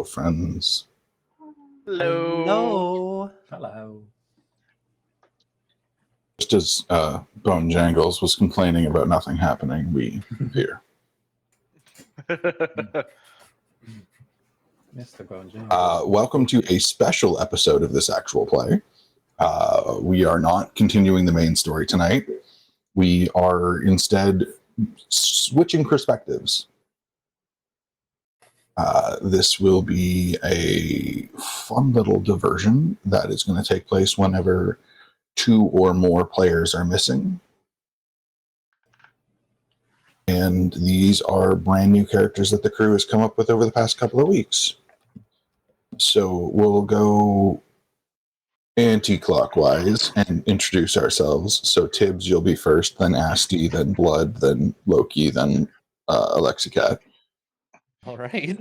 Hello, friends. Hello. Hello. Just as Bone Jangles was complaining about nothing happening, we appear. Mr. Bone Jangles. Welcome to a special episode of this actual play. We are not continuing the main story tonight. We are instead switching perspectives. This will be a fun little diversion that is going to take place whenever 2 or more players are missing. And these are brand new characters that the crew has come up with over the past couple of weeks. So we'll go anti-clockwise and introduce ourselves. So Tibbs, you'll be first, then Asti, then Blood, then Loki, then Alexicat. All right.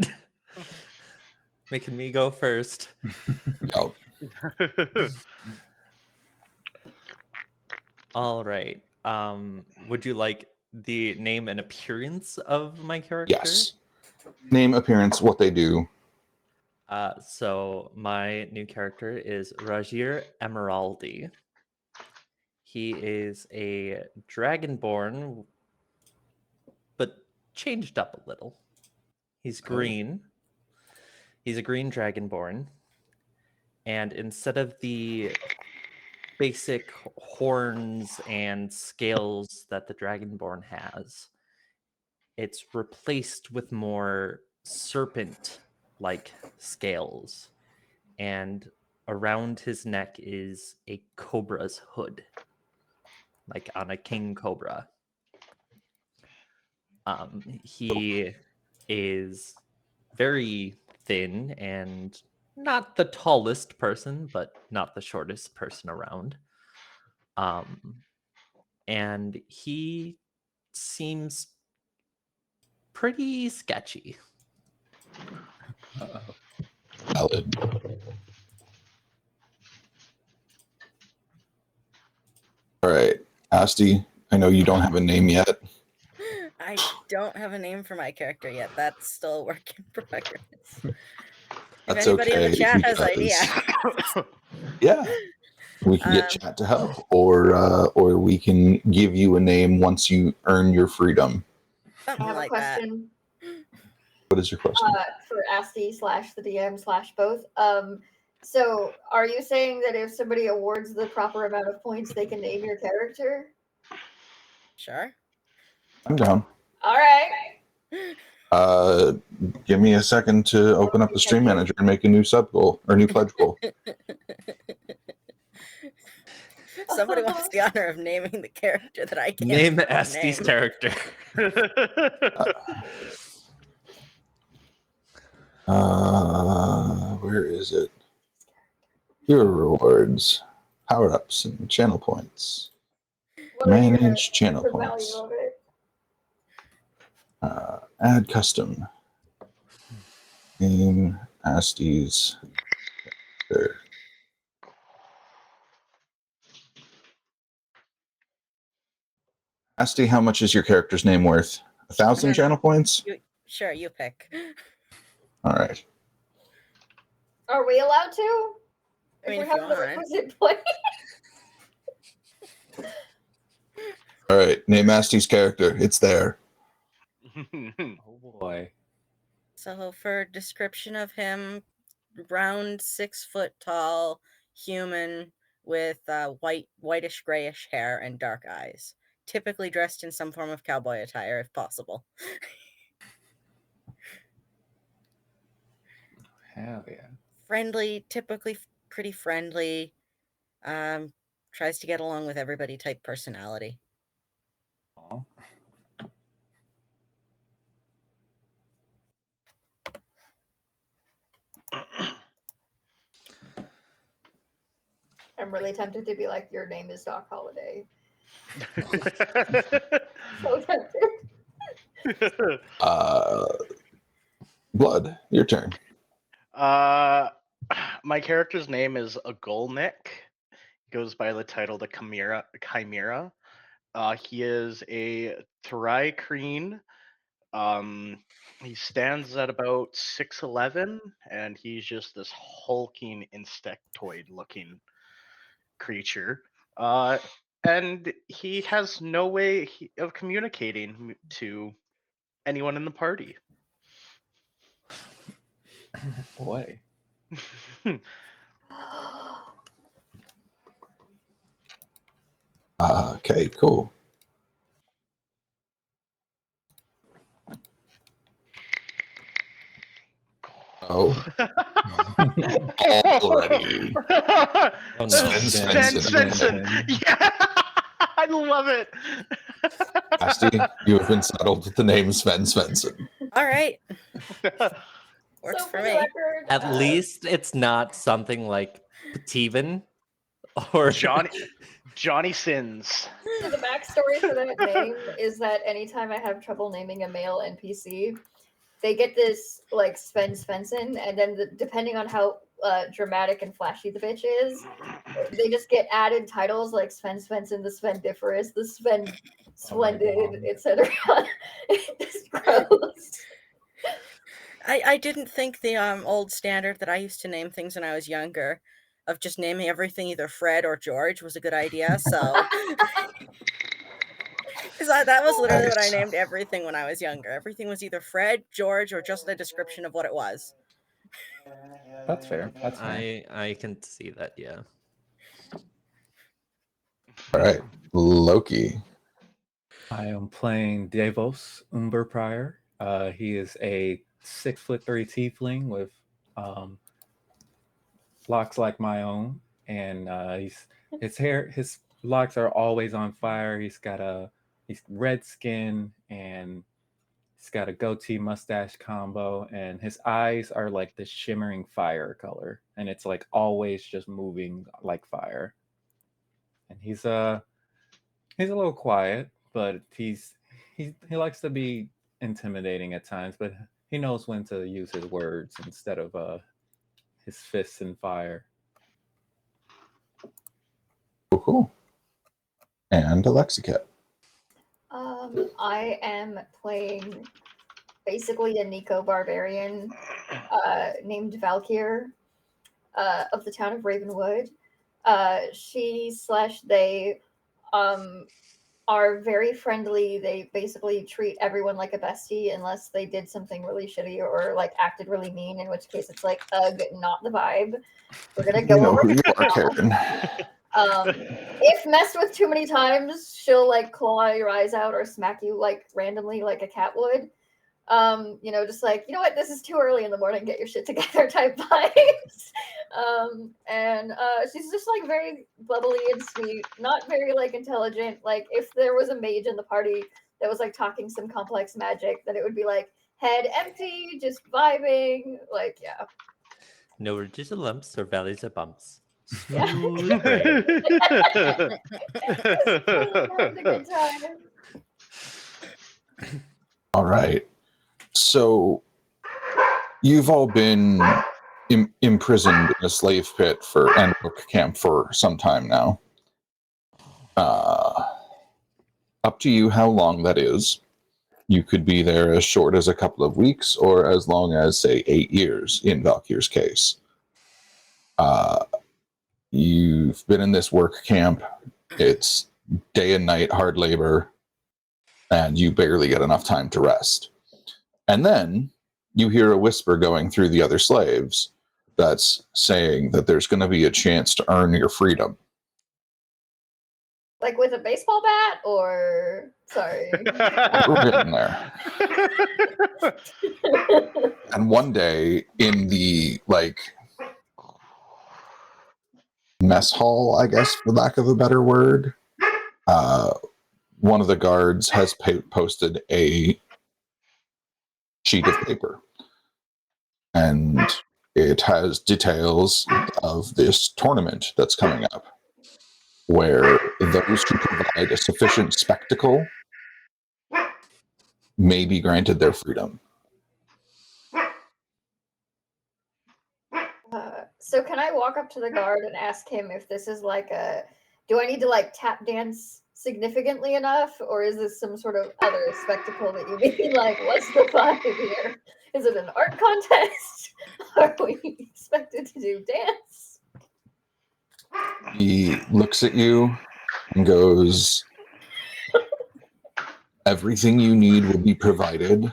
Making me go first. Yep. All right. Would you like the name and appearance of my character? Yes. Name, appearance, what they do. So my new character is Rajir Emeraldi. He is a dragonborn, but changed up a little. He's green. He's a green dragonborn. And instead of the basic horns and scales that the dragonborn has, it's replaced with more serpent-like scales. And around his neck is a cobra's hood, like on a king cobra. He is very thin and not the tallest person, but not the shortest person around. And he seems pretty sketchy. Uh-oh. Valid. All right. Asti, I know you don't have a name yet. I don't have a name for my character yet. That's still a work in progress. That's if anybody in the okay, chat has because- ideas. Yeah. We can get chat to help, or we can give you a name once you earn your freedom. I Something have a like question What is your question? for Asti / the DM / both. So are you saying that if somebody awards the proper amount of points, they can name your character? Sure. I'm down. All right. Give me a second to open up the stream manager and make a new sub goal or new pledge goal. Somebody wants the honor of naming the character that I can't Name name. Asti's character. Where is it? Your rewards, power ups, and channel points. Manage channel points. Value of it? Add custom. Name Asti's. There. Asti, how much is your character's name worth? 1,000 channel points? Sure, you pick. All right. Are we allowed to? I mean, if if we you have the want. requisite play. All right. Name Asti's character. It's there. Oh boy. So for description of him, round 6 foot tall human with whitish grayish hair and dark eyes, typically dressed in some form of cowboy attire if possible. Hell yeah. Friendly, typically pretty friendly. Tries to get along with everybody type personality. Aw. I'm really tempted to be like, your name is Doc Holliday. So tempted. Blood, your turn. My character's name is Agolnik. He goes by the title the Chimera. He is a Thri-Kreen He stands at about 6'11", and he's just this hulking insectoid-looking creature. And he has no way of communicating to anyone in the party. Boy. Okay, cool. Oh, already. Oh, no. Sven Svensson. Yeah, I love it. Asti, you have been settled with the name Sven Svensson. All right. Works So for the me. record, At least it's not something like Steven or Johnny Sins. So the backstory for that name is that anytime I have trouble naming a male NPC, they get this like Sven Svensson, and then depending on how dramatic and flashy the bitch is, they just get added titles like Sven Svensson, the Svendiferous, the Sven Splendid, etc. It's gross. I didn't think the old standard that I used to name things when I was younger, of just naming everything either Fred or George, was a good idea. So, because that was literally what I Nice. named everything when I was younger. Everything was either Fred, George, or just a description of what it was. That's fair. That's fair. I can see that, yeah. All right, Loki. I am playing Davos Umber Prior. He is a 6'3" tiefling with locks like my own, and his locks are always on fire. He's red skin, and he's got a goatee mustache combo, and his eyes are like this shimmering fire color, and it's like always just moving like fire. And he's a little quiet, but he likes to be intimidating at times, but he knows when to use his words instead of his fists and fire. Cool. And Alexicat. I am playing basically a Nico barbarian named Valkyr of the town of Ravenwood. She/they are very friendly. They basically treat everyone like a bestie unless they did something really shitty or like acted really mean, in which case it's like, ugh, not the vibe. We're gonna go You know over who you to are, town. Karen. If messed with too many times, she'll like claw your eyes out or smack you like randomly like a cat would. Just like, you know what, this is too early in the morning, get your shit together type vibes. And she's just like very bubbly and sweet, not very like intelligent. Like if there was a mage in the party that was like talking some complex magic, then it would be like head empty, just vibing. Like, yeah. No ridges or lumps or valleys or bumps. Yeah. Smooth brain. Just having a good time. All right. So you've all been imprisoned in a slave pit and work camp for some time now. Up to you how long that is. You could be there as short as a couple of weeks or as long as, say, 8 years in Valkyr's case. You've been in this work camp. It's day and night hard labor, and you barely get enough time to rest. And then you hear a whisper going through the other slaves that's saying that there's going to be a chance to earn your freedom. Like with a baseball bat, or sorry. We're getting there. And one day in the mess hall, I guess, for lack of a better word, one of the guards has posted a sheet of paper, and it has details of this tournament that's coming up, where those who provide a sufficient spectacle may be granted their freedom. So can I walk up to the guard and ask him if this is like do I need to like tap dance significantly enough, or is this some sort of other spectacle that you mean? Like, what's the vibe here? Is it an art contest? Are we expected to do dance? He looks at you and goes, everything you need will be provided.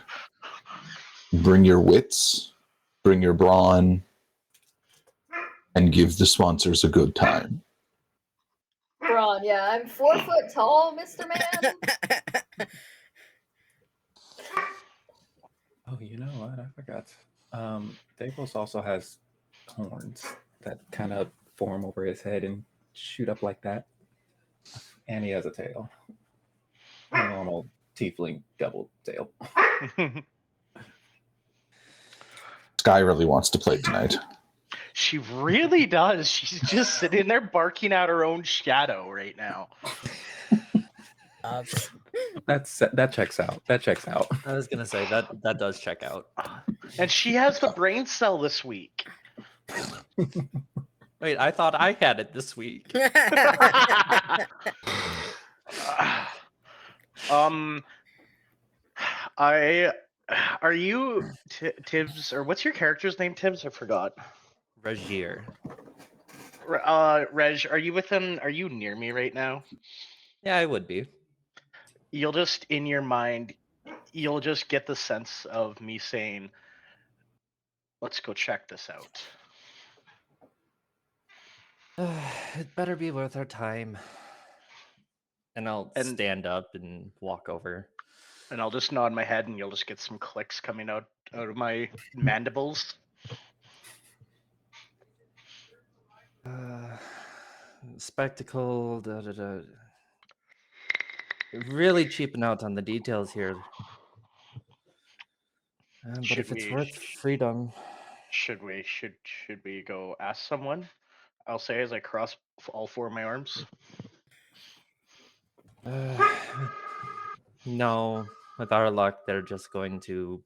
Bring your wits, bring your brawn, and give the sponsors a good time. Braun, yeah, I'm 4 foot tall, Mr. Man. Oh, you know what? I forgot. Davos also has horns that kind of form over his head and shoot up like that. And he has a tail. A normal tiefling double tail. Sky really wants to play tonight. She really does. She's just sitting there barking at her own shadow right now. That checks out. That checks out. I was gonna say that does check out. And she has the brain cell this week. Wait, I thought I had it this week. Are you Tibbs, or what's your character's name, Tibbs? I forgot. Regier. Reg, are you within? Are you near me right now? Yeah, I would be. You'll just, in your mind, you'll just get the sense of me saying, let's go check this out. It better be worth our time. And I'll stand up and walk over. And I'll just nod my head, and you'll just get some clicks coming out of my mandibles. Spectacle. Really cheaping out on the details here. But if it's worth freedom, should we go ask someone? I'll say as I cross all four of my arms. No, with our luck, they're just going to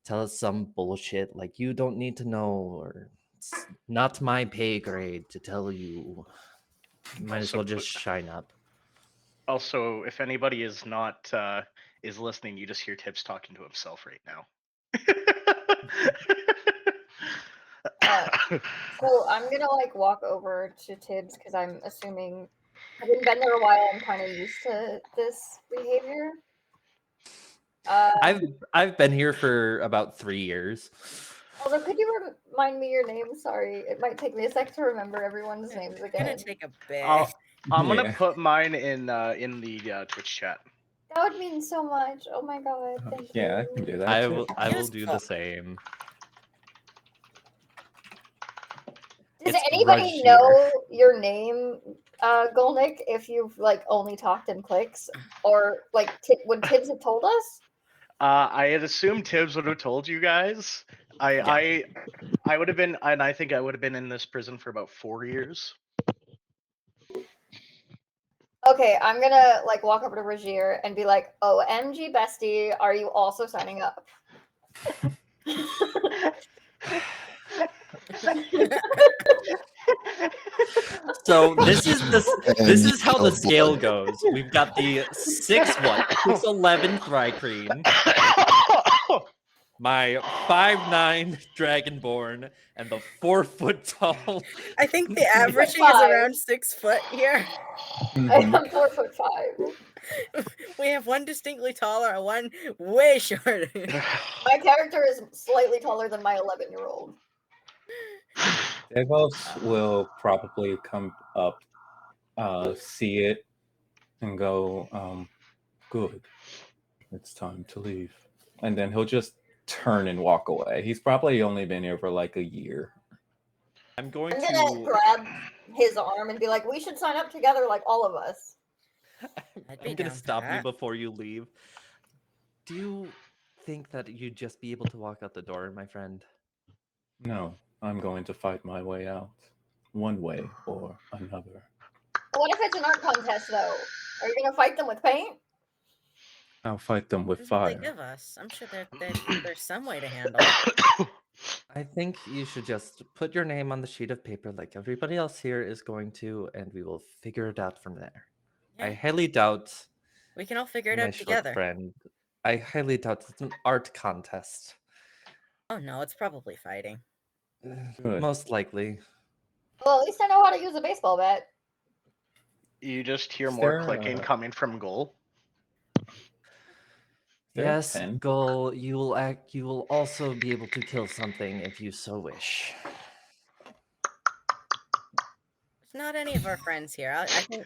tell us some bullshit like you don't need to know, or it's not my pay grade to tell you. Might as well just shine up. Also, if anybody is not is listening, you just hear Tibbs talking to himself right now. So I'm gonna like walk over to Tibbs because I'm assuming, having been there a while, I'm kind of used to this behavior. I've been here for about 3 years. Although, could you remind me your name? Sorry, it might take me a sec to remember everyone's names again. It's gonna take a bit. I'm gonna put mine in the Twitch chat. That would mean so much. Oh my god! Thank you. Yeah, I can do that. I will do the same. Does anybody know your name, Golnick? If you've like only talked in clicks, or like would Tibbs have told us? I had assumed Tibbs would have told you guys. I would have been, and I think I would have been in this prison for about 4 years. Okay, I'm gonna like walk over to Regier and be like, "OMG, bestie, are you also signing up?" So this is how the scale goes. We've got the 6'11" Thrycreen, my 5'9" Dragonborn, and the 4 foot tall. I think the averaging is around 6 foot here. I'm 4'5". We have one distinctly taller and one way shorter. My character is slightly taller than my 11-year-old. Davos will probably come up, see it, and go, good. It's time to leave. And then he'll just turn and walk away. He's probably only been here for like a year. I'm gonna grab his arm and be like, we should sign up together like all of us. I'm gonna stop you before you leave. Do you think that you'd just be able to walk out the door, my friend? No, I'm going to fight my way out. One way or another. What if it's an art contest, though? Are you going to fight them with paint? I'll fight them with What fire. do they give us? I'm sure there's some way to handle it. I think you should just put your name on the sheet of paper like everybody else here is going to, and we will figure it out from there. I Yeah, highly doubt we can all figure it my out short together. friend. I highly doubt it's an art contest. Oh no, it's probably fighting. Good. Most likely. Well, at least I know how to use a baseball bat. You just hear Is more there, clicking coming from Goal. there a Yes, pen? Gull, you will also be able to kill something if you so wish. It's not any of our friends here. I think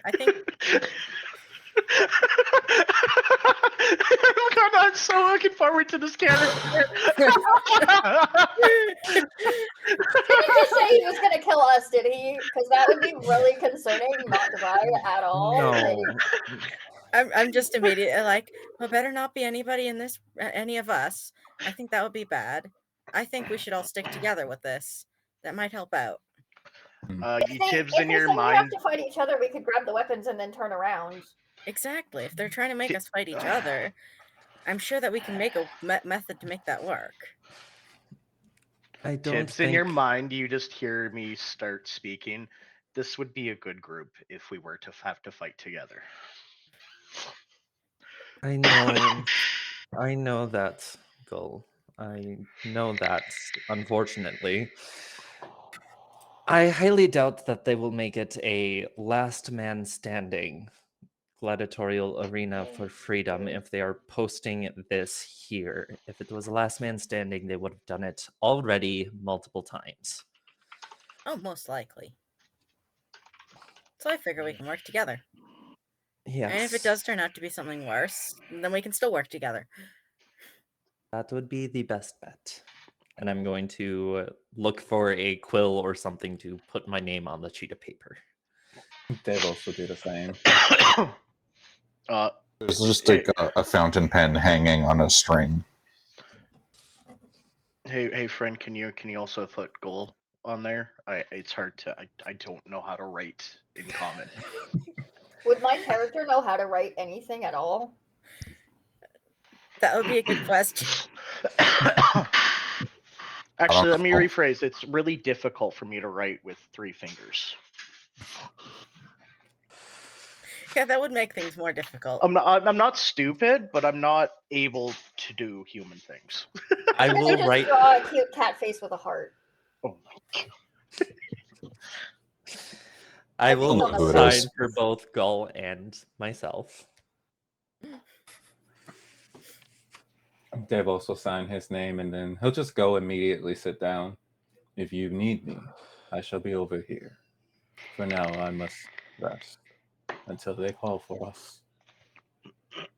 God, I'm so looking forward to this character. He didn't just say he was gonna kill us, did he? Because that would be really concerning, not right at all. No. I'm just immediately like, well, better not be anybody in this, any of us. I think that would be bad. I think we should all stick together with this. That might help out. You Tibbs if in they your said we have mind. to fight each other, we could grab the weapons and then turn around. Exactly. If they're trying to make us fight each other, I'm sure that we can make a method to make that work. I don't Tibbs think in your mind, you just hear me start speaking. This would be a good group if we were to have to fight together. I know I know that, Gull. I know that, unfortunately. I highly doubt that they will make it a last man standing gladiatorial arena for freedom if they are posting this here. If it was a last man standing, they would have done it already multiple times. Oh, most likely. So I figure we can work together. Yes. And if it does turn out to be something worse, then we can still work together. That would be the best bet. And I'm going to look for a quill or something to put my name on the sheet of paper. Dave also do the same. There's just Hey. a fountain pen hanging on a string. Hey, friend, can you also put Goal on there? It's hard to. I don't know how to write in common. Would my character know how to write anything at all? That would be a good question. Actually, let me know. rephrase. It's really difficult for me to write with 3 fingers. Yeah, that would make things more difficult. I'm not stupid, but I'm not able to do human things. I And then will you just write. draw a cute cat face with a heart. Oh my god. I I think will they'll know who it sign is. for both Gull and myself. Dave also sign his name, and then he'll just go immediately sit down. If you need me, I shall be over here. For now, I must rest until they call for us.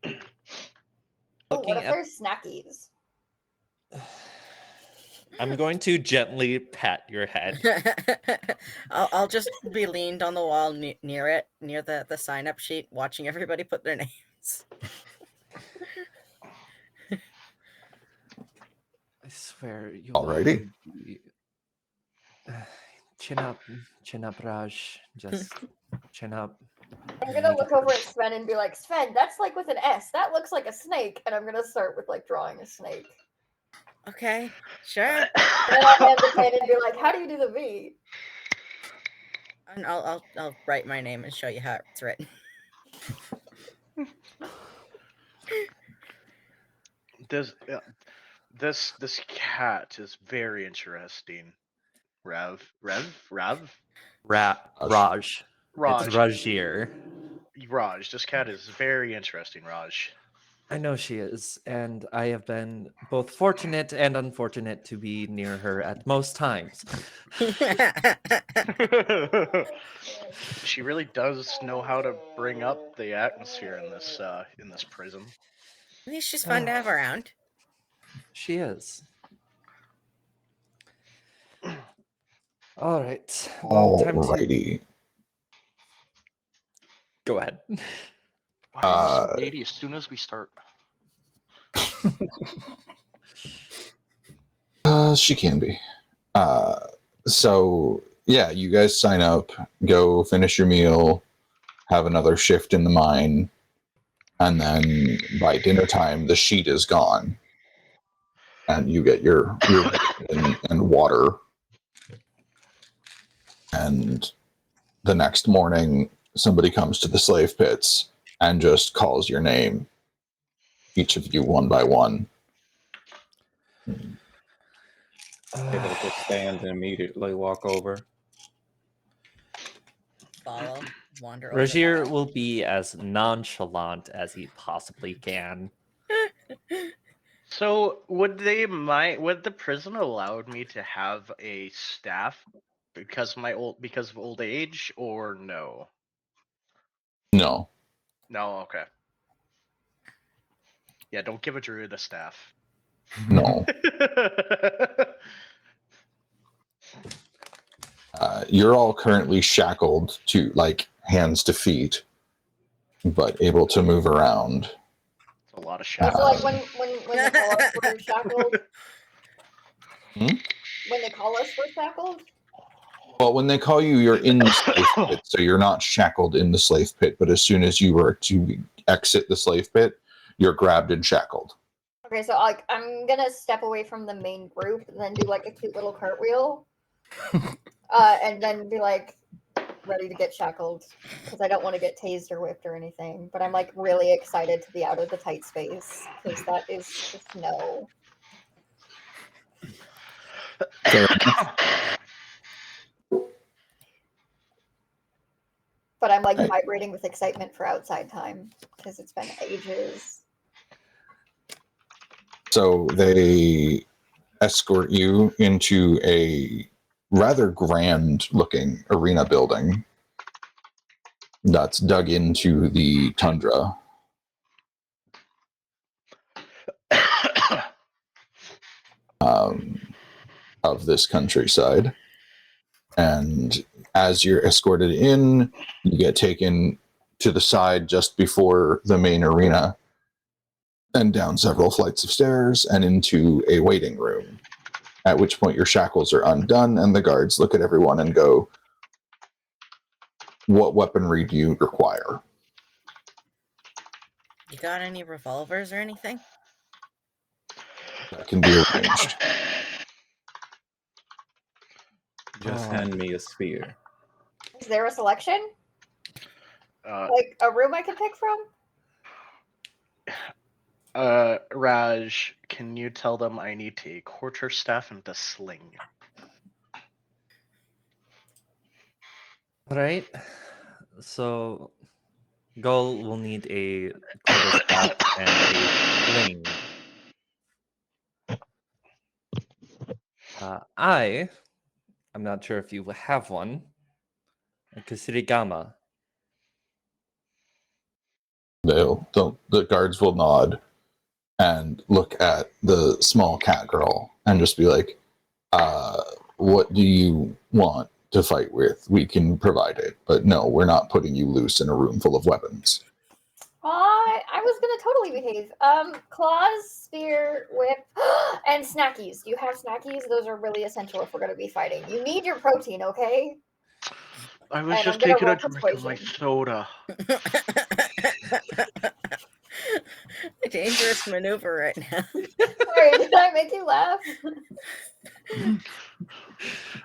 Oh, Looking what if at, there's snackies? I'm going to gently pat your head. I'll just be leaned on the wall near it, near the sign up sheet, watching everybody put their names. I swear you Alrighty. Chin up, Raj. Just chin up. I'm gonna look over at Sven and be like, Sven, that's like with an S. That looks like a snake. And I'm gonna start with like drawing a snake. Okay, sure. And then I'll hand the pen and be like, how do you do the V? And I'll write my name and show you how it's written. This cat is very interesting. Raj. Raj. Raj. It's Rajir. Raj. This cat is very interesting, Raj. I know she is, and I have been both fortunate and unfortunate to be near her at most times. She really does know how to bring up the atmosphere in this prison. At least she's fun to have around. She is. All right. Well, time to Alrighty. go ahead. Why are you so needy as soon as we start? She can be. So yeah, you guys sign up, go finish your meal, have another shift in the mine, and then by dinner time the sheet is gone, and you get your and water. And the next morning, somebody comes to the slave pits and just calls your name, each of you one by one. It'll just stand and immediately walk over. Follow. Wander over. Rajir will be as nonchalant as he possibly can. So would the prison allow me to have a staff because of old age, or no? No. No, okay. Yeah, don't give a druid a staff. No. You're all currently shackled to, like, hands to feet, but able to move around. It's a lot of Yeah, shit. so like when they call us, we're shackled. Hmm? When they call us, we're shackled. Well, when they call you, you're in the slave pit, so you're not shackled in the slave pit, but as soon as you were to exit the slave pit, you're grabbed and shackled. Okay, so like I'm gonna step away from the main group and then do like a cute little cartwheel, and then be like ready to get shackled because I don't want to get tased or whipped or anything. But I'm like really excited to be out of the tight space because that is just no. Fair enough. But I'm like Right. vibrating with excitement for outside time because it's been ages. So they escort you into a rather grand looking arena building that's dug into the tundra. Of this countryside. And as you're escorted in, you get taken to the side just before the main arena and down several flights of stairs and into a waiting room, at which point your shackles are undone and the guards look at everyone and go, "What weaponry do you require?" You got any revolvers or anything? That can be arranged. Just hand me a spear. Is there a selection? Uh, Like a room I can pick from? Raj, can you tell them I need a quarterstaff and a sling? Right. So, Gull will need a quarterstaff and a sling. I'm not sure if you have one. A Kusirigama. The guards will nod and look at the small cat girl and just be like, what do you want to fight with? We can provide it, but no, we're not putting you loose in a room full of weapons. I was gonna totally behave. Claws, spear, whip, and snackies. Do you have snackies? Those are really essential if we're gonna be fighting. You need your protein, okay? I was And just I'm gonna taking a roll drink of my persuasion. soda. A dangerous maneuver right now. Sorry, did I make you laugh?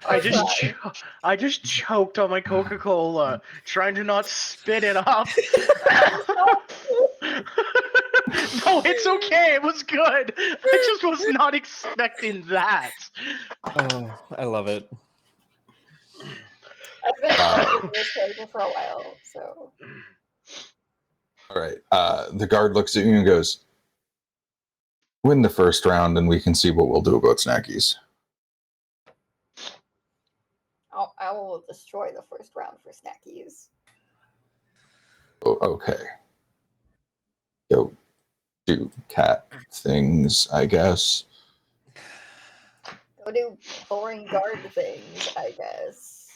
I just choked on my Coca-Cola, trying to not spit it up. No, it's okay. It was good. I just was not expecting that. Oh, I love it. I've been playing this character for a while, so All right. The guard looks at you and goes, "Win the first round, and we can see what we'll do about snackies." I will destroy the first round for snackies. Oh, okay. Go do cat things, I guess. Go do boring guard things, I guess.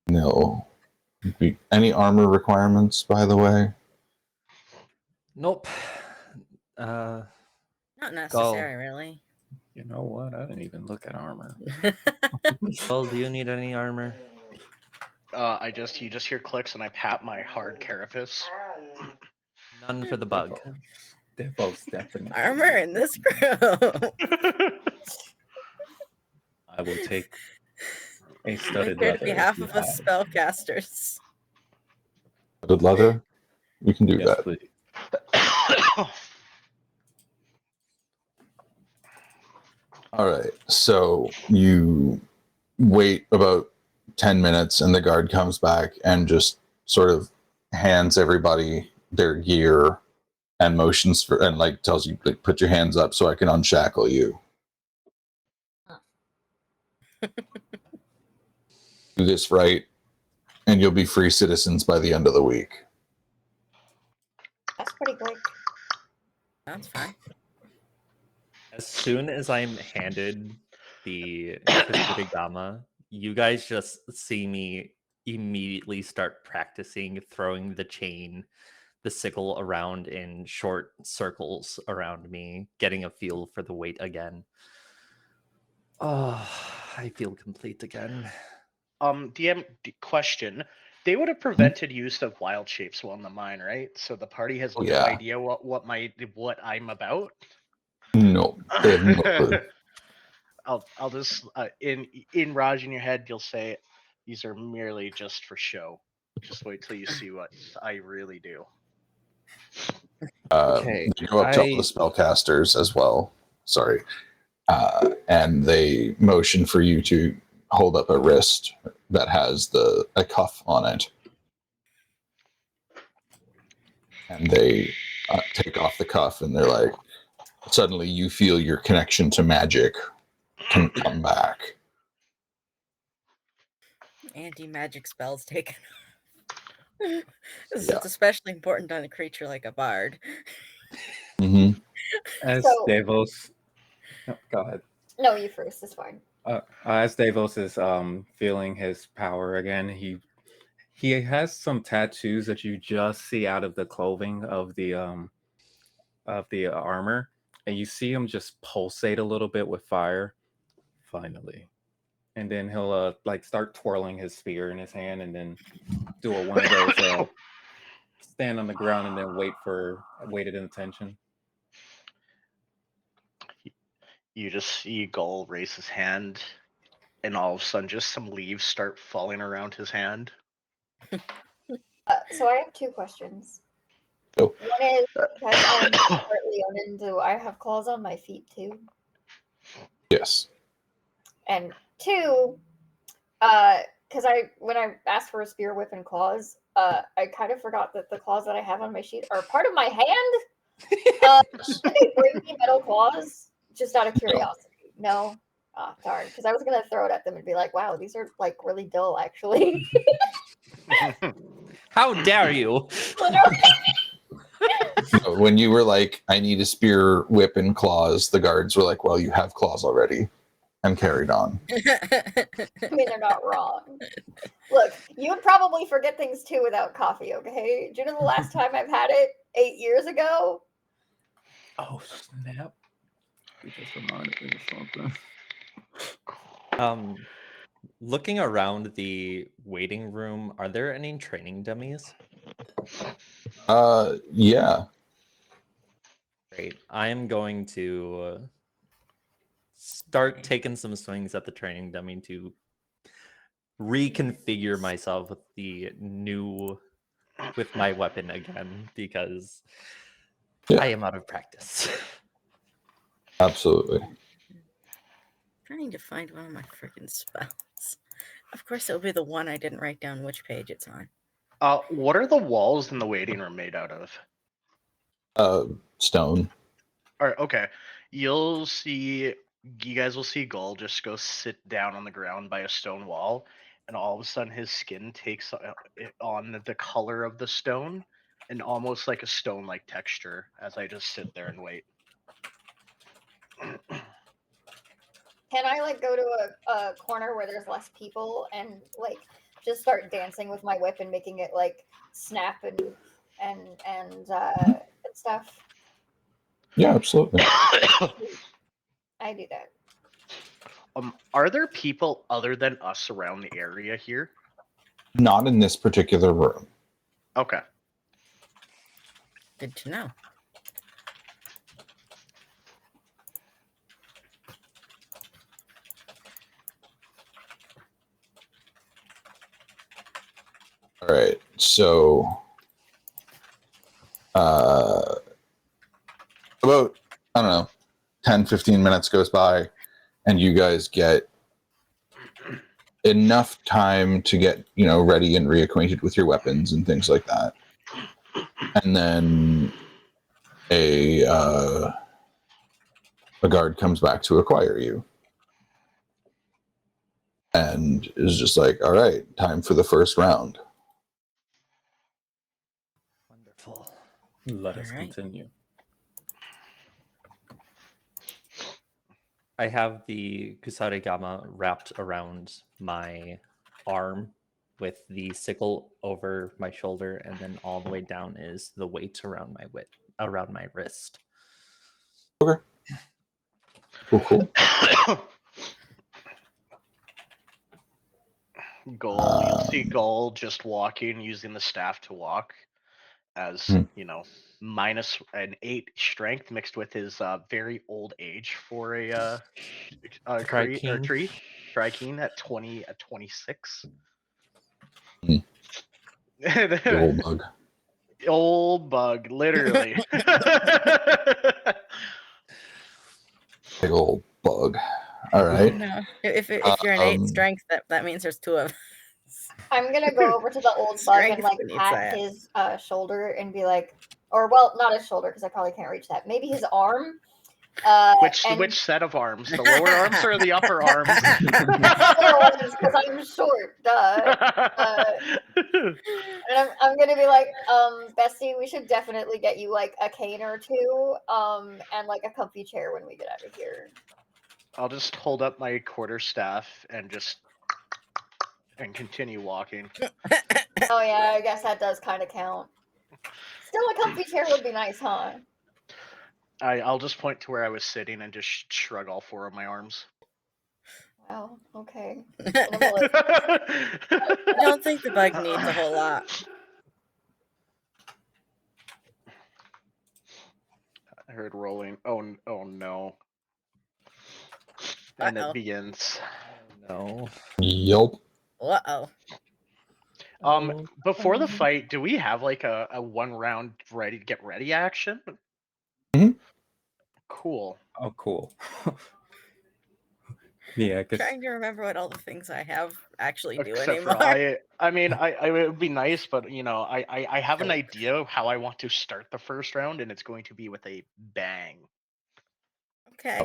No. Any armor requirements, by the way? Nope. Not necessary, really. You know what? I didn't even look at armor. Gull, do you need any armor? You just hear clicks and I pat my hard carapace. None for the bug. Devo's definitely. Armor in this group. I will take A I'm studded here leather. to behalf if of you us have. spellcasters. Studded leather. We can do Yes, that. please. All right. So you wait about 10 minutes and the guard comes back and just sort of hands everybody their gear and motions for and like tells you like, put your hands up so I can unshackle you. Do this right and you'll be free citizens by the end of the week. That's pretty quick. That's fine. As soon as I'm handed the Kusarigama, you guys just see me immediately start practicing throwing the chain, the sickle around in short circles around me, getting a feel for the weight again. Oh, I feel complete again. DM question. They would have prevented use of wild shapes while in the mine, right? So the party has Oh, no yeah. idea what I'm about. No, they have no clue. I'll just in Raj in your head you'll say these are merely just for show. Just wait till you see what I really do. Okay, They go up to all the spellcasters as well. Sorry. And they motion for you to hold up a wrist that has a cuff on it. And they take off the cuff and they're like, suddenly you feel your connection to magic can come back. Anti-magic spells taken. Yeah. It's especially important on a creature like a bard. Mm-hmm. As So- Davos, oh, go ahead. No, you first. It's fine. As Davos is feeling his power again, he has some tattoos that you just see out of the clothing of the armor, and you see him just pulsate a little bit with fire. Finally, and then he'll like start twirling his spear in his hand, and then do one of those stand on the ground and then waited intention. You just see Gull raise his hand, and all of a sudden, just some leaves start falling around his hand. So I have two questions. Oh. One is, because I'm part Leonin, do I have claws on my feet too? Yes. And two, because when I asked for a spear, whip, and claws, I kind of forgot that the claws that I have on my sheet are part of my hand. Yes. Did they bring me metal claws? Just out of curiosity. No. Ah, darn. Because I was gonna throw it at them and be like, "Wow, these are like really dull, actually." How dare you? No, when you were like, I need a spear, whip, and claws, the guards were like, well, you have claws already, and carried on. I mean, they're not wrong. Look, you would probably forget things too without coffee, okay? Do you know the last time I've had it? 8 years ago? Oh snap! You just reminded me of something. Looking around the waiting room, are there any training dummies? Yeah. Great. I am going to start taking some swings at the training dummy to reconfigure myself with my weapon again because Yeah. I am out of practice. Absolutely. Trying to find one of my freaking spells. Of course, it'll be the one I didn't write down which page it's on. What are the walls in the waiting room made out of? Stone. All right, okay. You guys will see Gull just go sit down on the ground by a stone wall, and all of a sudden his skin takes on the color of the stone, and almost like a stone-like texture as I just sit there and wait. Can I like go to a corner where there's less people and like just start dancing with my whip and making it like snap and stuff? Yeah, absolutely. I do that. Are there people other than us around the area here? Not in this particular room. Okay. Good to know. All right, so about, I don't know, 10, 15 minutes goes by, and you guys get enough time to get, ready and reacquainted with your weapons and things like that. And then a guard comes back to acquire you. And is just like, all right, time for the first round. Wonderful. Let us Alright. continue. I have the Kusarigama wrapped around my arm with the sickle over my shoulder, and then all the way down is the weight around my wrist. Okay. Cool. Goal, you'll see Goal just walking, using the staff to walk, as Hmm. minus an 8 strength mixed with his very old age for a Trikeen. tree. Trikeen at 26. Big old bug. Old bug, literally. Big old bug. All right. No. If you're an 8 strength, that means there's 2 of us. I'm gonna go over to the old bug and Strength like beneath pat that. his shoulder and be like, or well, not his shoulder because I probably can't reach that. Maybe his arm. Which set of arms? The lower arms or the upper arms? Because I'm short, duh. And I'm gonna be like, Bestie, we should definitely get you like a cane or two, and like a comfy chair when we get out of here. I'll just hold up my quarterstaff and continue walking. Oh yeah, I guess that does kind of count. Still, a comfy chair would be nice, huh? I'll just point to where I was sitting and just shrug all 4 of my arms. Wow. Okay. I don't think the bug needs a whole lot. I heard rolling. Oh no. And it begins. No. Yelp. Uh-oh. Before the fight, do we have like a 1 round get ready action? Mhm. Cool. Oh, cool. Yeah, because Trying to remember what all the things I have actually do Except anymore. for I mean, it would be nice, but I have an idea of how I want to start the first round, and it's going to be with a bang. Okay.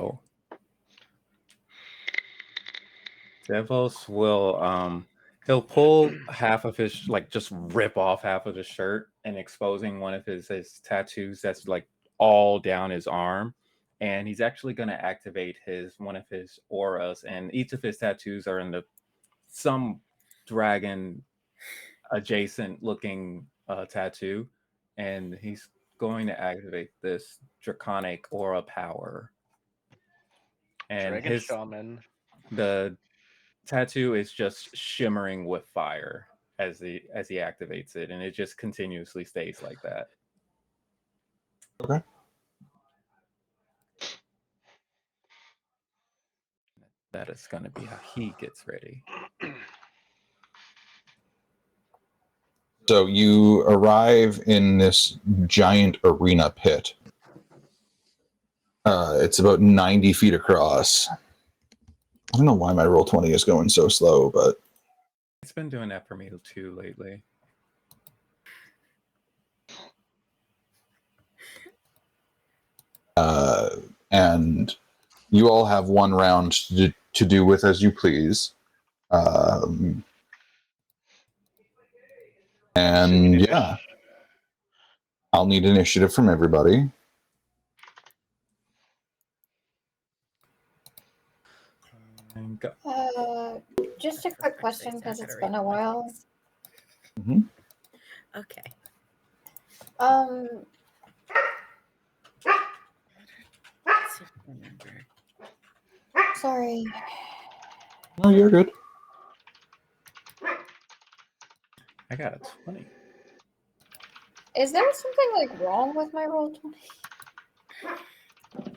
Devos will he'll pull half of his just rip off half of his shirt and exposing one of his tattoos that's like all down his arm, and he's actually going to activate one of his auras, and each of his tattoos are in some dragon adjacent looking tattoo, and he's going to activate this draconic aura power, and Dragon Shaman. the tattoo is just shimmering with fire as he activates it, and it just continuously stays like that. Okay. That is going to be how he gets ready. So you arrive in this giant arena pit. It's about 90 feet across. I don't know why my Roll20 is going so slow, but It's been doing that for me too lately. And you all have 1 round to do with as you please. And yeah, I'll need initiative from everybody. And go. Just a quick question because it's been a while. Mm-hmm. Okay. Let's see if I remember. Sorry. No, you're good. I got a 20. Is there something like wrong with my Roll20?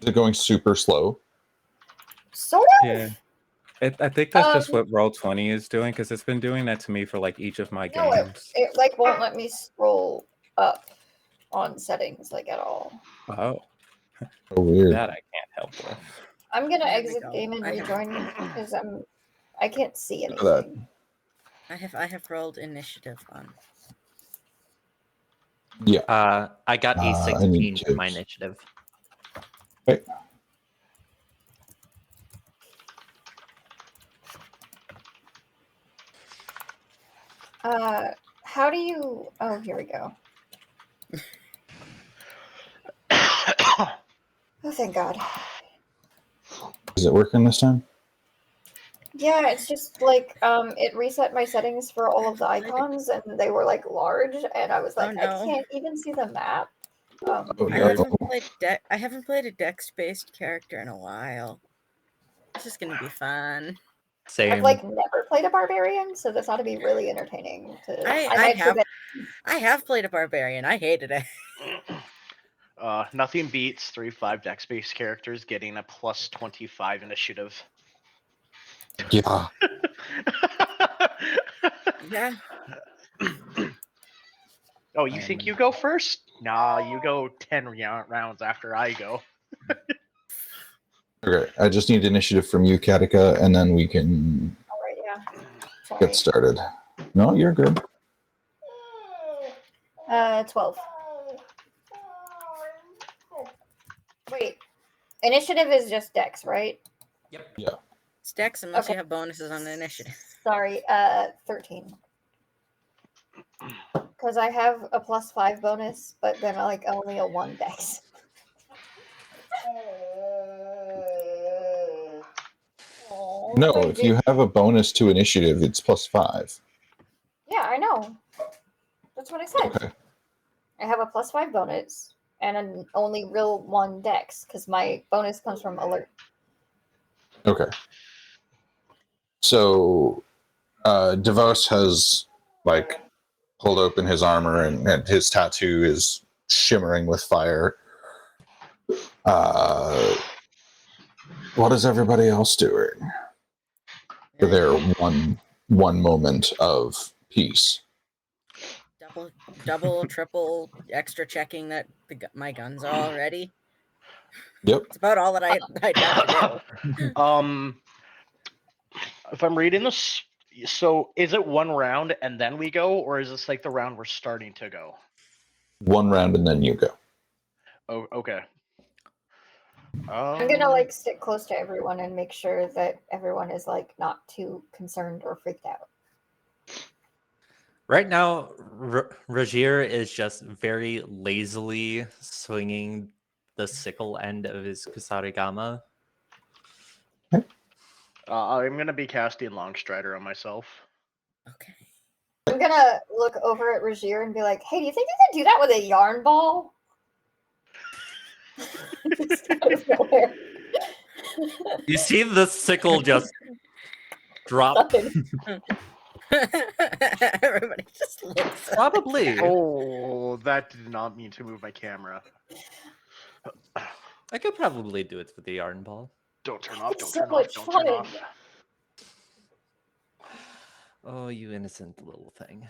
Is it going super slow? Sort of. Yeah. I think that's just what Roll20 is doing, because it's been doing that to me for like each of my No, games. it like won't let me scroll up on settings like at all. Oh, Oh, weird. that I can't help with. I'm gonna There we exit go. game and I have- rejoin because I can't see Look at that. anything. I have rolled initiative on. Yeah. I got a I 16 need for my tips. initiative. Okay. How do you? Oh, here we go. Oh, thank God. Is it working this time? Yeah, it's just like it reset my settings for all of the icons, and they were like large, and I was like, no. I can't even see the map. Oh, I haven't played a dex-based character in a while. This is gonna be fun. Same. I've like never played a barbarian, so this ought to be really entertaining. I have played a barbarian. I hated it. Nothing beats 3/5 dex-based characters getting a plus 25 initiative. yeah. Yeah. Oh, you think you go first? Nah, you go 10 rounds after I go. Okay. I just need initiative from you, Katika, and then we can All right, yeah. Sorry. get started. No, you're good. 12. Wait, initiative is just dex, right? Yep. It's dex unless Okay. you have bonuses on the initiative. Sorry, 13. Because I have a +5 bonus, but then like only a 1 dex. No, if you have a bonus to initiative, it's +5. Yeah, I know. That's what I said. Okay. I have a +5 bonus and an only real 1 dex because my bonus comes from alert. Okay. So, Devos has like pulled open his armor, and his tattoo is shimmering with fire. What is everybody else doing for their one moment of peace? Double, triple, extra checking that my guns are all ready. Yep. It's about all that I'd have to do. If I'm reading this, so is it one round and then we go, or is this like the round we're starting to go? One round and then you go. Oh, okay. I'm gonna like stick close to everyone and make sure that everyone is like not too concerned or freaked out. Right now, Rajir is just very lazily swinging the sickle end of his Kusarigama. I'm gonna be casting Longstrider on myself. Okay. I'm gonna look over at Rajir and be like, "Hey, do you think you could do that with a yarn ball?" Just out of nowhere. You see the sickle just drop. Everybody just looks at Probably. Oh, that did not mean to move my camera. I could probably do it with the yarn ball. Don't turn off, It's don't so turn off, much don't turn fun. off. Oh, you innocent little thing.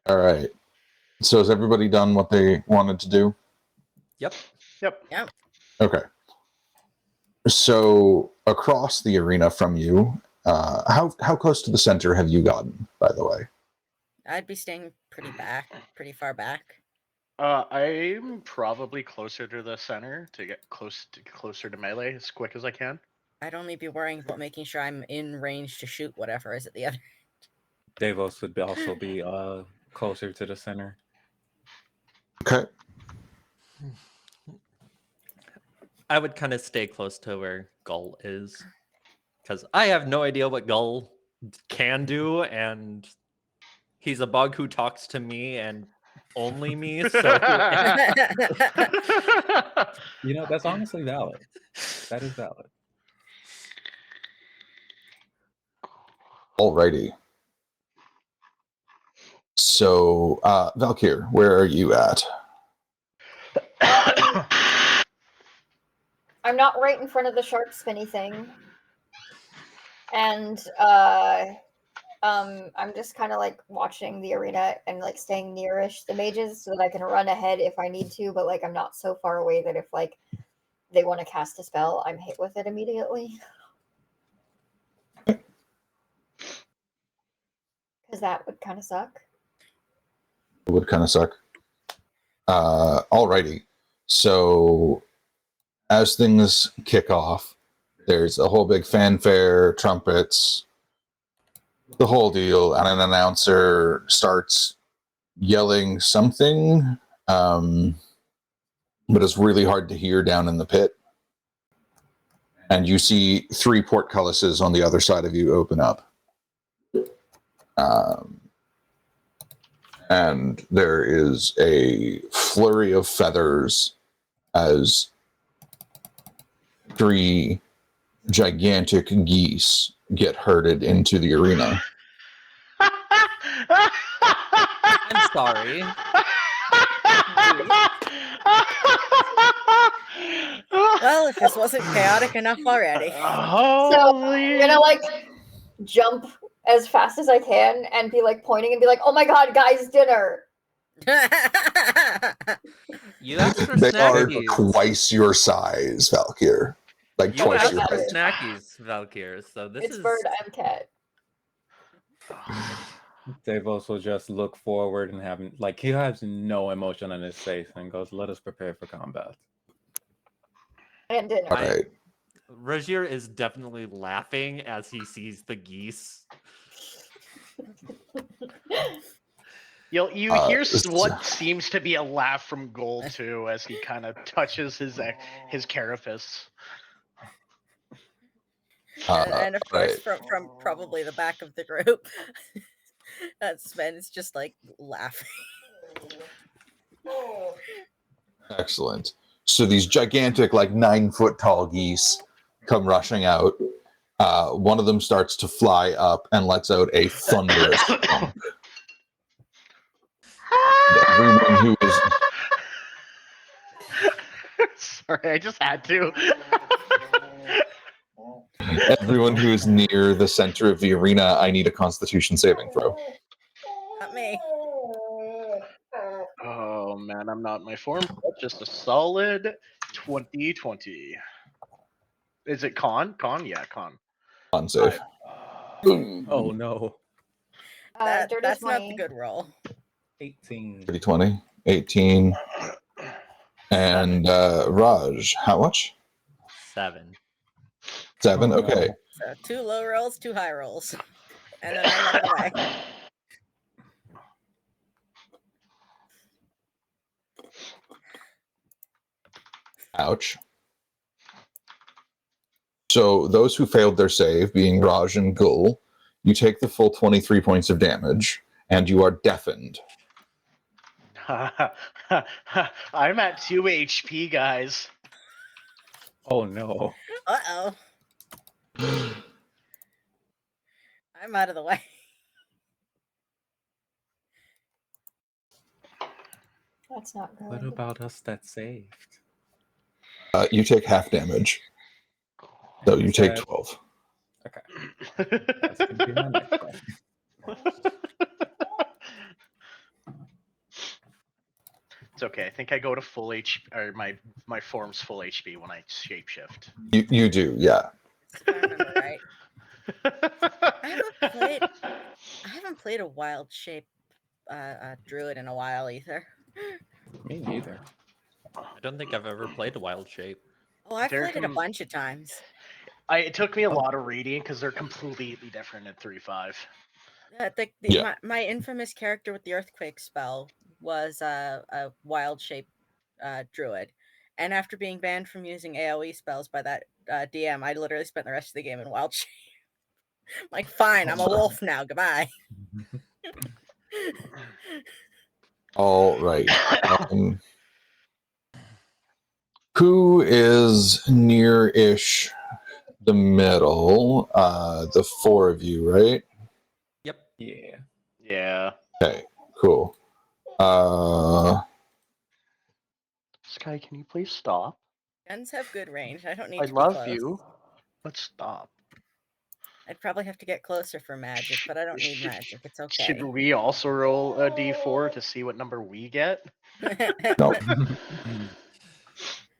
All right. So has everybody done what they wanted to do? Yep. Yep. Okay. So across the arena from you, how close to the center have you gotten, by the way? I'd be staying pretty far back. I'm probably closer to the center to get closer to melee as quick as I can. I'd only be worrying about making sure I'm in range to shoot whatever is at the other. Davos would also be closer to the center. Okay. I would kind of stay close to where Gull is. Because I have no idea what Gull can do, and he's a bug who talks to me and only me. So You know, that's honestly valid. That is valid. Alrighty. So, Valkyr, where are you at? I'm not right in front of the sharp spinny thing. And I'm just kind of like watching the arena and like staying nearish the mages so that I can run ahead if I need to, but like I'm not so far away that if like they want to cast a spell, I'm hit with it immediately. Because that would kind of suck. It would kind of suck. Alrighty. So as things kick off, there's a whole big fanfare, trumpets, the whole deal, and an announcer starts yelling something, but it's really hard to hear down in the pit. And you see 3 portcullises on the other side of you open up. And there is a flurry of feathers as 3 gigantic geese get herded into the arena. I'm sorry. Well, if this wasn't chaotic enough already. So I'm gonna like jump as fast as I can and be like pointing and be like, "Oh my god, guys, dinner!" You asked for They are snackies. twice your size, Valkyr. Like You twice asked your for size. snackies, Valkyr. So this It's is bird, I'm cat. Davos will just look forward and have like he has no emotion on his face and goes, "Let us prepare for combat." And dinner. All right. Rogier is definitely laughing as he sees the geese. You hear it's- what seems to be a laugh from Gold too, as he kind of touches his carapace. And of course, right. from probably the back of the group, Sven is just like laughing. Excellent. So these gigantic, like 9-foot tall geese come rushing out. One of them starts to fly up and lets out a thunderous honk. Everyone who is Sorry, I just had to. everyone who is near the center of the arena, I need a Constitution saving throw. Not me. Oh man, I'm not in my form. That's just a solid 2020. Is it con? Con? Yeah, con. Con save. Oh no. Dirty That's 20. not the good roll. 18. 20, 18. And Raj, how much? 7. 7? Oh, no. Okay. So 2 low rolls, 2 high rolls, and then I'm out of the way. Ouch. So those who failed their save, being Raj and Gul, you take the full 23 points of damage, and you are deafened. I'm at 2 HP, guys. Oh no. Uh-oh. I'm out of the way. That's not good. What about us that saved? You take half damage. So you take 12. Okay. That's gonna be my next question. It's okay. I think I go to full HP, or my form's full HP when I shapeshift. You do, yeah. If I remember right. I haven't played a wild shape druid in a while either. Me neither. I don't think I've ever played a wild shape. Oh, I've They're played it a bunch of times. It took me a lot of reading because they're completely different at 3.5. Yeah. My infamous character with the earthquake spell was a wild shape druid, and after being banned from using AoE spells by that DM, I literally spent the rest of the game in wild shape. Like, fine, I'm a wolf now. Goodbye. All right. Who is near-ish the middle? The 4 of you, right? Yep. Yeah. Yeah. Okay, cool. Sky, can you please stop? Guns have good range. I don't need I to be love close. you, but stop. I'd probably have to get closer for magic, but I don't need magic. It's okay. Should we also roll a d4 to see what number we get?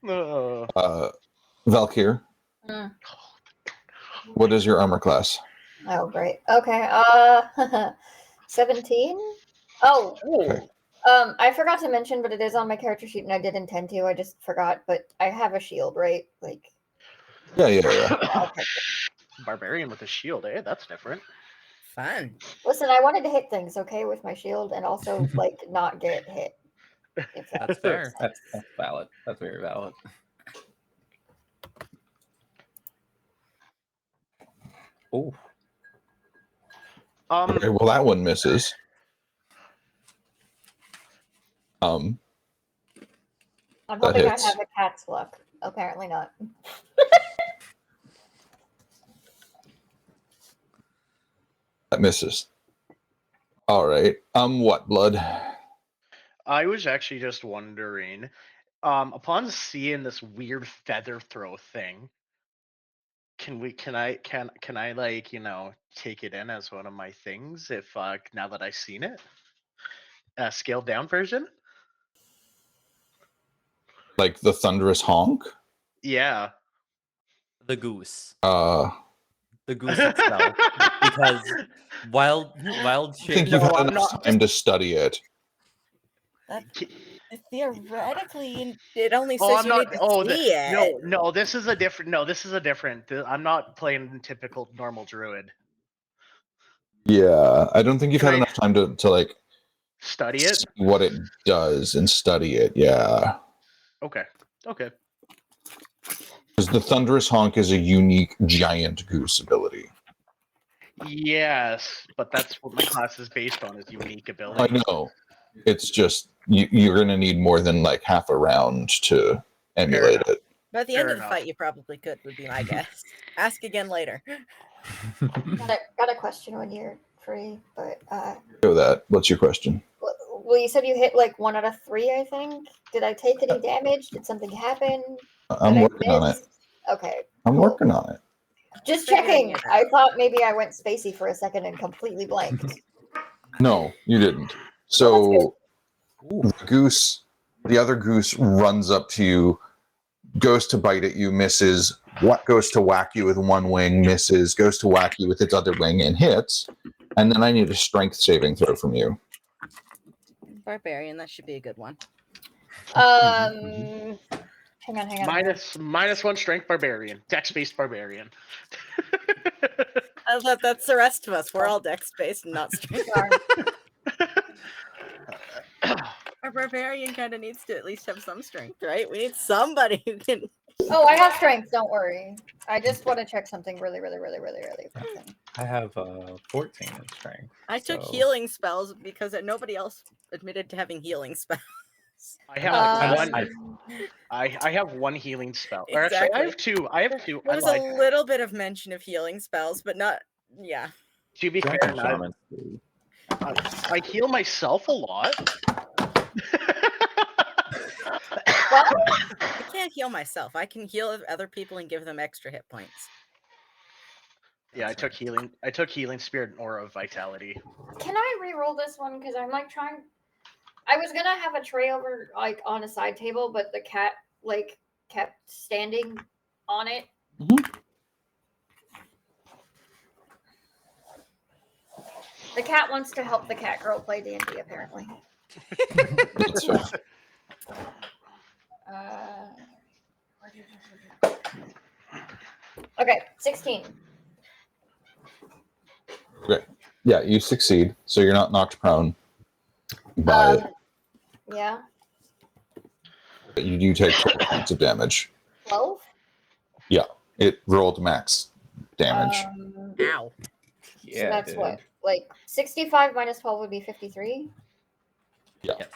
No. Valkyr, Mm. what is your armor class? Oh, great. Okay. 17. Oh, Okay. I forgot to mention, but it is on my character sheet, and I did intend to. I just forgot. But I have a shield, right? Like, Yeah. okay. Barbarian with a shield, eh? That's different. Fun. Listen, I wanted to hit things, okay, with my shield, and also like not get hit. If that That's fair. That's valid. That's very valid. Oh, Okay, well, that one misses. I'm That hoping I hits. have a cat's luck. Apparently not. That misses. All right. What, Blood? I was actually just wondering, upon seeing this weird feather throw thing, can I like, take it in as one of my things if now that I've seen it? Scaled down version? Like the thunderous honk? Yeah. The goose. The goose itself. Because wild I shape. think you've had I'm enough not- time to study it. That theoretically, it only says Oh, I'm you not. need to Oh, see it. no. This is a different. No, this is a different. I'm not playing typical normal druid. Yeah, I don't think you've Can had I- enough time to like Study it. see what it does and study it. Yeah, Okay. because the thunderous honk is a unique giant goose ability. Yes, but that's what my class is based on: is unique I ability. know. It's just you're going to need more than like half a round to emulate it. By the end Fair of the enough. fight, you probably could, would be my guess. Ask again later. Got a question when you're free, but Go that. What's your question? well, you said you hit like 1 out of 3, I think. Did I take any damage? Did something happen? I'm Did I working on it. miss? Okay. I'm cool. working on it. Just Figuring checking. it I out. thought maybe I went spacey for a second and completely blanked. No, you didn't. Well, So the other goose runs up to you, goes to bite at you, misses. What goes to whack you with one wing, misses. Goes to whack you with its other wing and hits. And then I need a strength saving throw from you. Barbarian, that should be a good one. Hang on. Minus 1 strength barbarian, dex-based barbarian. I thought that's the rest of us. We're all dex-based and not strength. Our barbarian kind of needs to at least have some strength, right? We need somebody who can. Oh, I have strength. Don't worry. I just want to check something really something. I have 14 in strength. I took so- healing spells because nobody else admitted to having healing spells. I have one. I- I have 1 healing spell. Or actually, I have 2. I have 2. There I was lied. a little bit of mention of healing spells, but not. Yeah. To be fair, Drunken not- shaman too. I heal myself a lot. Well, I can't heal myself. I can heal other people and give them extra hit points. Yeah, I took healing. I took healing spirit and aura of vitality. can I re-roll this one? Because I'm like trying. I was gonna have a tray over like on a side table, but the cat like kept standing on it. The cat wants to help the cat girl play D&D, apparently. That's fair. Okay, 16. Okay. Yeah, you succeed. So you're not knocked prone. But Yeah, you do take 12 points of damage. 12. It rolled max damage. Ow. Yeah, So that's dude. what, like 65 minus 12 would be 53. Yes.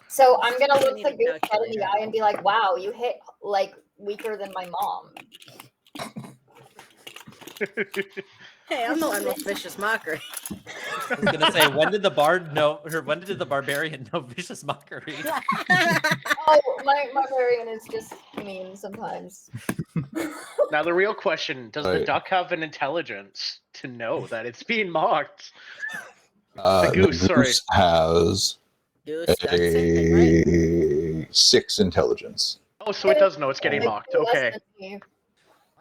So I'm gonna I look need the a goose head in the calculator. eye and be like, "Wow, you hit like weaker than my mom." Hey, I'm the one with vicious mockery. I was gonna say, when did the bard know, or when did the barbarian know vicious mockery? Oh, my barbarian is just mean sometimes. Now the real question: does the Right. duck have an intelligence to know that it's being mocked? The goose, sorry. has Goose does the same thing, right? a 6 intelligence. Oh, so it does know it's getting mocked. Less Okay. than me.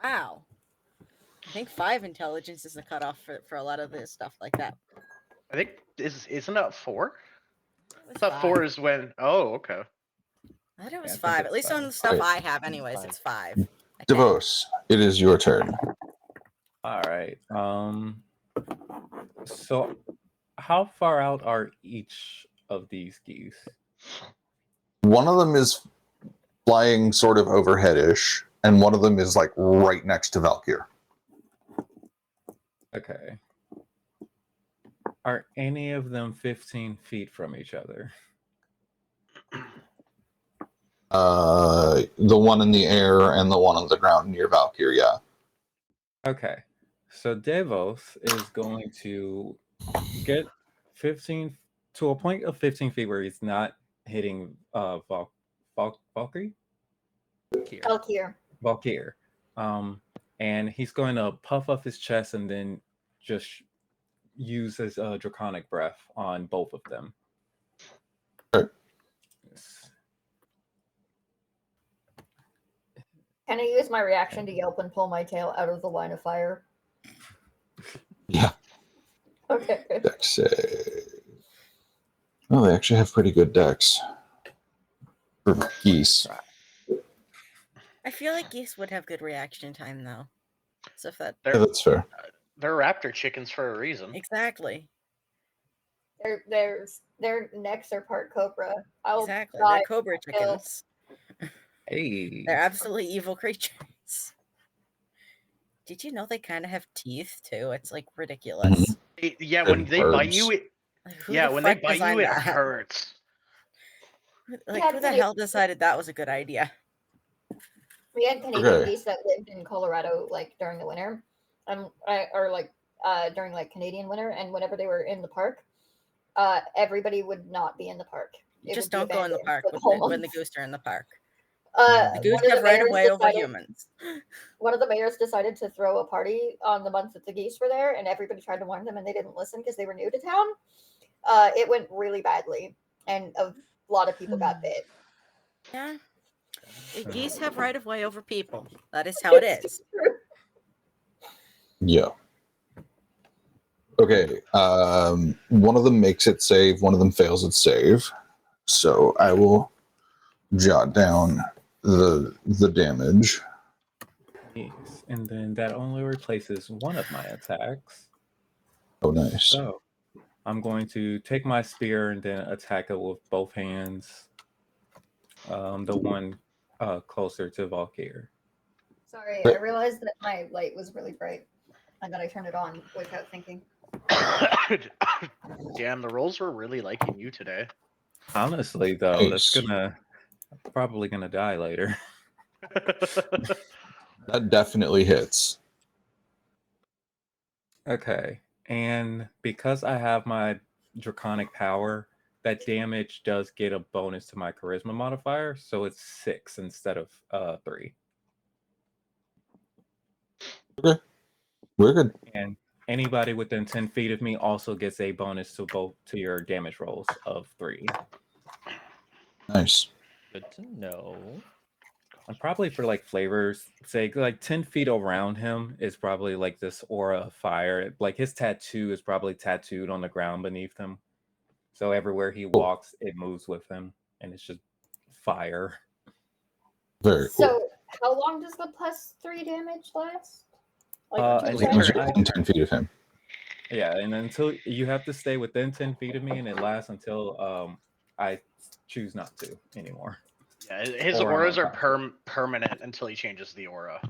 Wow. I think 5 intelligence is the cutoff for a lot of this stuff like that. I think isn't it 4? It I was thought 5. 4 is when. Oh, okay. I thought it was I think 5. it's At least 5. on the stuff Right. I have, anyways, 5. it's 5. I think. Devos, it is your turn. All right. So how far out are each of these geese? One of them is flying sort of overheadish, and one of them is like right next to Valkyr. Okay. Are any of them 15 feet from each other? The one in the air and the one on the ground near Valkyr, yeah. Okay. So Devos is going to get 15 to a point of 15 feet where he's not hitting Valkyrie? Here. Valkyr. Valkyr. And he's going to puff up his chest and then just use his draconic breath on both of them. Okay. Yes. Can I use my reaction to yelp and pull my tail out of the line of fire? Yeah. Okay. Dex save. Oh, they actually have pretty good decks for geese. I feel like geese would have good reaction time, though. So if that Yeah, that's fair. They're raptor chickens for a reason. exactly, Their necks are part cobra. I'll exactly, die they're cobra for kill. chickens. Hey. They're absolutely evil creatures. Did you know they kind of have teeth too? It's like ridiculous. Yeah, when And they bite birds. you, it Like, who yeah, the when they fuck bite you, designed it that? hurts. Like, Yeah, who the hell decided that was a good idea? We had Canadian Okay. geese that lived in Colorado, like during the winter, during like Canadian winter, and whenever they were in the park, everybody would not be in the park. It Just would be don't go in the abandoned park for the whole when the month. goose are in the park. The The goose have right of way over humans. One of the mayors decided to throw a party on the month that the geese were there, and everybody tried to warn them, and they didn't listen because they were new to town. It went really badly, and a lot of people got bit. Yeah, the geese have right of way over people. That is how it is. Yeah. Okay. One of them makes it save, one of them fails its save. So I will jot down the damage. Yes. And then that only replaces one of my attacks. Oh, nice. So I'm going to take my spear and then attack it with both hands. The one closer to Valkyr. Sorry, I realized that my light was really bright and that I turned it on without thinking. Damn, the rolls were really liking you today. Honestly, though, that's Nice. probably gonna die later. That definitely hits. Okay, and because I have my draconic power, that damage does get a bonus to my charisma modifier, so it's 6 instead of 3. Okay. We're good. And anybody within 10 feet of me also gets a bonus to your damage rolls of 3. Nice. Good to know. And probably for like flavors sake, like 10 feet around him is probably like this aura of fire. Like his tattoo is probably tattooed on the ground beneath him. So everywhere he walks, it moves with him. And it's just fire. Very cool. So, how long does the +3 damage last? Like and until Wait, As long as the you're within 10 feet of him. Yeah, and until you have to stay within 10 feet of me, and it lasts until I choose not to anymore. Yeah, his Or I'm auras are unconscious. permanent until he changes the aura,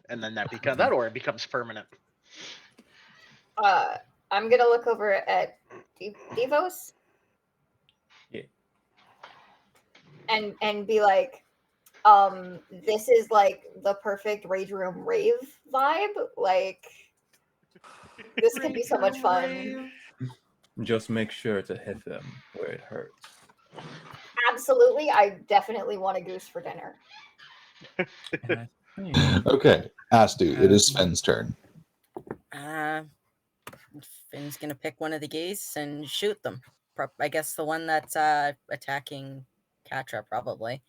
and then that aura becomes permanent. I'm gonna look over at Devos. Yeah. And be like, this is like the perfect Rage Room rave vibe. Like, This could be so much fun. Just make sure to hit them where it hurts. Absolutely, I definitely want a goose for dinner. And I think Okay, Astu, it is Finn's turn. Finn's gonna pick one of the geese and shoot them. I guess the one that's attacking Katra, probably.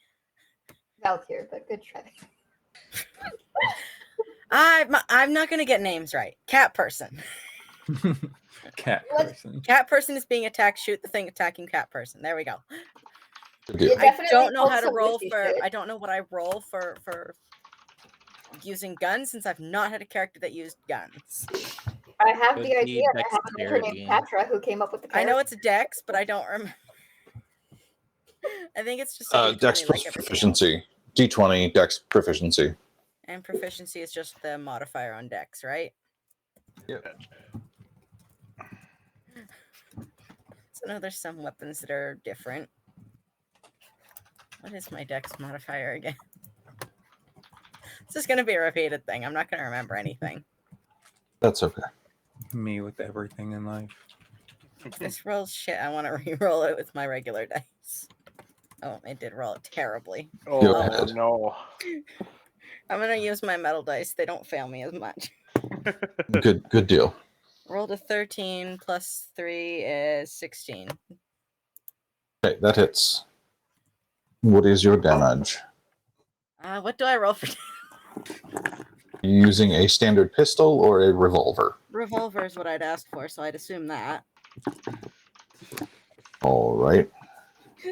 Valkyr, but good try. I'm not gonna get names right. Cat person. cat What? person. Cat person is being attacked. Shoot the thing attacking cat person. There we go. Good deal. Yeah. I Definitely don't know pulled how to some roll wishy for. shit. I don't know what I roll for using guns since I've not had a character that used guns. I have Could the be idea. I have a mentor named dexterity. Patra who came up with the I character. know it's a dex, but I don't remember. I think it's just a D20 Dex like everything else. proficiency. D20, Dex proficiency. And proficiency is just the modifier on dex, right? Yep. So now there's some weapons that are different. What is my dex modifier again? This is going to be a repeated thing. I'm not going to remember anything. That's okay. Me with everything in life. If this rolls shit, I want to re-roll it with my regular dice. Oh, it did roll it terribly. Go Oh ahead. no. I'm going to use my metal dice. They don't fail me as much. Good deal. Rolled a 13 plus 3 is 16. Okay, that hits. What is your damage? What do I roll for? You using a standard pistol or a revolver? Revolver is what I'd ask for, so I'd assume that. All right.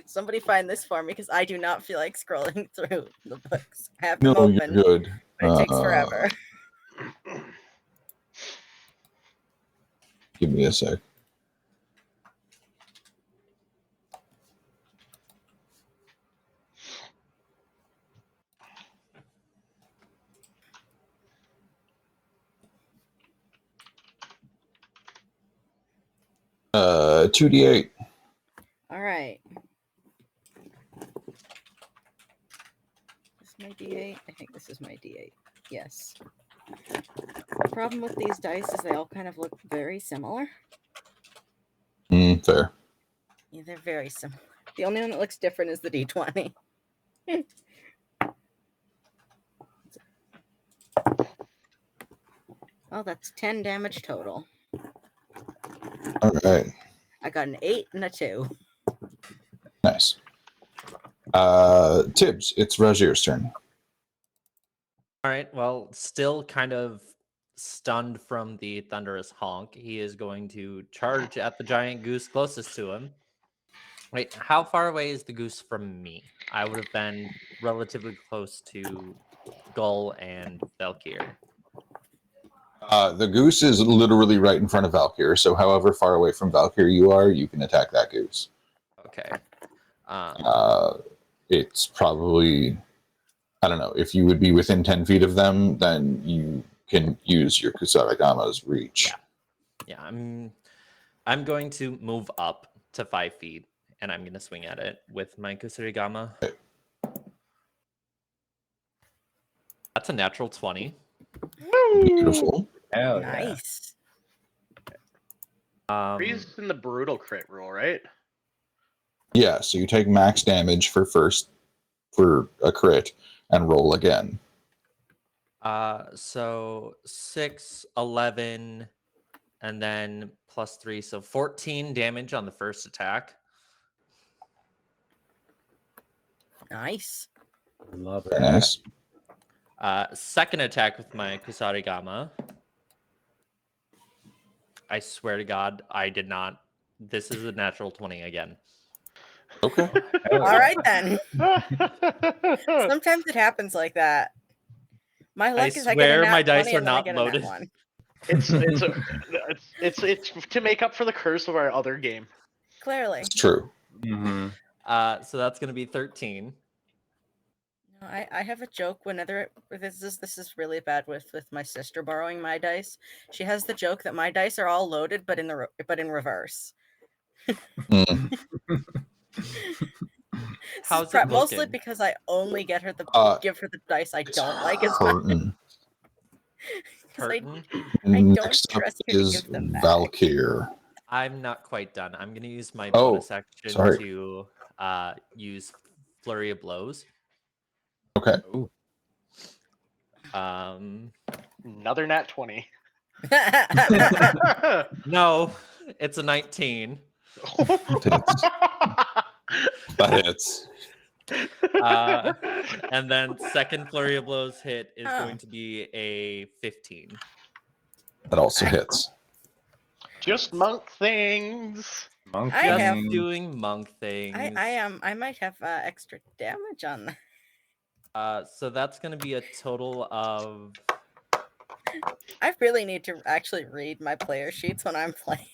Somebody find this for me because I do not feel like scrolling through the books. I have them No, you're open, good. but it takes forever. Give me a sec. Uh, 2d8. All right. Is this my D8? I think this is my D8. Yes. The problem with these dice is they all kind of look very similar. Fair. Yeah, they're very similar. The only one that looks different is the D20. Oh, that's 10 damage total. All right. I got an 8 and a 2. Nice. Tibbs, it's Rajir's turn. All right. Well, still kind of stunned from the thunderous honk, he is going to charge at the giant goose closest to him. Wait, how far away is the goose from me? I would have been relatively close to Gull and Valkyr. The goose is literally right in front of Valkyr, so however far away from Valkyr you are, you can attack that goose. Okay. It's probably, I don't know, if you would be within 10 feet of them, then you can use your Kusarigama's reach. Yeah, I'm going to move up to 5 feet, and I'm going to swing at it with my Kusarigama. Okay. That's a natural 20. Beautiful. Hell yeah. Nice. He's in the brutal crit rule, right? Yeah, so you take max damage for a crit and roll again. So 6, 11, and then plus 3, so 14 damage on the first attack. Nice. Love Very that. nice. Second attack with my Kusarigama. I swear to God, I did not. This is a natural 20 again. Okay. Hell All yeah. right then. Sometimes it happens like that. My luck is I get a swear nat my dice 20 are and then I not get a nat loaded. 1. It's to make up for the curse of our other game. Clearly. It's true. Mhm. So that's going to be 13. No, I have a joke whenever this is really bad with my sister borrowing my dice. She has the joke that my dice are all loaded but in reverse. Mm. How's it Mostly looking? because I only get her give her the dice I don't like as much. Curtain. 'Cause I Curtain. don't Next up trust you to is give them back. Valkyr. I'm not quite done. I'm gonna use my Oh, bonus action sorry. to use flurry of blows. Okay. Ooh. Another nat 20. No, it's a 19. That hits. And then second flurry of blows hit is Oh. going to be a 15. That also hits. Just monk things. Monk I Just have- thing. doing monk things. I might have extra damage on that. So that's going to be a total of. I really need to actually read my player sheets when I'm playing.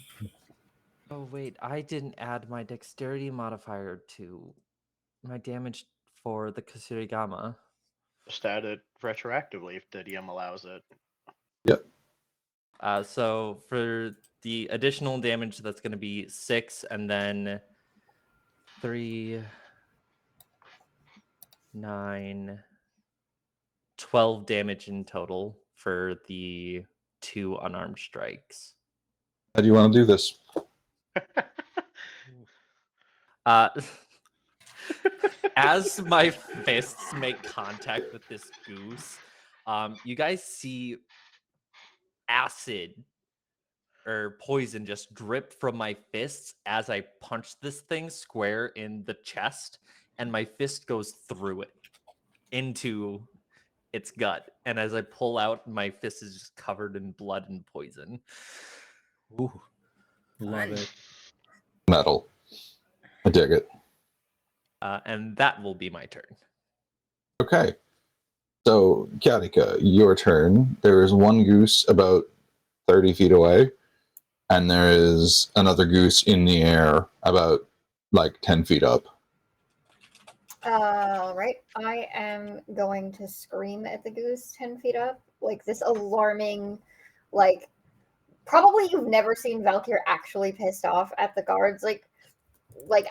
Oh wait, I didn't add my dexterity modifier to my damage for the Kusarigama. Just add it retroactively if the DM allows it. Yep. So for the additional damage, that's going to be 6, and then 3, 9, 12 damage in total for the 2 unarmed strikes. How do you want to do this? As my fists make contact with this goose, you guys see acid or poison just drip from my fists as I punch this thing square in the chest, and my fist goes through it into its gut. And as I pull out, my fist is just covered in blood and poison. Ooh. Love it. Metal. I dig it. And that will be my turn. Okay. So, Katika, your turn. There is one goose about 30 feet away, and there is another goose in the air about like 10 feet up. All right. I am going to scream at the goose 10 feet up. Like this alarming, like, probably you've never seen Valkyr actually pissed off at the guards, like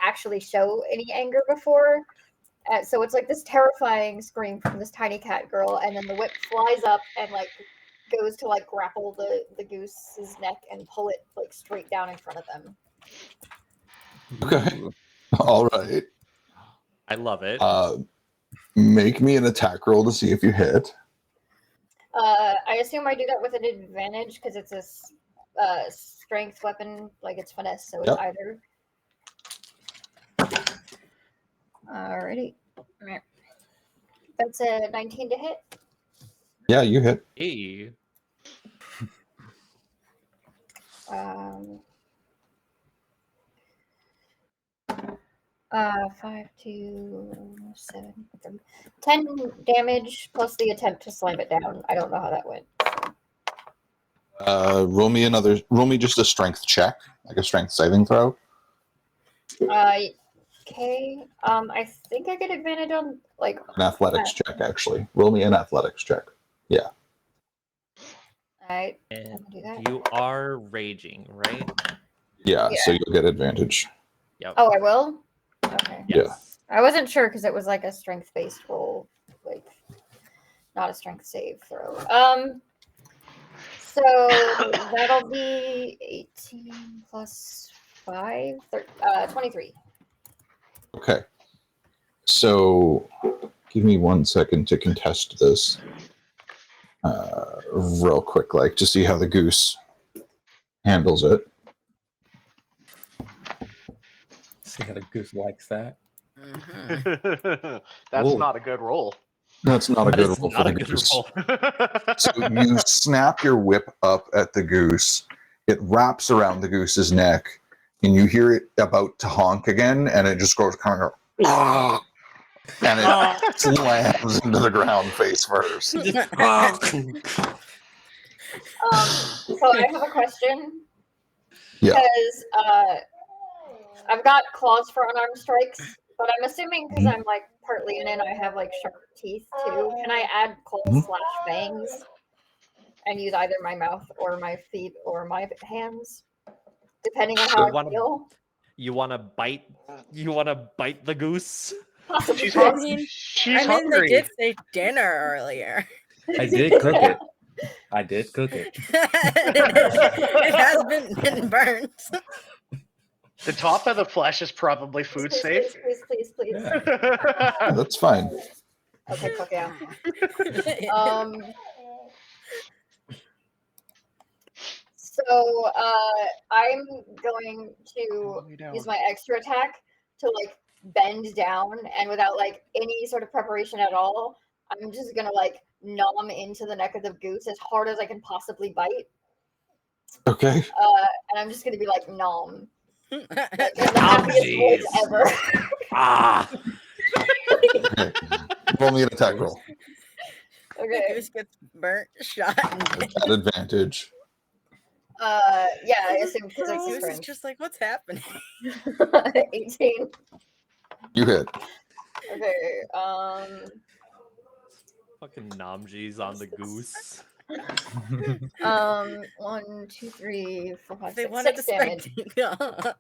actually show any anger before. So it's like this terrifying scream from this tiny cat girl, and then the whip flies up and like goes to like grapple the goose's neck and pull it like straight down in front of them. Okay. Ooh. All right. I love it. Make me an attack roll to see if you hit. I assume I do that with an advantage because it's a strength weapon, like it's finesse, so it's Yep. either. Alrighty. Alright. That's a 19 to hit. Yeah, you hit. Hey. 5 to 7, 10 damage plus the attempt to slam it down. I don't know how that went. Roll me just a strength check, like a strength saving throw. Okay. I think I get advantage on like. An athletics check, actually. Roll me an athletics check. Alright. And do that. you are raging, right? Yeah, so you'll get advantage. Yep. Oh, I will. Okay. Yes. I wasn't sure because it was like a strength-based roll, like not a strength save throw. So that'll be 18 plus 5, 23. Okay. So give me 1 second to contest this real quick, like to see how the goose handles it. See how the goose likes that. Mhm. That's Whoa. not a good roll. That's not a That good is roll for not the a good goose. roll. So you snap your whip up at the goose. It wraps around the goose's neck, and you hear it about to honk again, and it just goes kind of and it slams into the ground face first. So I have a question. Yeah. Because I've got claws for unarmed strikes, but I'm assuming because I'm like partly in it, I have like sharp teeth too. Can I add claws / fangs and use either my mouth or my feet or my hands, depending on how I feel? You want to bite? You want to bite the goose? Possibly. She's I hungry. mean, She's they hungry. did say dinner earlier. I did cook it. I did cook it. It has been burned. The top of the flesh is probably food Please, safe. please. Yeah. Yeah, that's fine. Okay, cook, yeah. So I'm going to Lay down. use my extra attack to like bend down, and without like any sort of preparation at all, I'm just gonna like nom into the neck of the goose as hard as I can possibly bite. Okay. And I'm just gonna be like nom. Like, in the Nom happiest voice jeez. ever. Ah, Okay. Roll me an attack roll The Okay. goose gets burnt, shot, and at advantage. Yeah, I assume the physics is goose is friend. just like, what's happening? 18. You hit. Okay. fucking Namji's on the goose. 1, 2, 3, 4, 5, They 6, wanted 6 a damage. spectacle.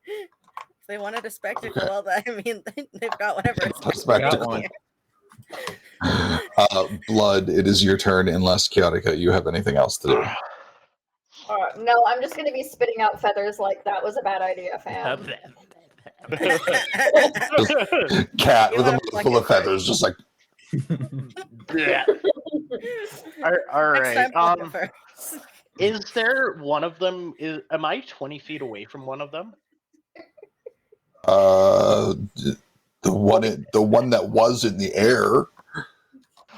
If they wanted a spectacle, Okay. well, I mean, they've got whatever. A Got spectacle. one. Blood, it is your turn unless Chaotica, you have anything else to do. No, I'm just gonna be spitting out feathers like that was a bad idea, fam. Cat You with a wanna mouthful of pluck it feathers, just like Yeah. All Next right. time, pluck it first. Is there one of them? Am I 20 feet away from one of them? the one that was in the air.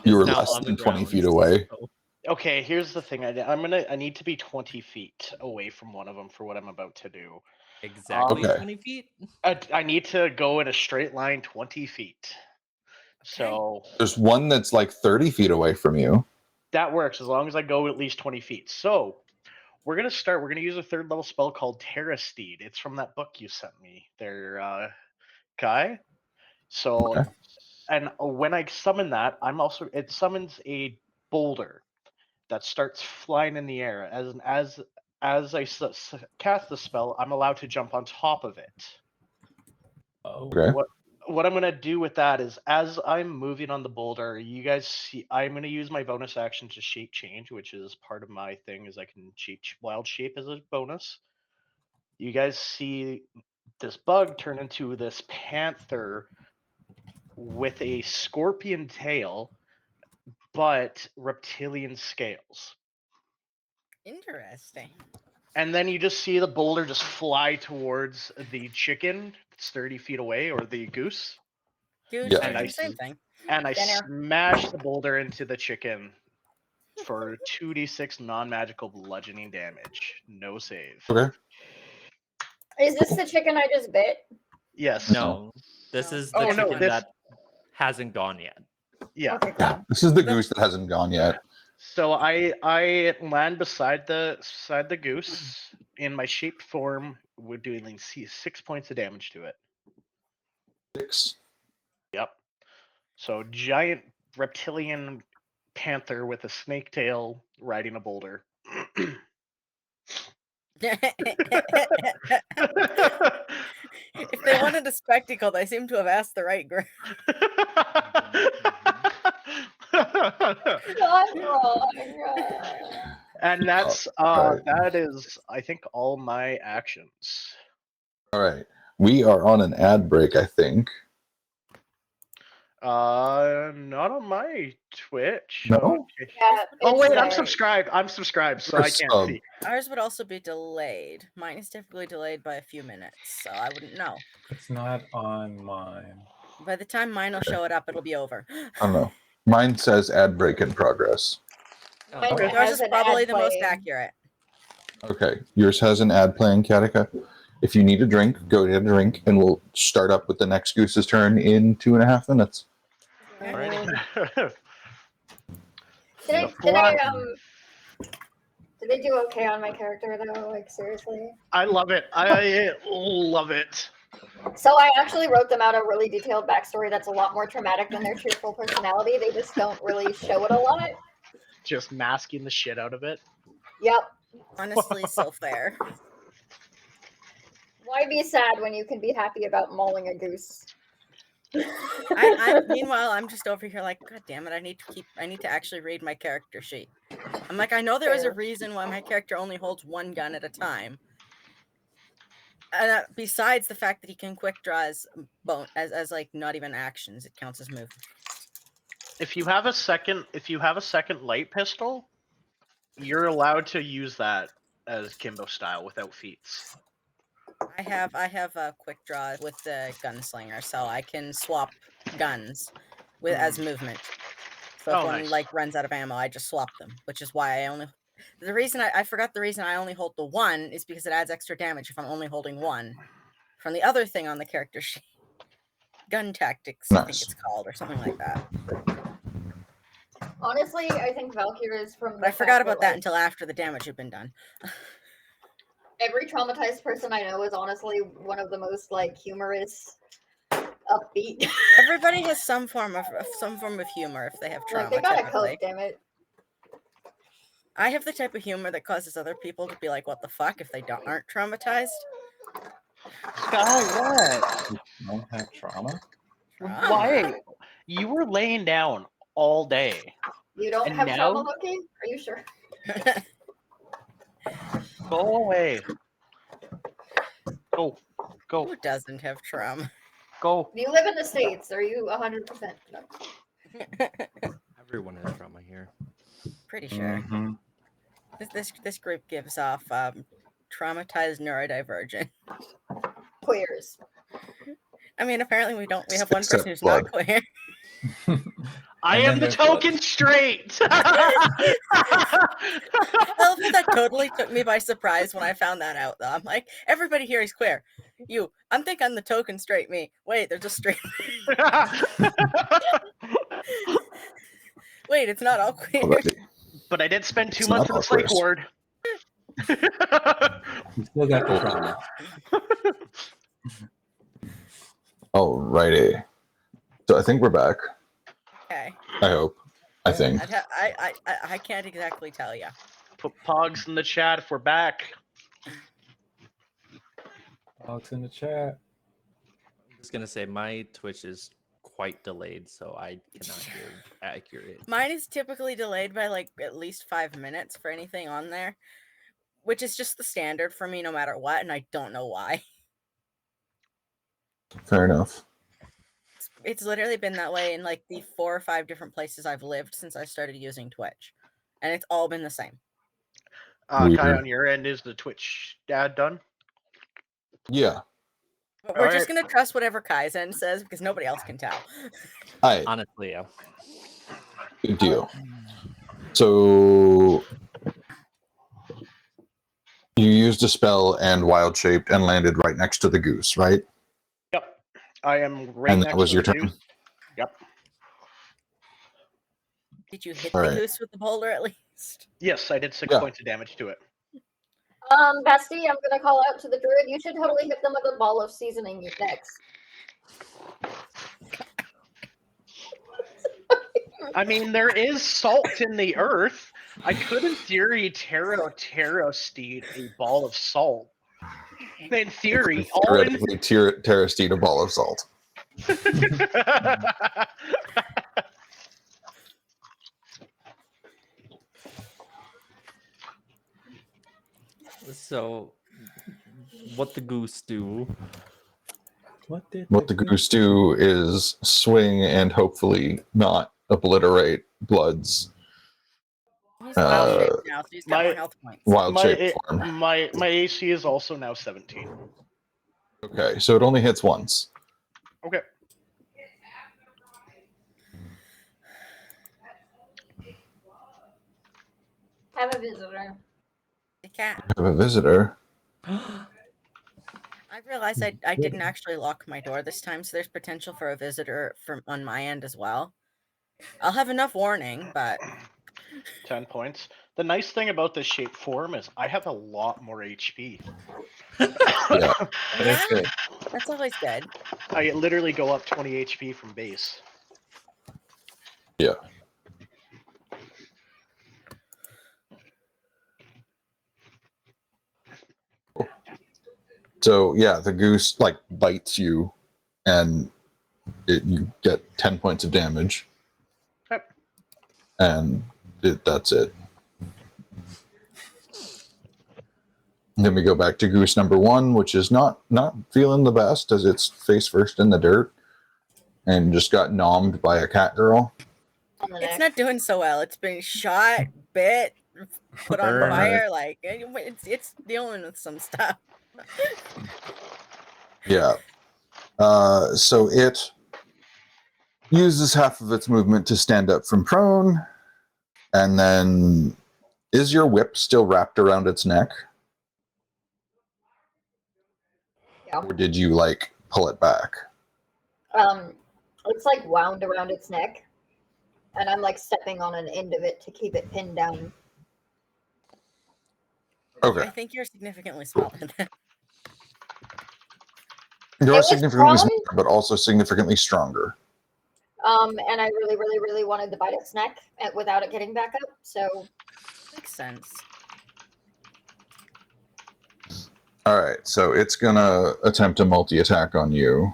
You were Now less on the than 20 ground, feet away. so- Okay, here's the thing. I need to be 20 feet away from one of them for what I'm about to do. Exactly Okay. 20 feet. I need to go in a straight line 20 feet. So There's one that's like 30 feet away from you. that works as long as I go at least 20 feet. So we're gonna start. We're gonna use a third level spell called Terra Steed. It's from that book you sent me there, Kai. So Okay. and when I summon that, it summons a boulder that starts flying in the air. As I cast the spell, I'm allowed to jump on top of it. Oh. Okay. What I'm gonna do with that is, as I'm moving on the boulder, you guys see, I'm gonna use my bonus action to shape change, which is part of my thing. Is I can wild shape as a bonus. You guys see this bug turn into this panther with a scorpion tail, but reptilian scales. Interesting. And then you just see the boulder just fly towards the chicken that's 30 feet away, or the goose. Goose, Yeah. And chicken, I same thing. And I Dinner. smash the boulder into the chicken for 2d6 non-magical bludgeoning damage. No save. Okay. Is this the chicken I just bit? Yes. No, this No. is the Oh, no, chicken this- that hasn't gone yet. Yeah. Okay, Yeah. cool. This is the goose that hasn't gone yet. So I land beside the goose in my shaped form. We're doing like 6 points of damage to it. 6. Yep. So giant reptilian panther with a snake tail riding a boulder. If they wanted a spectacle, they seem to have asked the right group. I'm wrong. And that's Alright. that is, I think, all my actions. All right. We are on an ad break, I think. Not on my Twitch. No? Okay. Yeah, Oh wait, I'm it's, subscribed. I'm subscribed, so You're I can't sub. see. Ours would also be delayed. Mine is typically delayed by a few minutes, so I wouldn't know. It's not on mine. By the time mine will show it up, it'll be over. I don't know. Mine says ad break in progress. Mine Okay. Yours has is an probably ad the most playing. accurate. Okay. Yours has an ad playing, Katika. If you need a drink, go get a drink, and we'll start up with the next goose's turn in 2.5 minutes. Alrighty. Did they do okay on my character though? Like seriously? I love it. I love it. So I actually wrote them out a really detailed backstory that's a lot more traumatic than their cheerful personality. They just don't really show it a lot. Just masking the shit out of it. Yep. Honestly, so fair. Why be sad when you can be happy about mauling a goose? Meanwhile, I'm just over here like, God damn it! I need to actually read my character sheet. I'm like, I know there is a Fair. reason why my character only holds one gun at a time. And besides the fact that he can quick draw as like not even actions, it counts as movement. If you have a second light pistol, you're allowed to use that as Kimbo style without feats. I have a quick draw with the gunslinger, so I can swap guns with as movement. So if Oh, one nice. like runs out of ammo, I just swap them, which is why I forgot the reason I only hold the one is because it adds extra damage if I'm only holding one. From the other thing on the character sheet, gun tactics, I think Nice. it's called, or something like that. Honestly, I think Valkyrie is from. But I forgot about that until after the damage had been done. Every traumatized person I know is honestly one of the most like humorous, upbeat. Everybody has some form of humor if they have trauma. Like they gotta typically. cope, damn it. I have the type of humor that causes other people to be like, "What the fuck?" if they aren't traumatized. Sky, what? You don't have trauma? Why? You were laying down all day. You don't And have now- trauma, Loki? Are you sure? Go away. Go. Go. Who doesn't have trauma? Go. You live in the States. Are you 100%? No. Everyone has trauma here. Pretty sure. Mhm. This group gives off traumatized neurodivergent. Queers. I mean, apparently we have one Except person who's blood. not queer. I And am then the there's token blood. straight. Well, that totally took me by surprise when I found that out, though. I'm like, everybody here is queer. I'm thinking I'm the token straight me. Wait, there's a straight. Wait, it's not all queer. Already. But I did spend 2 It's months not in the psych awkward. ward. You still got the trauma. Alrighty. So I think we're back. Okay. I hope. I think. I can't exactly tell you. Put pogs in the chat if we're back. Alex in the chat. I'm just gonna say my Twitch is quite delayed, so I cannot give accurate. Mine is typically delayed by like at least 5 minutes for anything on there, which is just the standard for me no matter what, and I don't know why. Fair enough. It's literally been that way in like the 4 or 5 different places I've lived since I started using Twitch, and it's all been the same. Kai, Weird. on your end, is the Twitch ad done? Yeah. But we're just Alright. gonna trust whatever Kaizen says because nobody else can tell. Hi. Honestly, yeah. Good deal. So you used a spell and wild shaped and landed right next to the goose, right? Yep. I am right And next that was to your the turn. goose. Yep. Did you hit All the right. goose with the boulder at least? Yes, I did 6 Yeah. points of damage to it. Bestie, I'm gonna call out to the druid. You should totally hit them with a ball of seasoning next. I mean, there is salt in the earth. I could, in theory, Terra Steed a ball of salt. In theory, all in. Theoretically, terrastine a ball of salt. So, what the goose do? What did What the goose do is swing and hopefully not obliterate Blood's He's wild shaped now, so he's got my- more health points. wild my, shape form. my AC is also now 17. Okay, so it only hits once. Okay. Have a visitor. The cat. I have a visitor. I realized I didn't actually lock my door this time, so there's potential for a visitor from on my end as well. I'll have enough warning, but 10 points. The nice thing about this shape form is I have a lot more HP. Yeah. That's good. that's always good. I literally go up 20 HP from base. Yeah. So yeah, the goose like bites you and you get 10 points of damage. Yep. And that's it. Then we go back to goose number 1, which is not feeling the best as it's face first in the dirt and just got nommed by a cat girl. On the It's neck. not doing so well. It's been shot, bit, put on Burned. fire. Like it's dealing with some stuff. Yeah. So it uses half of its movement to stand up from prone. And then, is your whip still wrapped around its neck? Yeah. Or did you, like, pull it back? It's like wound around its neck, and I'm like stepping on an end of it to keep it pinned down. Okay. I think you're significantly smaller than. You It are was significantly prone. smaller, but also significantly stronger. And I really, really, really wanted to bite its neck without it getting back up. So Makes sense. All right, so it's gonna attempt a multi-attack on you.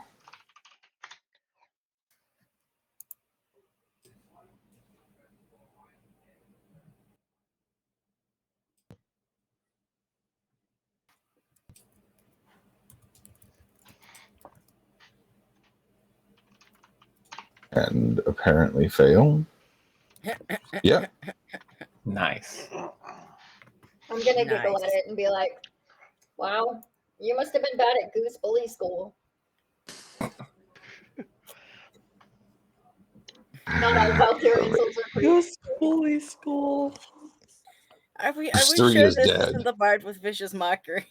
And apparently fail. Yep. Nice. I'm gonna giggle Nice. at it and be like, "Wow, you must have been bad at Goose Bully School." No, Valkyrie insults are pretty. Goose Bully School. Are we History sure is this dead. isn't the bard with vicious mockery?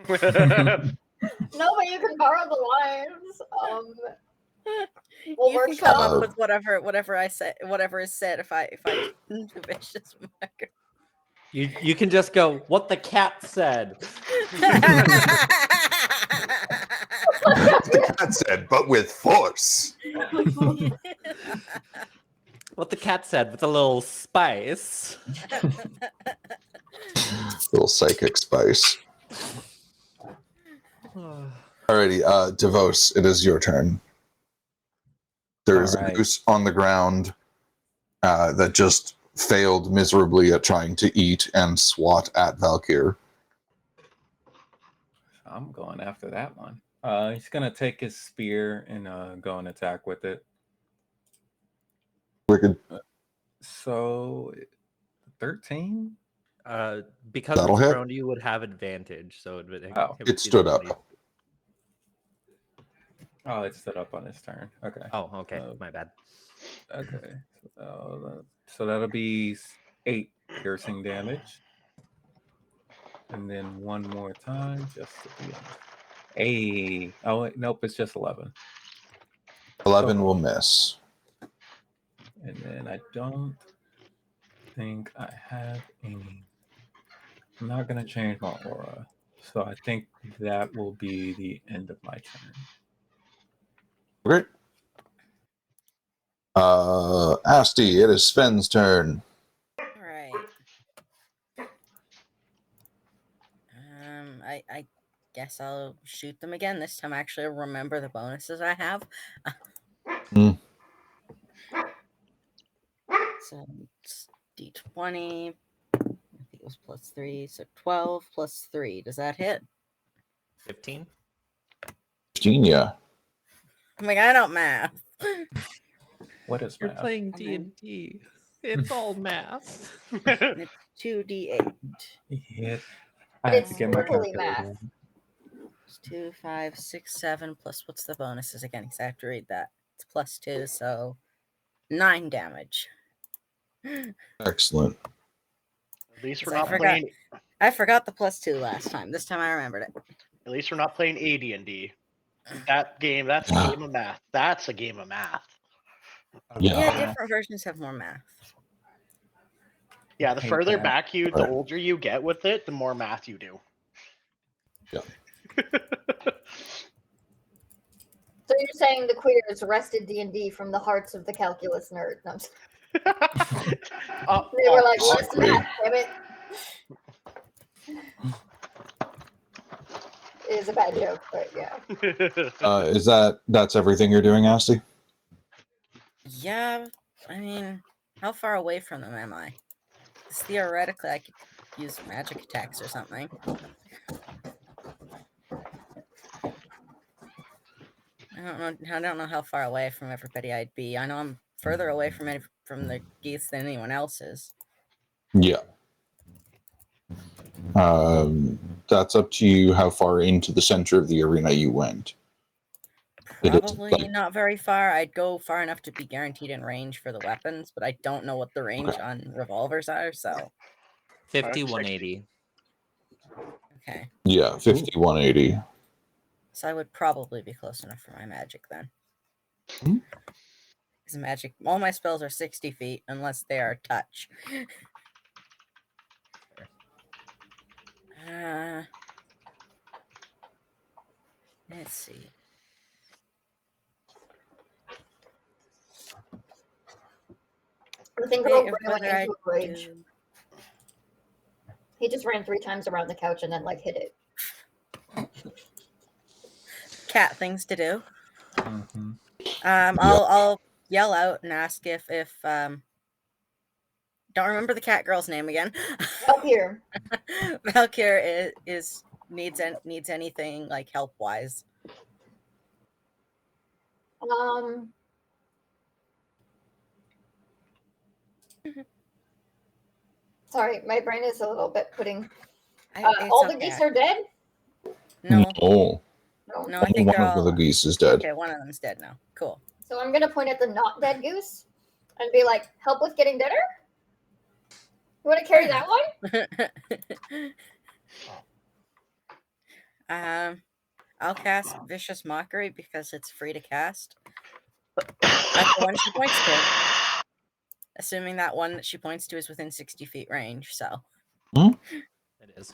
No, but you can borrow the lines. We'll You can workshop. come up with whatever I said, whatever is said. If I do vicious mockery. You can just go, what the cat said. The cat said, but with force. What the cat said with a little spice. Little psychic spice. Alrighty, Devos, it is your turn. There's All right. a goose on the ground that just failed miserably at trying to eat and swat at Valkyr. I'm going after that one. He's gonna take his spear and go and attack with it. Wicked. So 13? Because That'll it's hit. prone, you would have advantage. So it would. Oh. would It be stood the up. only- Oh, it stood up on his turn. Okay. Oh, okay. My bad. Okay. So that'll be 8 piercing damage. And then one more time, just to be honest. Oh, wait, nope, it's just 11. 11 will miss. And then I don't think I have any. I'm not going to change my aura. So I think that will be the end of my turn. Great. Asti, it is Sven's turn. All right. I guess I'll shoot them again. This time I actually remember the bonuses I have. So it's D20. I think it was +3, so 12 + 3. Does that hit? 15. 15, yeah. I'm like, I don't math. What is You're math? playing D&D. It's all math. It's 2d8. Yeah. I have to It's get my totally calculator. math. It's 2, 5, 6, 7 plus what's the bonuses again? Because I have to read that. It's +2, so 9 damage. Excellent. At least we're So I not forgot. playing. I forgot the +2 last time. This time I remembered it. At least we're not playing AD&D. That game. That's a game of math. That's a game of math. Yeah. Yeah, different versions have more math. Yeah, the Hate further that. back the Right. older you get with it, the more math you do. Yeah. So you're saying the queers wrested D&D from the hearts of the calculus nerd? No, I'm just- they were like, "What's Exactly. that? Damn it!" It is a bad joke, but yeah. That's everything you're doing, Asti? Yeah, I mean, how far away from them am I? 'Cause theoretically, I could use magic attacks or something. I don't know how far away from everybody I'd be. I know I'm further away from the geese than anyone else is. Yeah. That's up to you how far into the center of the arena you went. It is, Probably like- not very far. I'd go far enough to be guaranteed in range for the weapons, but I don't know what the range Okay. on revolvers are, so 50, 180. okay. Yeah, 50, 180. So I would probably be close enough for my magic then. Hmm. Because magic, all my spells are 60 feet unless they are touch. Let's see. I think Debate Earl of Grey went whether I into a rage. do- He just ran 3 times around the couch and then like hit it. cat things to do. Mhm. I'll yell out and ask if don't remember the cat girl's name again. Up here. Valkyr needs anything like help wise. Sorry, my brain is a little bit pudding. It's All the okay. geese are dead? No, No. no, I Only think one they're of all the geese is dead. okay. One of them's dead now. Cool. So I'm gonna point at the not dead goose and be like, help with getting dinner? You wanna carry that one? I'll cast Vicious Mockery because it's free to cast. That's the one she points to. Assuming that one that she points to is within 60 feet range, so. It is.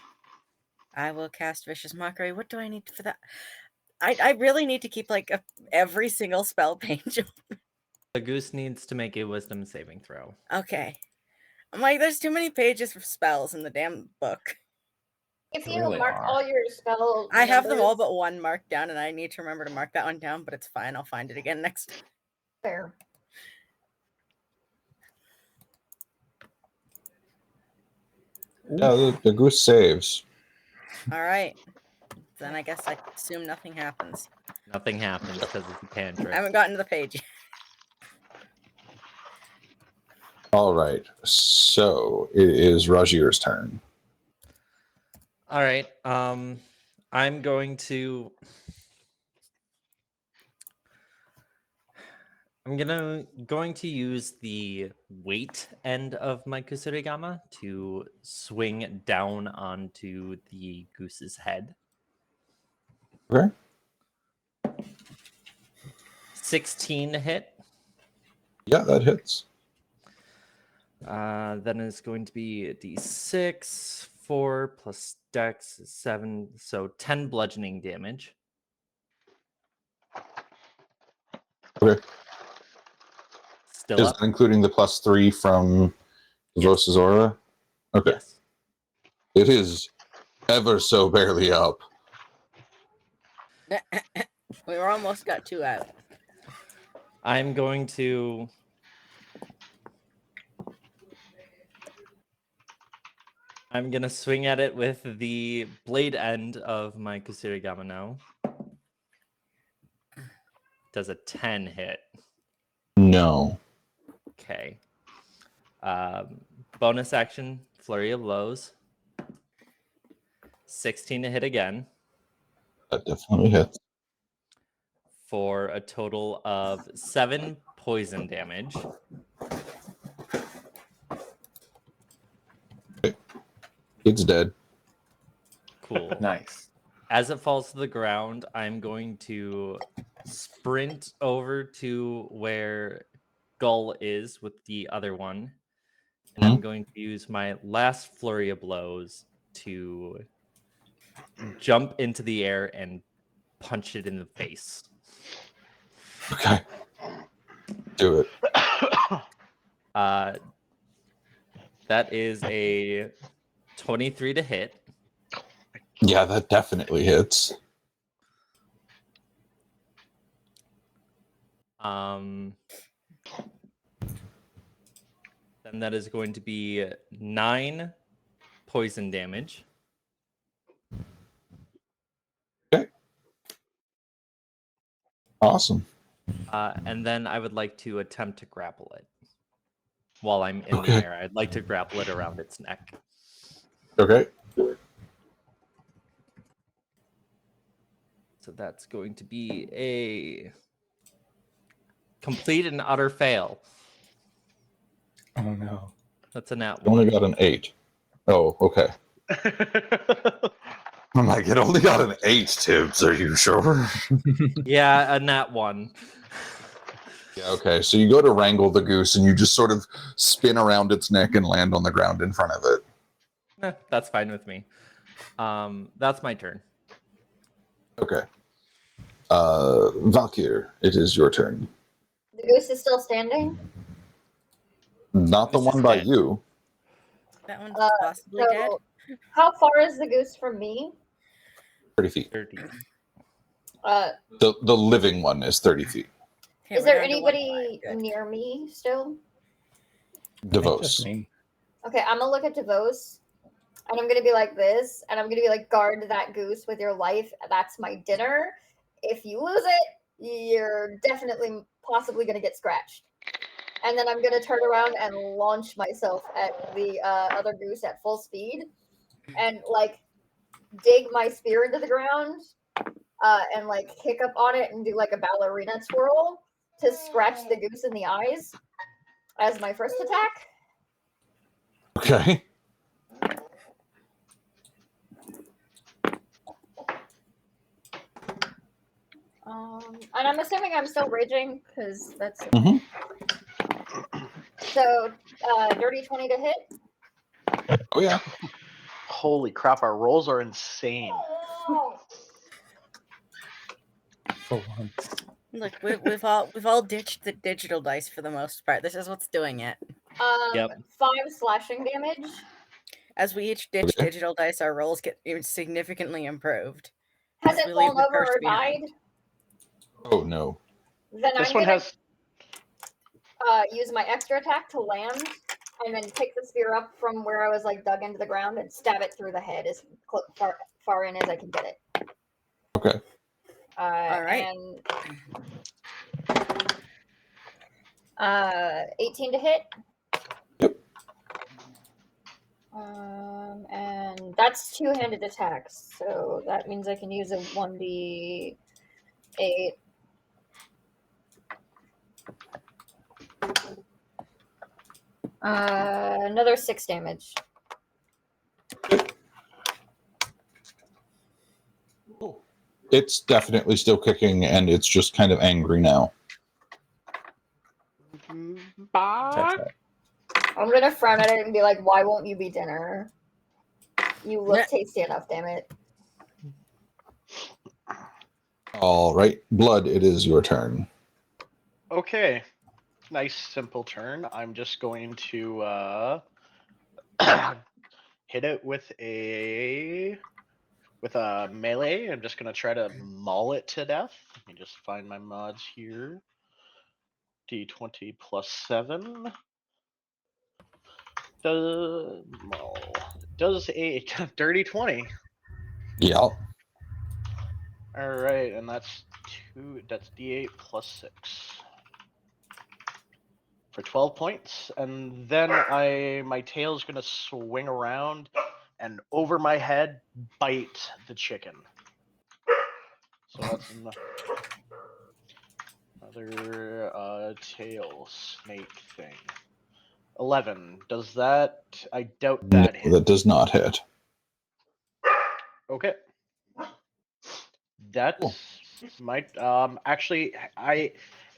I will cast Vicious Mockery. What do I need for that? I really need to keep like every single spell page. The goose needs to make a wisdom saving throw. Okay. I'm like, there's too many pages for spells in the damn book. If There you really mark are. all your spell I have them all numbers- but one marked down, and I need to remember to mark that one down, but it's fine. I'll find it again next time. Fair. Yeah, the goose saves. All right. Then I guess I assume nothing happens. Nothing happens because it's a I cantrip. haven't gotten to the page. All right. So it is Rajir's turn. All right. I'm going to. I'm going to use the weight end of my Kusurigama to swing down onto the goose's head. Okay. 16 to hit. Yeah, that hits. Then it's going to be a d6, 4 plus dex, 7, so 10 bludgeoning damage. Okay. Still Is up? that including the +3 from Vosa's aura? Okay. Yes. It is ever so barely up. We were almost got 2 out. I'm going to. I'm going to swing at it with the blade end of my Kusurigama now. Does a 10 hit? No. Okay. Bonus action, flurry of blows. 16 to hit again That definitely hits. for a total of 7 poison damage. It's dead. Cool. Nice. As it falls to the ground, I'm going to sprint over to where Gull is with the other one. And I'm going to use my last flurry of blows to jump into the air and punch it in the face. Okay. Do it. That is a 23 to hit. Yeah, that definitely hits. Then that is going to be 9 poison damage. Awesome. And then I would like to attempt to grapple it while I'm in Okay. the air. I'd like to grapple it around its neck. Okay. So that's going to be a complete and utter fail. Oh no. That's a nat You only 1. got an 8. Oh, okay. I'm like, it only got an 8, Tibbs. Are you sure? Yeah, a nat 1. Yeah, okay. So you go to wrangle the goose and you just sort of spin around its neck and land on the ground in front of it. That's fine with me. That's my turn. Okay. Valkyr, it is your turn. The goose is still standing. Not the Goose is one by dead. you. That one's Uh, possibly dead. So, how far is the goose from me? 30 feet. 30. The living one is 30 feet. Okay, Is we're there down to one anybody line. Good. near me still? It's just Devos. me. Okay, I'm gonna look at Devos, and I'm gonna be like this, and I'm gonna be like, guard that goose with your life. That's my dinner. If you lose it, you're definitely possibly gonna get scratched. And then I'm gonna turn around and launch myself at the other goose at full speed, and like dig my spear into the ground, and like kick up on it and do like a ballerina twirl to scratch the goose in the eyes as my first attack. Okay. And I'm assuming I'm still raging because that's Mhm. so. Dirty 20 to hit. Oh, yeah. Holy crap, our rolls are insane. For once. Look, we've all ditched the digital dice for the most part. This is what's doing it. Yep. 5 slashing damage. As we each ditch Okay. digital dice, our rolls get significantly improved. Has As it we leave fallen the over curse or died? behind. Oh, no. Then This I'm one gonna has use my extra attack to land, and then pick the spear up from where I was like dug into the ground and stab it through the head as far in as I can get it. Okay. All right. And 18 to hit. Yep. And that's 2-handed attacks, so that means I can use a 1d8. Another 6 damage. It's definitely still kicking, and it's just kind of angry now. Bye. I'm gonna frown at it and be like, "Why won't you be dinner? You look Yeah. tasty enough, damn it." All right. Blood, it is your turn. Okay. Nice simple turn. I'm just going to hit it with a melee. I'm just gonna try to maul it to death. Let me just find my mods here. D20 plus 7. Does a dirty 20. Yeah. All right, and that's D8 plus 6 for 12 points, and then my tail's gonna swing around and over my head bite the chicken. So that's another tail snake thing. 11. Does that? I doubt No, that hit. that does not hit. Okay. That's Cool. my actually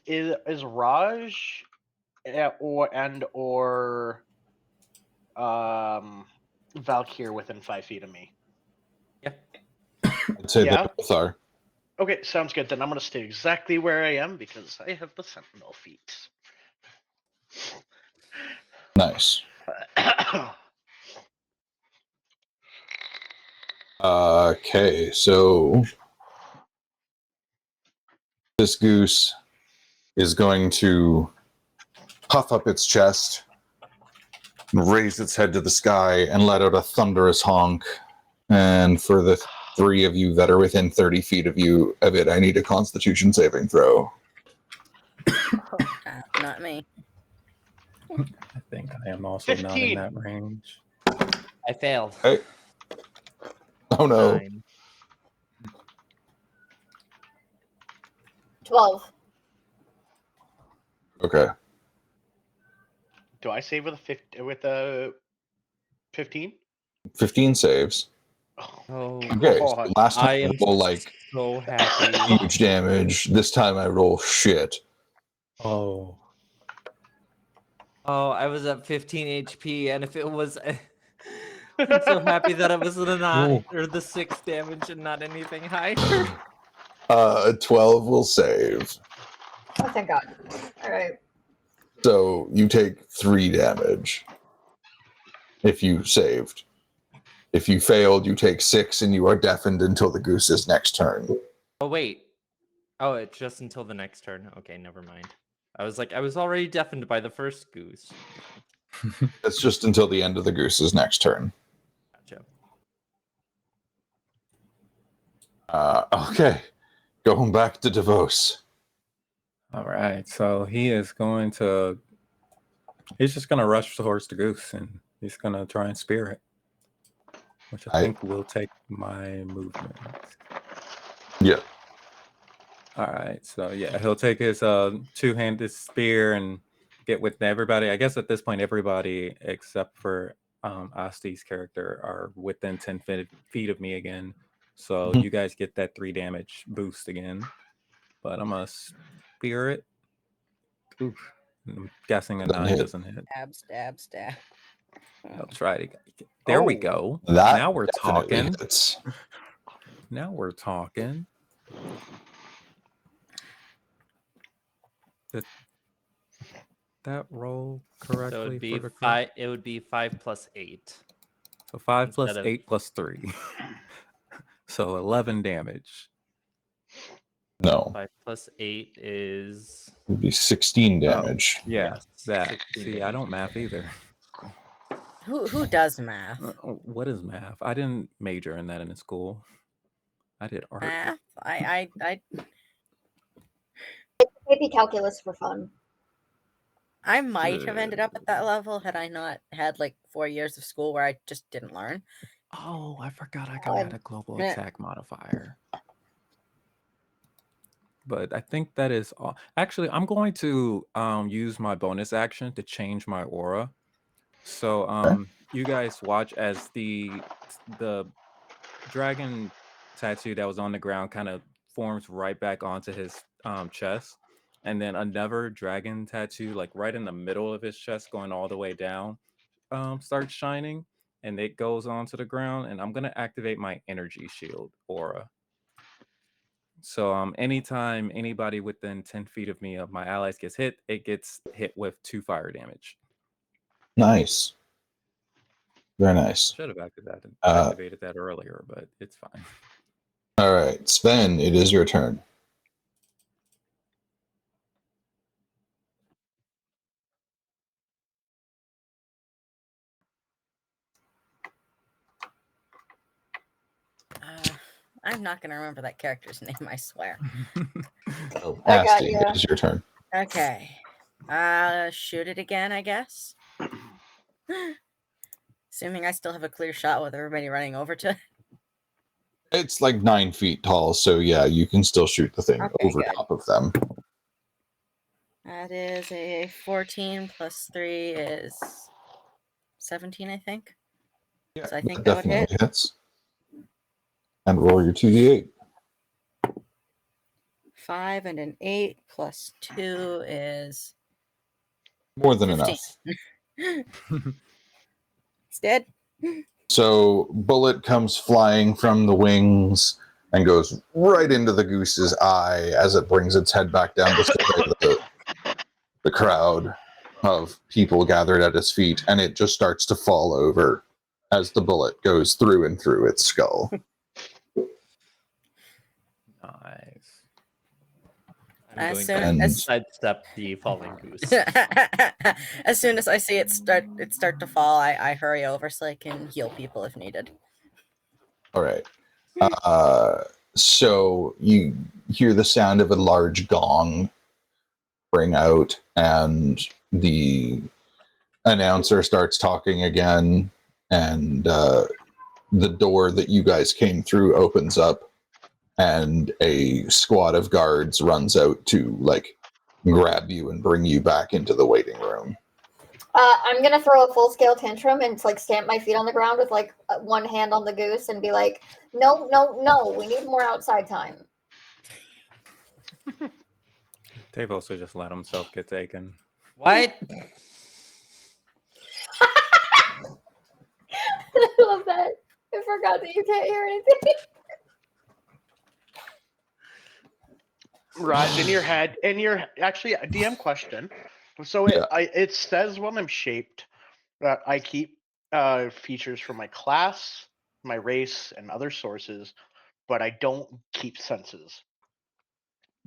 is Raj or Valkyr within 5 feet of me. Yeah. I'd say Yeah. they both are. Okay, sounds good. Then I'm gonna stay exactly where I am because I have the sentinel feet. Nice. Okay, so this goose is going to puff up its chest, raise its head to the sky, and let out a thunderous honk. And for the 3 of you that are within 30 feet of it, I need a Constitution saving throw. Not me. I think I am also not in 15. that range. I failed. Hey. Oh no. 9. 12. Okay. Do I save with a 15? 15 saves. Oh, Okay. So God. last time I I am roll like so happy. huge damage. This time I roll shit. Oh, Oh, I was at 15 HP, and if it was, I'm so happy that it was the 9 or the 6 damage and not anything higher. 12 will save. Oh, thank God. All right. So you take 3 damage if you saved. If you failed, you take 6 and you are deafened until the goose's next turn. Oh wait. Oh, it's just until the next turn. Okay, never mind. I was like, I was already deafened by the first goose. It's just until the end of the goose's next turn. Gotcha. Okay. Going back to DeVos. all right. So he's just going to rush towards the goose and he's going to try and spear it, which I think will take my movement. Yeah. All right. So yeah, he'll take his two-handed spear and get with everybody. I guess at this point, everybody except for Asti's character are within 10 feet of me again. So you guys get that 3 damage boost again. But I'm going to spear it. Oof. I'm guessing a 9 doesn't hit. Stab. I'll try it. There we Oh. go. That Now we're definitely talking. hits. Now we're talking. Did that roll correctly? So it'd be for the crit? 5. It would be 5 plus 8. So 5 plus Instead of- 8 plus 3. So 11 damage. No. 5 plus 8 is. It would be 16 damage. Yeah, Yes, that. 16 See, I damage. don't math either. Who does math? What is math? I didn't major in that in school. I did art. Math? I Maybe calculus for fun. I might have ended up at that level had I not had like 4 years of school where I just didn't learn. Oh, I forgot I got a global Yeah. attack modifier. But I think that is all. Actually, I'm going to use my bonus action to change my aura. So you guys watch as the dragon tattoo that was on the ground kind of forms right back onto his chest, and then another dragon tattoo like right in the middle of his chest going all the way down starts shining, and it goes onto the ground, and I'm going to activate my energy shield aura. So anytime anybody within 10 feet of me of my allies gets hit, it gets hit with 2 fire damage. Nice. Very nice. Should have activated that earlier, but it's fine. All right. Sven, it is your turn. I'm not gonna remember that character's name, I swear. Oh, I got Asti, you. it is your turn. Okay. Shoot it again, I guess. Assuming I still have a clear shot with everybody running over to. It's like 9 feet tall, so yeah, you can still shoot the thing Okay, over good. top of them. That is a 14 plus 3 is 17, I think. Yeah, So I think that would hit. definitely hits. And roll your 2d8. 5 and an 8 plus 2 is More than 15. enough. It's dead. So, bullet comes flying from the wings and goes right into the goose's eye as it brings its head back down to survey the crowd of people gathered at its feet, and it just starts to fall over as the bullet goes through and through its skull. Nice. I'm As going soon to as- sidestep the falling goose. as soon as I see it start to fall, I hurry over so I can heal people if needed. All right. So you hear the sound of a large gong ring out, and the announcer starts talking again, and the door that you guys came through opens up, and a squad of guards runs out to like grab you and bring you back into the waiting room. I'm gonna throw a full scale tantrum and like stamp my feet on the ground with like one hand on the goose and be like, no, no, no, we need more outside time. Dave also just let himself get taken. What? I love that. I forgot that you can't hear anything. Raj, in your head, actually a DM question. So it says when I'm shaped that I keep features from my class, my race, and other sources, but I don't keep senses.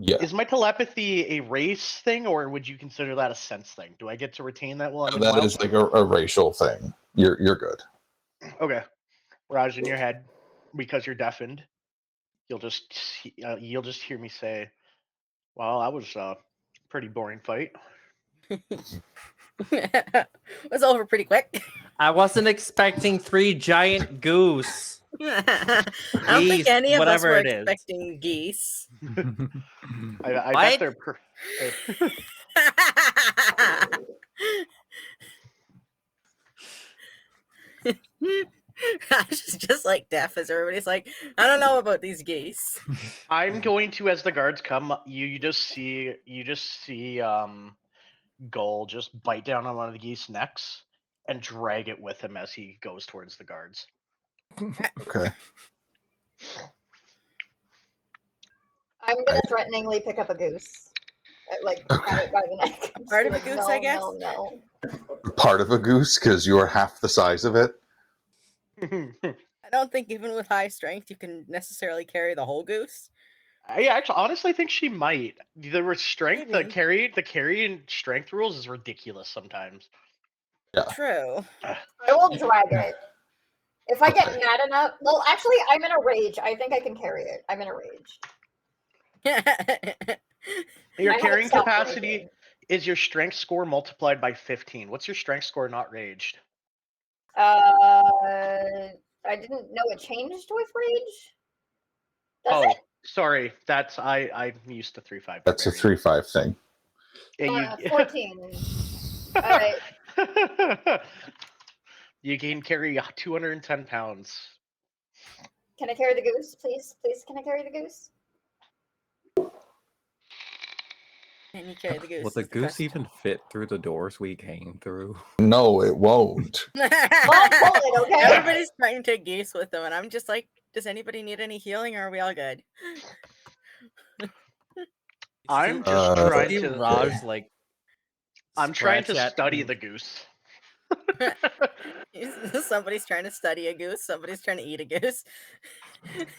Yeah, Is my telepathy a race thing, or would you consider that a sense thing? Do I get to retain that while I'm in that wild? is like a racial thing. You're good. Okay, Raj, in your head, because you're deafened, you'll just hear me say, "Well, that was a pretty boring fight." It was over pretty quick. I wasn't expecting 3 giant goose. I don't think Geese, any of us whatever were it is. expecting geese. I What? bet they're. It's just like deaf as everybody's like, I don't know about these geese. I'm going to, as the guards come, you just see Gull just bite down on one of the geese necks and drag it with him as he goes towards the guards. Okay. I'm gonna threateningly pick up a goose. Like grab it by the neck. Part of a Like, goose, no, I guess? No. Part of a goose because you are half the size of it. I don't think even with high strength you can necessarily carry the whole goose. I actually honestly think she might. The strength, the Maybe. carry and strength rules is ridiculous sometimes. True. I will drag it. If I get mad enough, well, actually, I'm in a rage. I think I can carry it. I'm in a rage. Your I might carrying stop capacity raging. is your strength score multiplied by 15. What's your strength score not raged? I didn't know it changed with rage. Does it? Sorry, that's I'm used to 3-5. That's a 3-5 thing. Yeah, 14. All right. You can carry 210 pounds. Can I carry the goose, please? Please, can I carry the goose? Can you carry the goose? Will the is goose question. even fit through the doors we came through? No, it won't. Well, pull it, okay? Everybody's trying to take geese with them, and I'm just like, does anybody need any healing, or are we all good? I'm See- just Uh, trying see to. Raj like. I'm trying to scratch at study and- the goose. Somebody's trying to study a goose. Somebody's trying to eat a goose.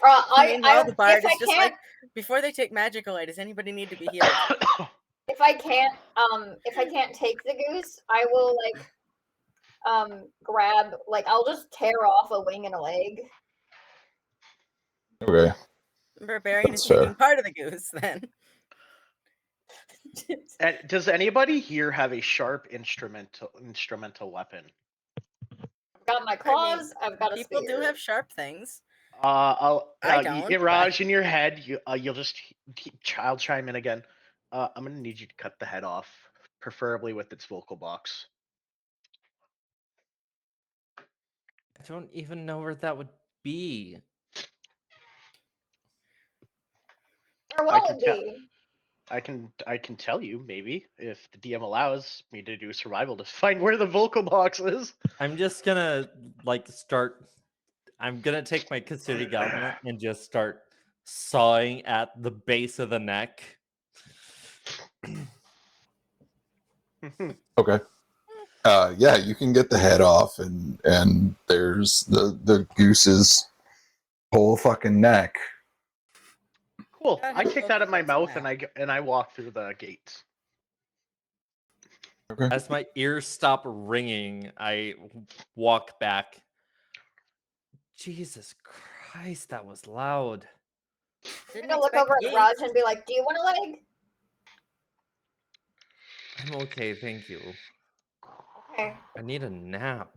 I Meanwhile, the bard if is I just can't, like, before they take magical aid, does anybody need to be healed? if I can't take the goose, I will grab, like, I'll just tear off a wing and a leg. Okay. Barbarian That's is taking fair. part of the goose then. And does anybody here have a sharp instrumental weapon? I've got my claws. I've got a People spear. do have sharp things. I don't, Raj, in your head, you'll just child chime in again. I'm gonna need you to cut the head off, preferably with its vocal box. I don't even know where that would be. Or I what can would tell. be? I can tell you maybe if the DM allows me to do survival to find where the vocal box is. I'm just gonna like start. I'm gonna take my Kasuri Galma and just start sawing at the base of the neck. Okay. Yeah, you can get the head off, and there's the goose's whole fucking neck. Cool. God I has take that in my Pokemon's mouth map. and I walk through the gates. Okay. As my ears stop ringing, I walk back. Jesus Christ, that was loud. I'm Didn't gonna look expect over at Yeet. Raj and be like, "Do you want a leg?" I'm okay, thank you. Okay. I need a nap.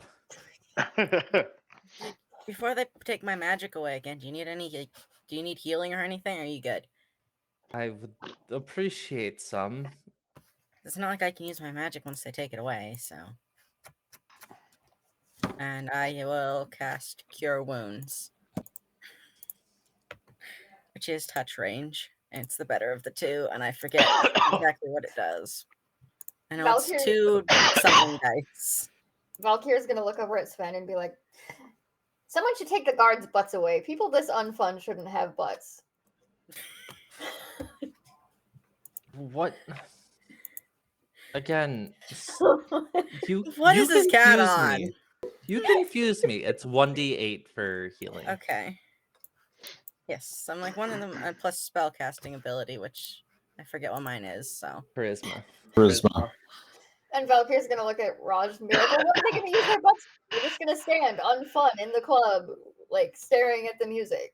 Before they take my magic away again, do you need healing or anything? Or are you good? I would appreciate some. It's not like I can use my magic once they take it away, so. And I will cast Cure Wounds, which is touch range. And it's the better of the two, and I forget exactly what it does. I know it's Valkyrie- 2 something dice. Valkyrie's gonna look over at Sven and be like, "Someone should take the guards' butts away. People this unfun shouldn't have butts." What? Again, you What you is this cat confuse on? me. You confuse me. It's 1d8 for healing. Okay. Yes, I'm like one of them, plus spell casting ability, which I forget what mine is, so. Charisma. Charisma. And Valkyrie's gonna look at Raj and be like, "Well, what are they gonna use their butts? They're just gonna stand unfun in the club, like staring at the music."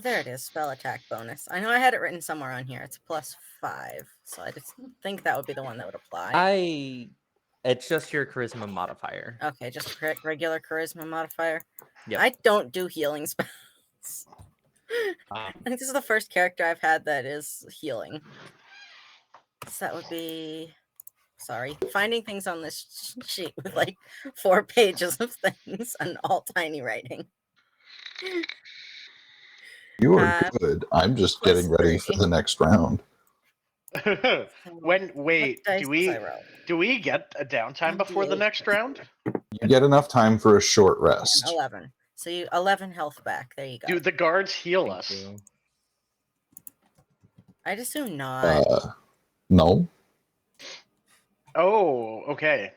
There it is, spell attack bonus. I know I had it written somewhere on here. It's +5, so I just think that would be the one that would apply. It's just your charisma modifier. Okay, just a regular charisma modifier. Yep. I don't do healing spells. Um, I think this is the first character I've had that is healing. So that would be... Sorry. Finding things on this sheet with like 4 pages of things and all tiny writing. You are good. I'm just getting ready for +3. the next round. Wait, What dice do was I roll? we get a downtime before the 1d8. next round? You get enough time for a short And rest. 11. So you 11 health back. There you go. Do the guards heal thank us? you. I'd assume not. No. Oh, okay.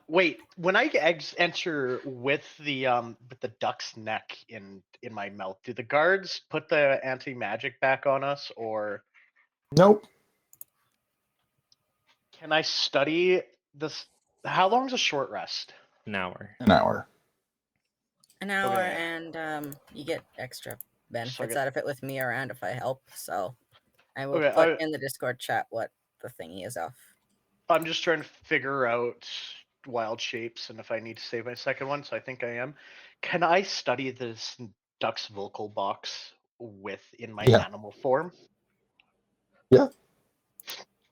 Wait. When I enter with the duck's neck in my mouth, do the guards put the anti-magic back on us, or Nope. can I study this? How long is a short rest? An hour. An hour. An hour, Okay. and you get extra benefits get- out of it with me around if I help. So I will Okay, put in the Discord chat what the thingy is of. I'm just trying to figure out wild shapes and if I need to save my second one, so I think I am. Can I study this duck's vocal box in my Yeah. animal form? Yeah.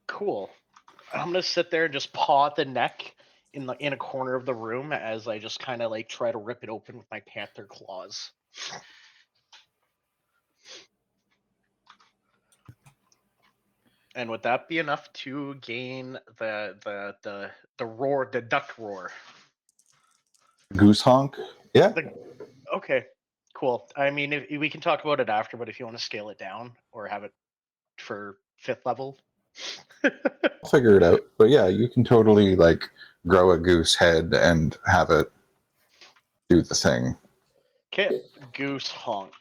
Cool. I'm gonna sit there and just paw at the neck in a corner of the room as I just kind of like try to rip it open with my panther claws. And would that be enough to gain the roar, the duck roar? Goose honk. Yeah. Okay, cool. I mean, if, we can talk about it after, but if you want to scale it down or have it for 5th level, I'll figure it out. But yeah, you can totally like grow a goose head and have it do the thing. okay, goose honk.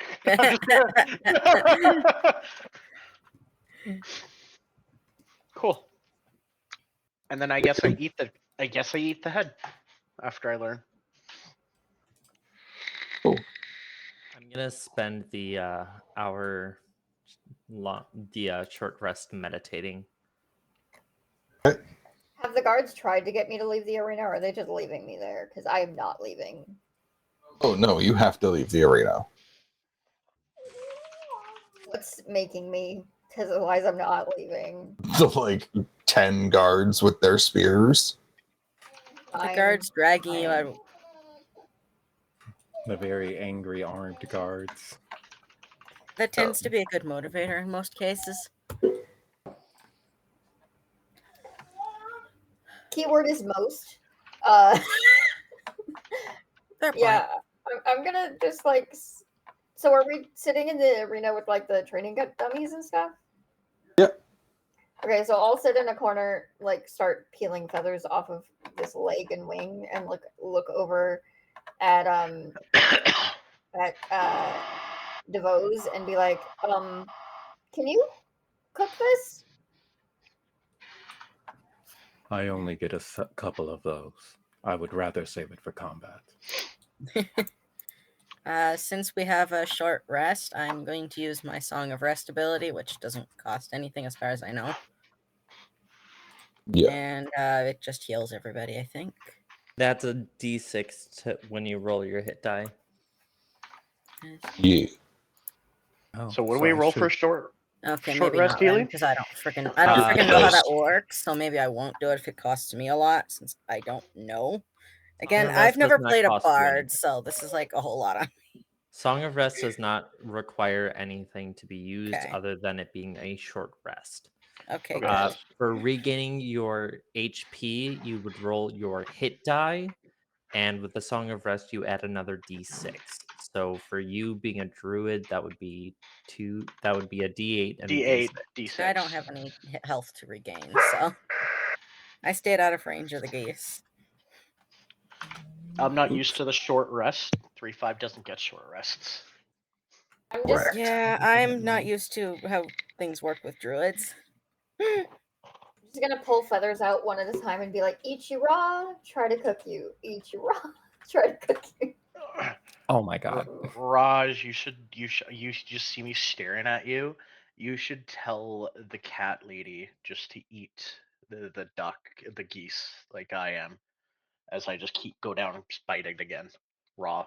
Cool. And then I guess I eat the head after I learn. Cool. I'm gonna spend the hour short rest meditating. Have the guards tried to get me to leave the arena, or are they just leaving me there? Because I am not leaving. Oh no, you have to leave the arena. What's making me? Because otherwise I'm not leaving. The like 10 guards with their spears. The guards dragging you out. The very angry armed guards. That tends to be a good motivator in most cases. Keyword is most. Fair point. Yeah, I'm gonna just like. So are we sitting in the arena with like the training dummies and stuff? Yep. Okay, so I'll sit in a corner, like start peeling feathers off of this leg and wing, and look over at DeVos and be like, can you cook this? I only get a couple of those. I would rather save it for combat. Since we have a short rest, I'm going to use my Song of Rest ability, which doesn't cost anything as far as I know. Yeah. And it just heals everybody, I think. That's a d6 when you roll your hit die. Yeah. Oh, So what do we I roll should- for short? Okay, Short maybe rest not then, healing? because I don't freaking know how that works. So maybe I won't do it if it costs me a lot, since I don't know. Again, Song of I've Rest never does not played a cost you bard, anything. so this is like a whole lot of. Song of Rest does not require anything to be used Okay. other than it being a short rest. Okay, Okay. good. For regaining your HP, you would roll your hit die, and with the Song of Rest, you add another d6. So for you being a druid, that would be a d8 and a D8, d6. D6. I don't have any health to regain, so I stayed out of range of the geese. I'm not used to the short rest. 3-5 doesn't get short rests. I'm just Correct. Yeah, I'm not used to how things work with druids. just gonna pull feathers out one at a time and be like, eat you raw, try to cook you. Eat you raw, try to cook you. Oh my god. Raj, you just see me staring at you. You should tell the cat lady just to eat the duck, the geese, like I am, as I just go down and bite it again, raw.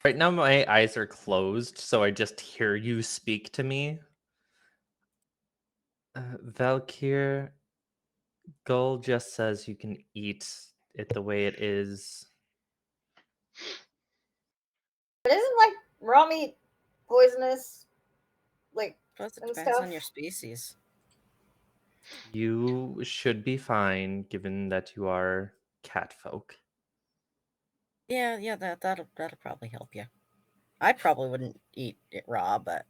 Right now, my eyes are closed, so I just hear you speak to me. Valkyr, Gull just says you can eat it the way it is. But isn't like raw meat poisonous? Like, Plus, it and depends on stuff? your species. You should be fine, given that you are cat folk. Yeah, that'll probably help you. I probably wouldn't eat it raw, but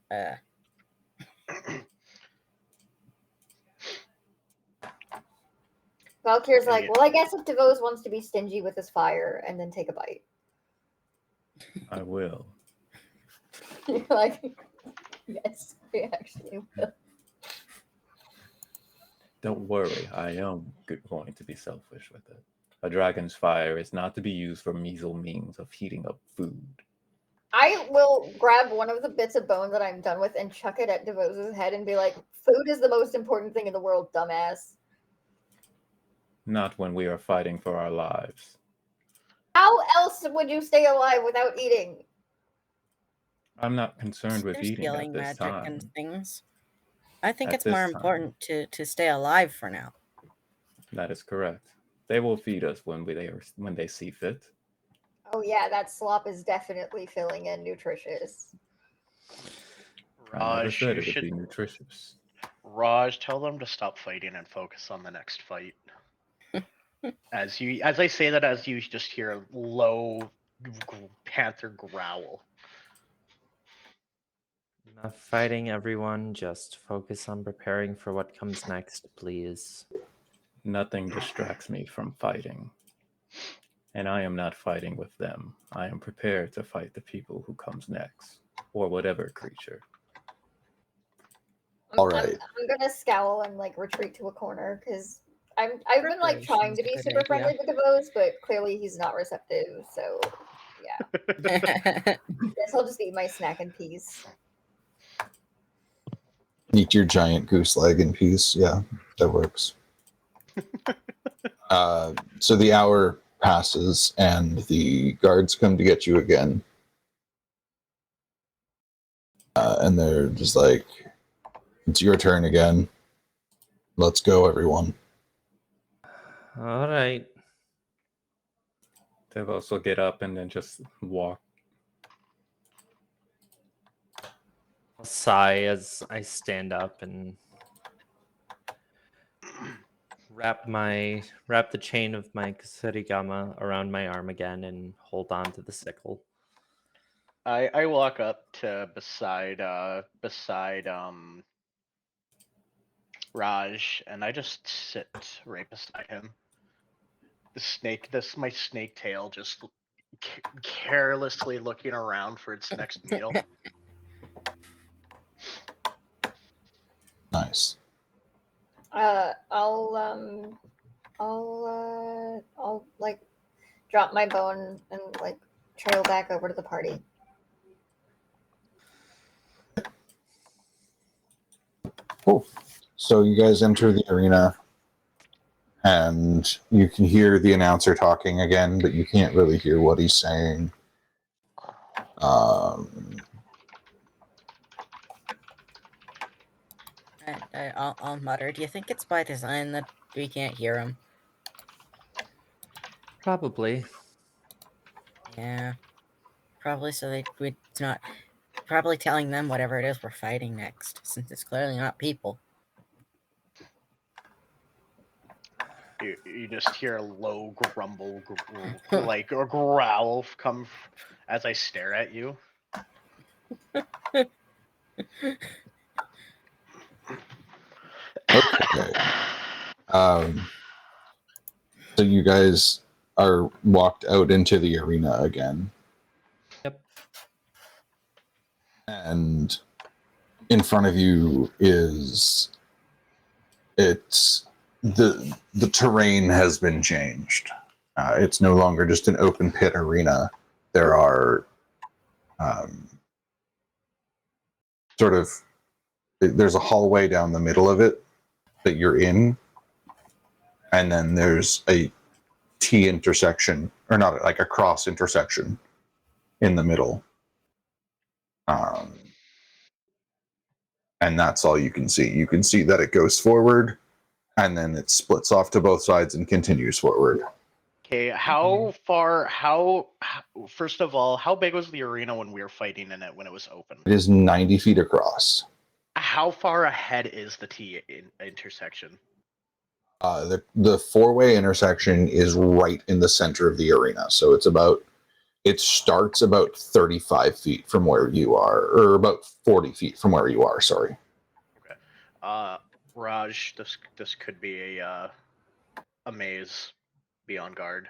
Valkyr's like, Yeah. well, I guess if DeVos wants to be stingy with his fire and then take a bite. I will. You're like, yes, we actually will. Don't worry, I am going to be selfish with it. A dragon's fire is not to be used for means of heating up food. I will grab one of the bits of bone that I'm done with and chuck it at DeVos' head and be like, food is the most important thing in the world, dumbass. Not when we are fighting for our lives. How else would you stay alive without eating? I'm not concerned with there's eating healing at this magic time. and things. I think At it's more this time. important to stay alive for now. That is correct. They will feed us when they see fit. Oh yeah, that slop is definitely filling and nutritious. I never Raj, said you it would should. be nutritious. Raj, tell them to stop fighting and focus on the next fight. As I say that, as you just hear a low panther growl. Not fighting everyone, just focus on preparing for what comes next, please. Nothing distracts me from fighting. And I am not fighting with them. I am prepared to fight the people who comes next, or whatever creature. All right. I'm gonna scowl and like retreat to a corner because I've been like trying to be Preparation's a super good friendly with DeVos, but clearly he's not receptive. So yeah, guess I'll just eat my snack in peace. Eat your giant goose leg in peace. Yeah, that works. So the hour passes and the guards come to get you again. And they're just like, it's your turn again. Let's go, everyone. All right. They'll also get up and then just walk. I'll sigh as I stand up and wrap the chain of my kusarigama around my arm again and hold on to the sickle. I walk up to beside Raj, and I just sit right beside him. My snake tail just carelessly looking around for its next meal. guys? I'll like drop my bone and like trail back over to the party. Cool. So you guys enter the arena, and you can hear the announcer talking again, but you can't really hear what he's saying. I'll mutter. Do you think it's by design that we can't hear him? Probably. Yeah, probably so it's not probably telling them whatever it is we're fighting next, since it's clearly not people. You just hear a low grumble, like a growl come as I stare at you. Okay. So you guys are walked out into the arena again. Yep. And in front of you is the terrain has been changed. It's no longer just an open pit arena. There are there's a hallway down the middle of it that you're in, and then there's a T intersection, or not, like a cross intersection in the middle. And that's all you can see. You can see that it goes forward, and then it splits off to both sides and continues forward. Okay, first of all, how big was the arena when we were fighting in it when it was open? It is 90 feet across. How far ahead is the T intersection? The four-way intersection is right in the center of the arena. So it starts about 35 feet from where you are, or about 40 feet from where you are, sorry. Okay. Raj, this could be a maze. Be on guard.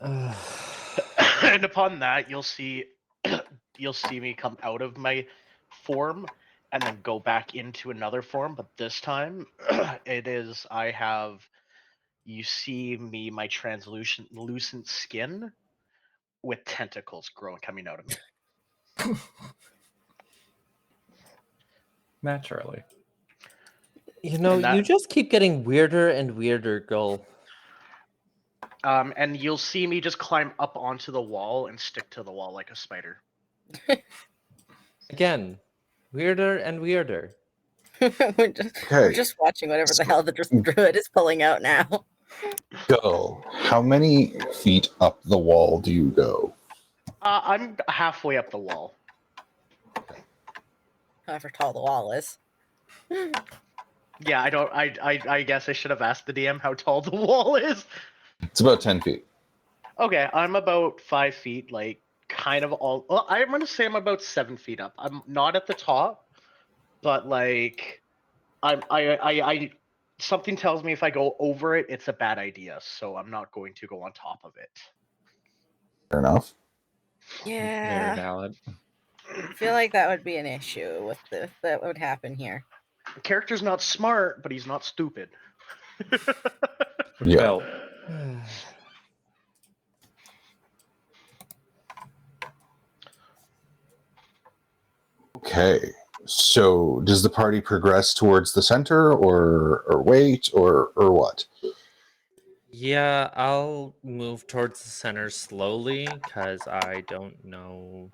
And upon that, you'll see me come out of my form and then go back into another form, but this time you see me, my translucent skin with tentacles coming out of me. Naturally. You know, you just keep getting weirder and weirder, Gull. And you'll see me just climb up onto the wall and stick to the wall like a spider. Again, weirder and weirder. We're just watching whatever the hell the druid is pulling out now. Go. How many feet up the wall do you go? I'm halfway up the wall. However tall the wall is. Yeah, I guess I should have asked the DM how tall the wall is. It's about 10 feet. Okay, I'm about 5 feet, like kind of all. Well, I'm gonna say I'm about 7 feet up. I'm not at the top, but like, I something tells me if I go over it, it's a bad idea. So I'm not going to go on top of it. Fair enough. Yeah. Very valid. I feel like that would be an issue with that would happen here. The character's not smart, but he's not stupid. Yeah. Belt. Okay. So does the party progress towards the center or wait or what? Yeah, I'll move towards the center slowly because I don't know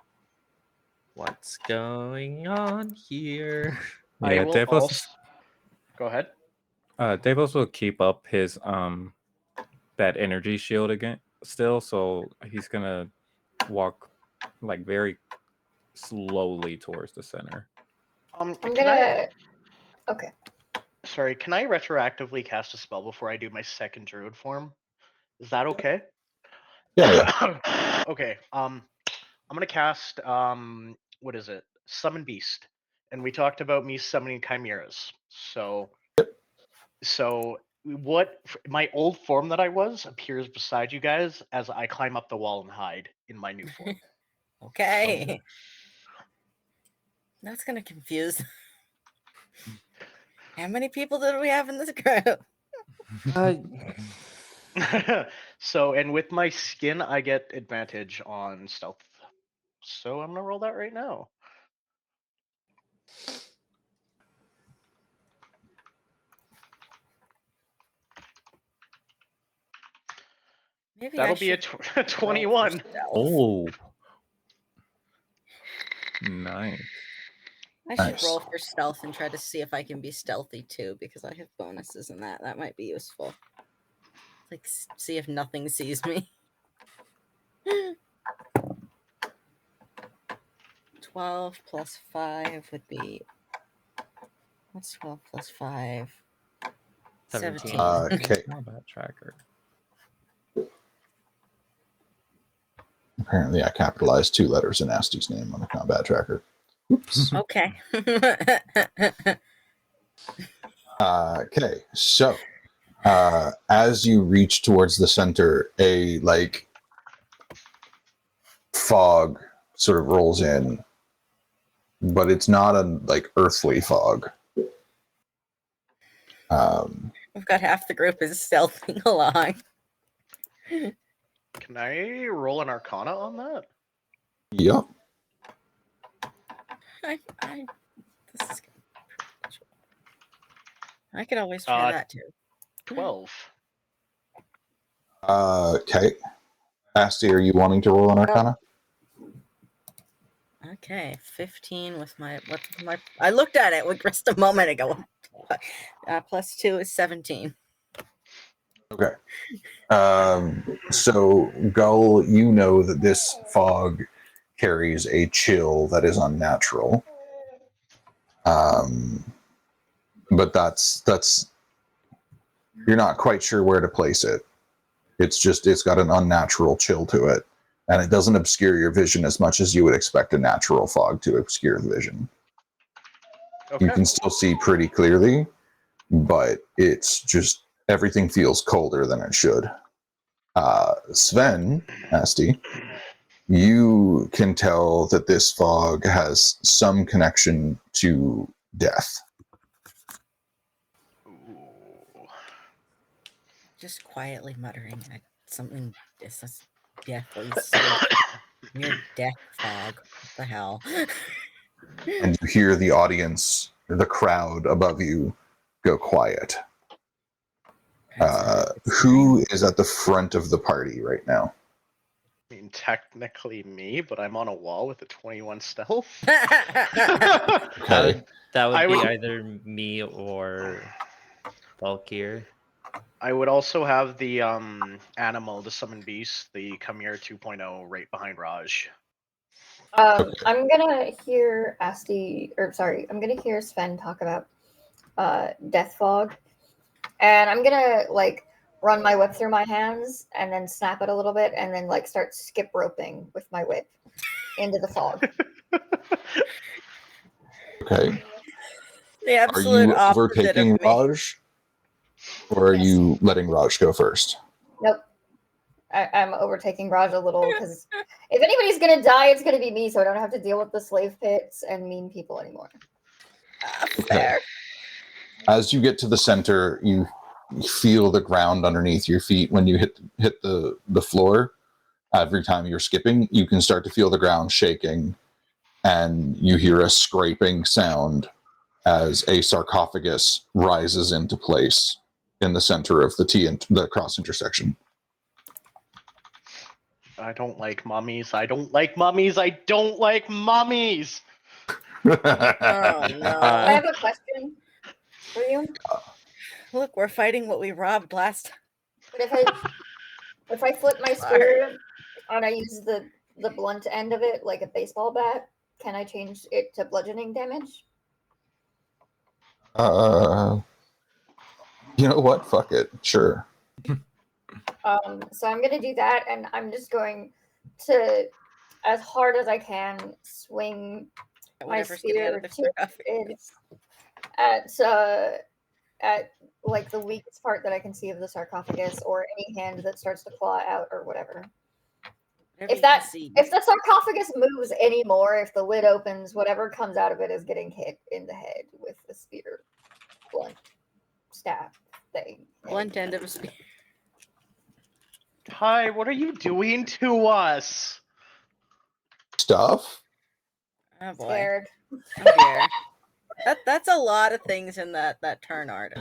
what's going on here. Yeah, Davos. Go ahead. Davos will keep up his that energy shield again still, so he's gonna walk like very slowly towards the center. Okay. Sorry, can I retroactively cast a spell before I do my second druid form? Is that okay? Yeah. Okay. I'm gonna cast what is it? Summon Beast. And we talked about me summoning chimeras. So what my old form that I was appears beside you guys as I climb up the wall and hide in my new form. Okay. That's gonna confuse. How many people did we have in this group? So, and with my skin, I get advantage on stealth. So I'm gonna roll that right now. Maybe That'll I be a should roll for 21. stealth. Oh, Nice. I should Nice. roll for stealth and try to see if I can be stealthy too, because I have bonuses in that. That might be useful. Like, see if nothing sees me. 12 plus 5 would be. What's 12 plus 5? 17. Okay. Combat tracker. Apparently, I capitalized 2 letters in Asty's name on the combat tracker. Oops. Okay. Okay, so as you reach towards the center, a fog sort of rolls in, but it's not a earthly fog. We've got half the group is stealthing along. Can I roll an Arcana on that? Yep. This is. I could always try that too. 12. Okay. Asty, are you wanting to roll an Arcana? Okay, 15 with my I looked at it just a moment ago. Plus 2 is 17. Okay. So, Gull, you know that this fog carries a chill that is unnatural. But that's you're not quite sure where to place it. It's got an unnatural chill to it, and it doesn't obscure your vision as much as you would expect a natural fog to obscure the vision. Okay. You can still see pretty clearly, but it's just everything feels colder than it should. Sven, Asti, you can tell that this fog has some connection to death. Ooh. Just quietly muttering at something. This is deathly sweet. Near death fog. What the hell? And you hear the audience, the crowd above you, go quiet. Who is at the front of the party right now? I mean, technically me, but I'm on a wall with a 21 stealth. Okay. That would I be would- either me or Valkyr. I would also have the animal, the summon beast, the Come Here 2.0 right behind Raj. I'm gonna hear I'm gonna hear Sven talk about death fog, and I'm gonna run my whip through my hands and then snap it a little bit and then start skip roping with my whip into the fog. Okay. The Are absolute you opposite overtaking of me. Raj? Or are Yes. you letting Raj go first? Nope. I'm overtaking Raj a little because if anybody's gonna die, it's gonna be me, so I don't have to deal with the slave pits and mean people anymore. Fair. As you get to the center, you feel the ground underneath your feet when you hit the floor. Every time you're skipping, you can start to feel the ground shaking, and you hear a scraping sound as a sarcophagus rises into place in the center of the cross intersection. I don't like mummies. I don't like mummies. I don't like mummies. Oh I no! have a question for you. Look, we're fighting what we robbed last. But if I flip my spear and I use the blunt end of it like a baseball bat, can I change it to bludgeoning damage? You know what? Fuck it. Sure. So I'm gonna do that, and I'm just going to, as hard as I can, swing my Whatever's getting out spear of the to sarcophagus. at like the weakest part that I can see of the sarcophagus, or any hand that starts to claw out or whatever. Whatever If you that concede. if the sarcophagus moves anymore, if the lid opens, whatever comes out of it is getting hit in the head with the spear blunt staff thing. Blunt end of a spear. Ty, what are you doing to us? Stuff? Oh boy. Scared. Oh dear. That's a lot of things in that turn art.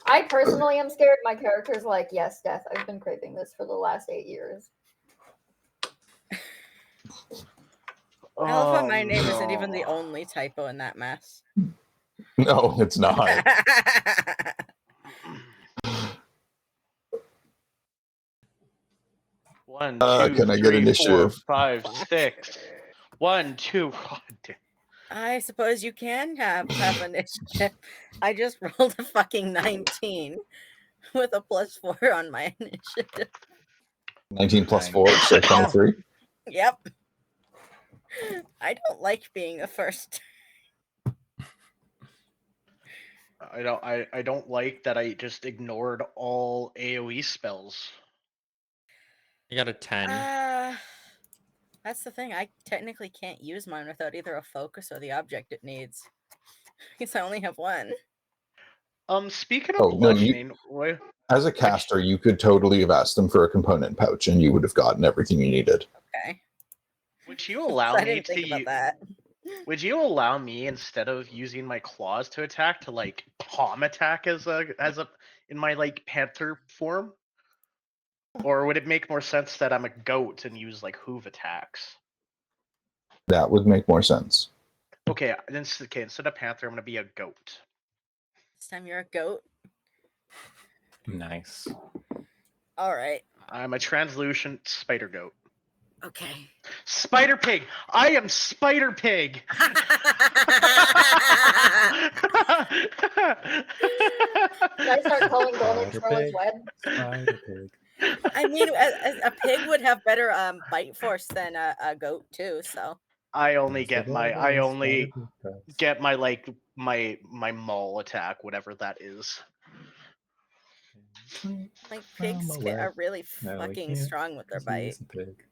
I personally am scared. My character's like, yes, death. I've been craving this for the last 8 years. I love how my Oh, name isn't even the no. only typo in that mess. No, it's not. One, Can two, I get three, 4, initiative? 5, 6. 1, 2. I suppose you can have initiative. I just rolled a fucking 19 with a +4 on my initiative. 19 plus 4, so 23. Yep. I don't like being a first. I don't like that I just ignored all AoE spells. I got a 10. That's the thing. I technically can't use mine without either a focus or the object it needs. Because I only have one. Speaking of Oh, no, bludgeoning, as a caster, you could totally have asked them for a component pouch and you would have gotten everything you needed. Okay. would you allow I me didn't think to about that. Would you allow me, instead of using my claws to attack, to like palm attack as a in my like panther form? Or would it make more sense that I'm a goat and use like hoof attacks? That would make more sense. Okay, then instead of panther, I'm gonna be a goat. This time you're a goat. Nice. All right. I'm a translucent spider goat. Okay. Spider pig! I am Spider Pig! Did I start calling Golden Spider Merlin's pig. web? Spider pig. I mean, a pig would have better bite force than a goat too. So I only That's get what my all I those only spider pig does. get my like my maul attack, whatever that is. like From pigs a are web. really No, we fucking can't, strong with their 'cause he's bite. a pig.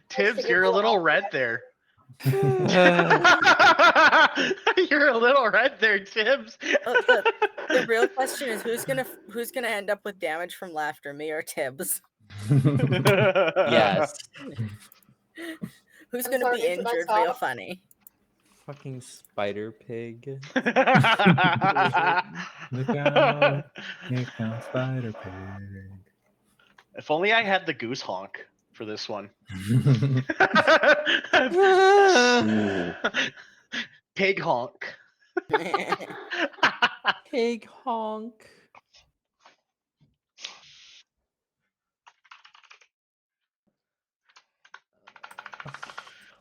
Tibbs, you're a little red there. You're a little red there, Tibbs. The real question is who's gonna end up with damage from laughter, me or Tibbs? Yes. Who's I'm gonna sorry, be should I injured stop? real funny? Fucking spider pig. Look out. Here comes Spider Pig. If only I had the goose honk for this one. Pig honk. Pig honk.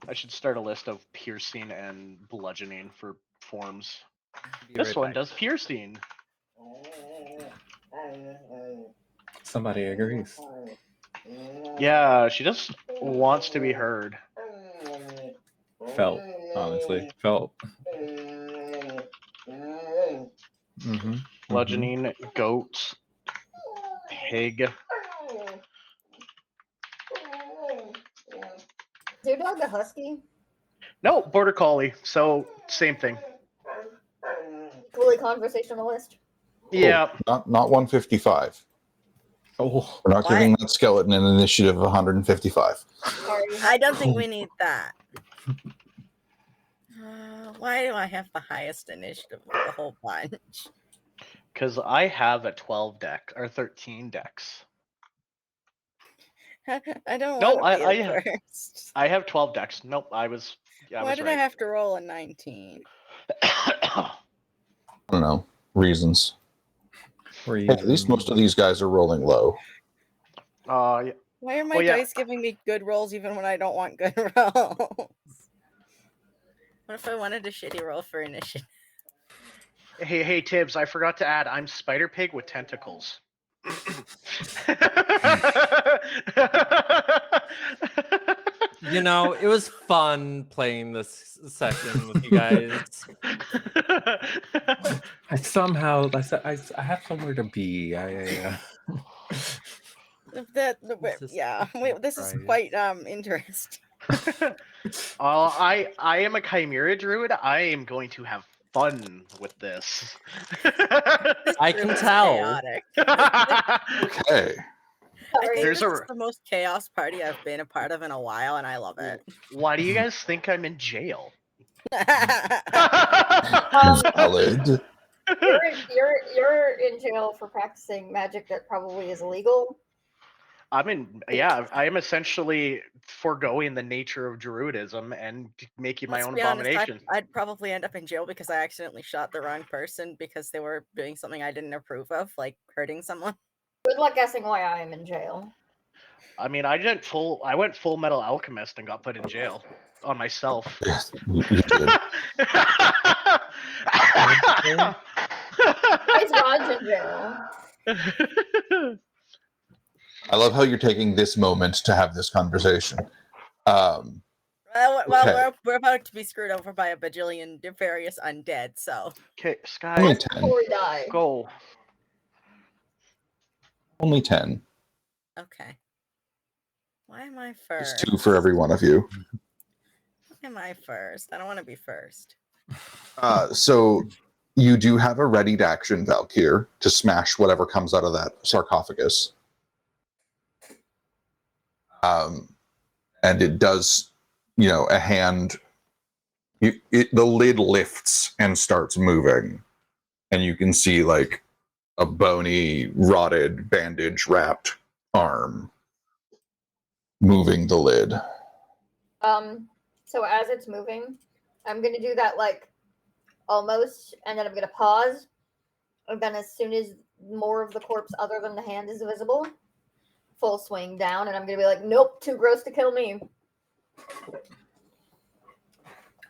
I should start a list of piercing and bludgeoning for forms. Be This right one back. does piercing. Somebody agrees. Yeah, she just wants to be heard. Felt, honestly. Felt. Bludgeoning, goat, pig. Is your dog a husky? No, border collie. So same thing. Equally conversationalist. Yeah. Not 155. Oh, We're not What? giving that skeleton an initiative of 155. Sorry. I don't think we need that. Why do I have the highest initiative of the whole bunch? Because I have a 12 deck or 13 decks. I don't No, want to be the first. I have 12 decks. Nope, I was. Yeah, I Why was did right. I have to roll a 19? I don't know. Reasons. Hey, at least most of these guys are rolling low. Yeah. Why are my Well, yeah. dice giving me good rolls even when I don't want good rolls? What if I wanted a shitty roll for initiative? Hey, Tibbs, I forgot to add, I'm Spider Pig with tentacles. You know, it was fun playing this session with you guys. I somehow I have somewhere to be. This is Right. quite interesting. I am a chimera druid. I am going to have fun with this. This I group can is tell. chaotic. Okay. I think There's this a- is the most chaos party I've been a part of in a while, and I love it. Why do you guys think I'm in jail? Valid. You're in jail for practicing magic that probably is illegal. I am essentially foregoing the nature of druidism and making my Let's own be honest, abominations. I'd probably end up in jail because I accidentally shot the wrong person because they were doing something I didn't approve of, like hurting someone. Good luck guessing why I am in jail. I mean, I went full metal alchemist and got put in jail on myself. Yes, you did. Why is Raj in jail? I love how you're taking this moment to have this conversation. Well, Okay. we're about to be screwed over by a bajillion various undead, so. Okay, Sky, Only Just 10. before we die. go. Only 10. Okay. Why am I It's first? 2 for every one of you. Why am I first? I don't want to be first. So you do have a readied action, Valkyr, to smash whatever comes out of that sarcophagus. And it does, a hand. The lid lifts and starts moving, and you can see like a bony, rotted, bandage-wrapped arm moving the lid. So as it's moving, I'm gonna do that like almost, and then I'm gonna pause. And then as soon as more of the corpse other than the hand is visible, full swing down, and I'm gonna be like, nope, too gross to kill me.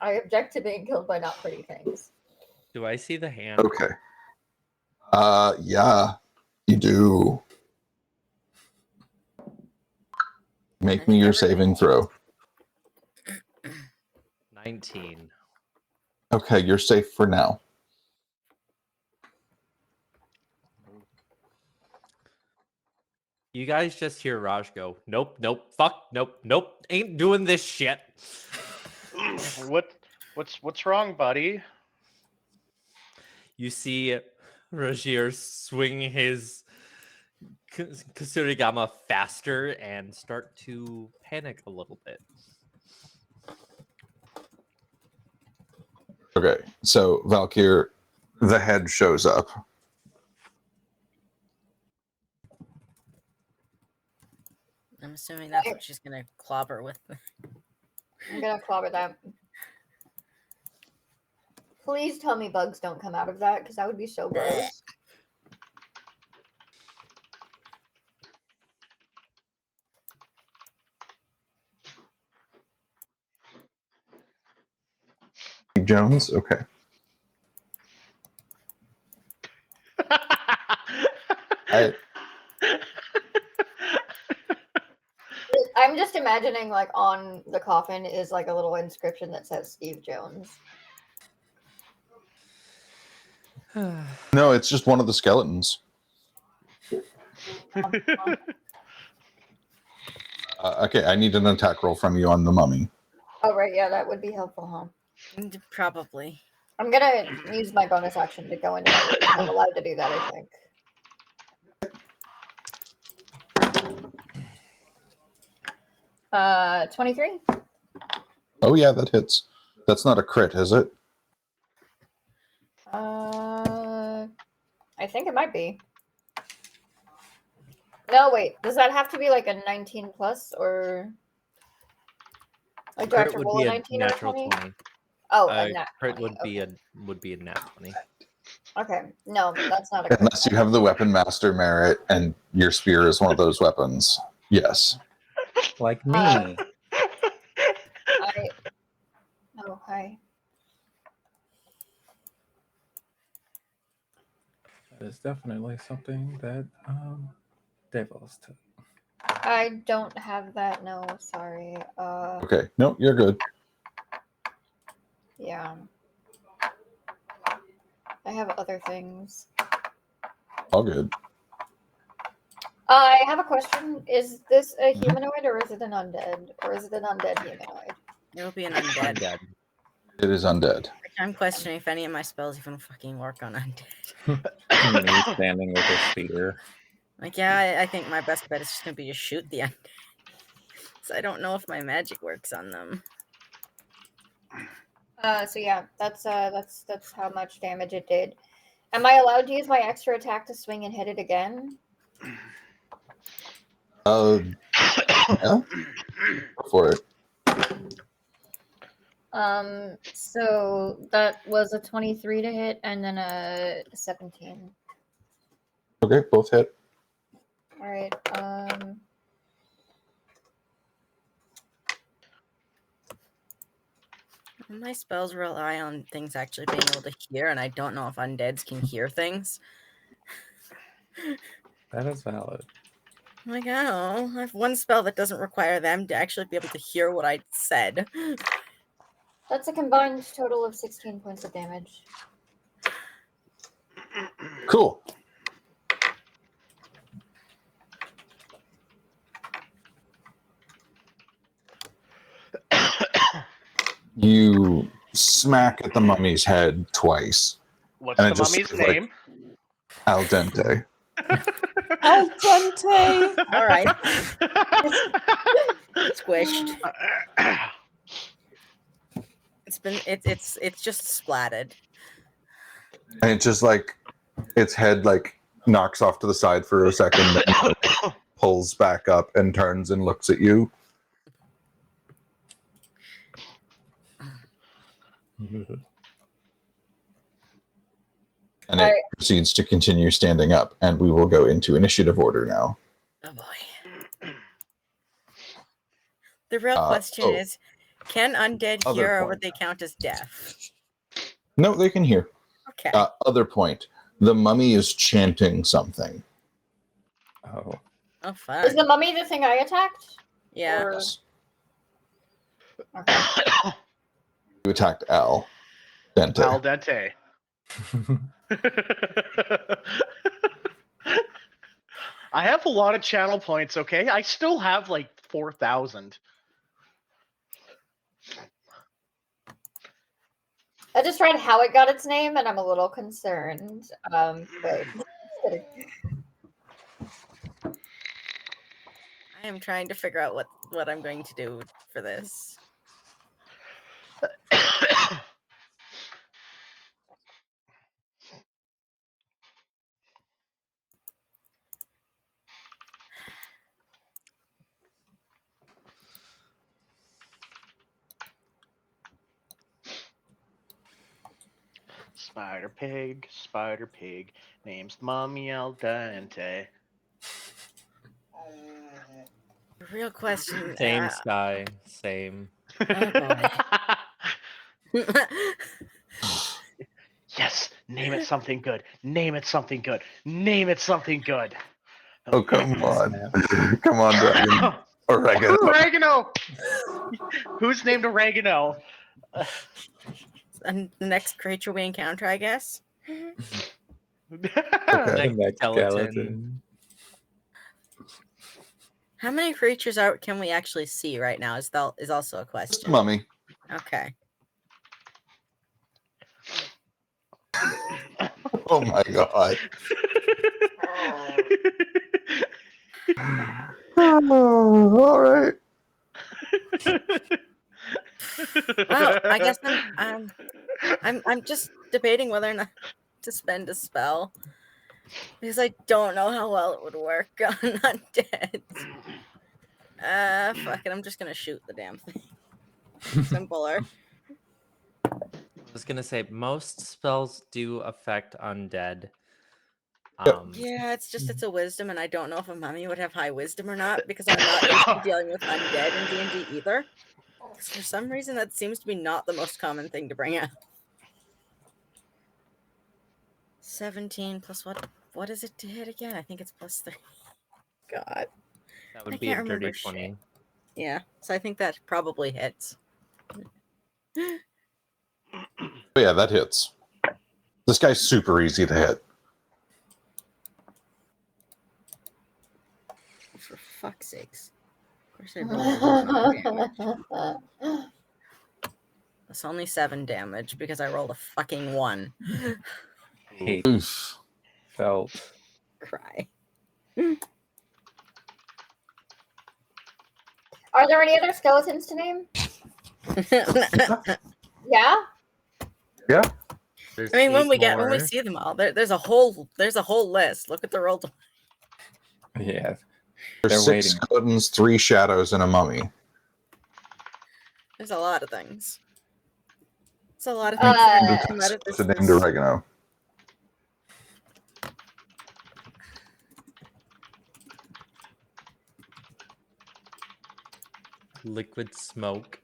I object to being killed by not pretty things. Do I see the hand? Okay. Yeah, you do. Make me your saving throw. 19. Okay, you're safe for now. You guys just hear Raj go, nope, nope, fuck, nope, nope, ain't doing this shit. What's wrong, buddy? You see Rajir swing his Kasurigama faster and start to panic a little bit. Okay, so Valkyr, the head shows up. I'm assuming that's what she's gonna clobber with. I'm gonna clobber that. Please tell me bugs don't come out of that, because that would be so gross. Jones, okay. I'm just imagining like on the coffin is like a little inscription that says Steve Jones. No, it's just one of the skeletons. Okay, I need an attack roll from you on the mummy. Oh right, yeah, that would be helpful, huh? Probably. I'm gonna use my bonus action to go into my room. I'm allowed to do that, I think. Uh, 23. Oh yeah, that hits. That's not a crit, is it? I think it might be. No, wait. Does that have to be like a 19 plus, or like do I have Crit to would roll be a a 19 or a natural 20? 20. Oh, a nat Crit 20. would be Okay. a nat 20. Okay, no, that's not a crit. Unless you have the weapon master merit and your spear is one of those weapons. Yes. Like me. Oh, hi. That is definitely something that Devils took. I don't have that. No, sorry. Okay. No, you're good. Yeah. I have other things. All good. I have a question. Is this a Mhm. humanoid or is it an undead? Or is it an undead humanoid? It'll be an undead. Undead. It is undead. I'm questioning if any of my spells even fucking work on undead. Me standing with a spear. Like, yeah, I think my best bet is just gonna be to shoot the undead. So I don't know if my magic works on them. So yeah, that's how much damage it did. Am I allowed to use my extra attack to swing and hit it again? Yeah, go for it. So that was a 23 to hit and then a 17. Okay, both hit. All right. My spells rely on things actually being able to hear, and I don't know if undeads can hear things. That is valid. I'm like, oh, I have one spell that doesn't require them to actually be able to hear what I said. That's a combined total of 16 points of damage. Cool. You smack at the mummy's head twice. What's And the it just mummy's sort of like- name? Al dente. Al dente. All right, squished. It's just splatted. And it's just like its head like knocks off to the side for a second, then pulls back up and turns and looks at you. And it proceeds to continue standing up, and we will go into initiative order now. Oh boy. The real question is, can undead Other hear, or would point. they count as deaf? No, they can hear. Okay. Other point. The mummy is chanting something. Oh. Oh, fun. Is the mummy the thing I attacked? Yeah. Or... Yes. Okay. You attacked Al dente. Al dente. I have a lot of channel points, okay? I still have like 4,000. I just read how it got its name, and I'm a little concerned. But I am trying to figure out what I'm going to do for this. Spider pig, name's Mommy Al dente. The real question. Same sky. Same. Oh boy. Yes, name it something good. Name it something good. Name it something good. Oh, come on. Come on, Dragon. Oregano. Oregano! Who's named Oregano? And the next creature we encounter, I guess. Okay. Next skeleton. How many creatures can we actually see right now? Is also a Just question. the mummy. Okay. Oh my god. Oh, all right. Well, I guess I'm just debating whether or not to spend a spell because I don't know how well it would work on undead. Fuck it. I'm just gonna shoot the damn thing. Simpler. I was gonna say most spells do affect undead. Yeah, it's a wisdom, and I don't know if a mummy would have high wisdom or not because I'm not used to dealing with undead in D&D either. Because for some reason, that seems to be not the most common thing to bring out. 17 plus what is it to hit again? I think it's plus 3. God. That would I be a can't remember dirty 20. shit. Yeah, so I think that probably hits. Oh, yeah, that hits. This guy's super easy to hit. for fuck's sakes. Of course I rolled damage. That's only 7 damage because I rolled a fucking 1. Hate Oof. felt. Cry. Are there any other skeletons to name? Yeah. There's I mean, when 8 we more. see them all, there's a whole list. Look at the roll. Yeah, There's They're 6 waiting. skeletons, 3 shadows, and a mummy. There's a lot of things. It's a lot of Uh, things that And are a gonna come out of this. named oregano. Liquid smoke.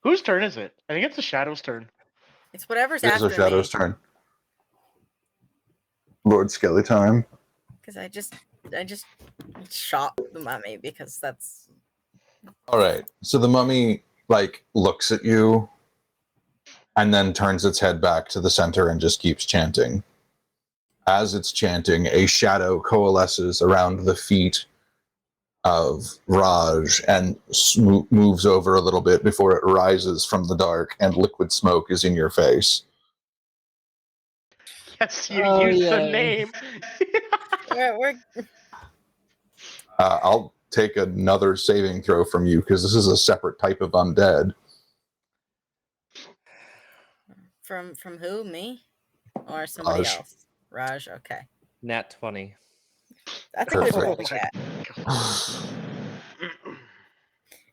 Whose turn is it? I think it's the Shadow's turn. It's whatever's It is after a shadow's me. turn. Lord Skelly time. Because I just shot the mummy because that's All right. So the mummy looks at you and then turns its head back to the center and just keeps chanting. As it's chanting, a shadow coalesces around the feet of Raj and moves over a little bit before it rises from the dark, and liquid smoke is in your face. Yes, you Oh, used the yay. name. we're I'll take another saving throw from you because this is a separate type of undead. from who? Me or somebody Raj. else? Raj. Okay, Nat 20. that's a good Perfect. roll to get.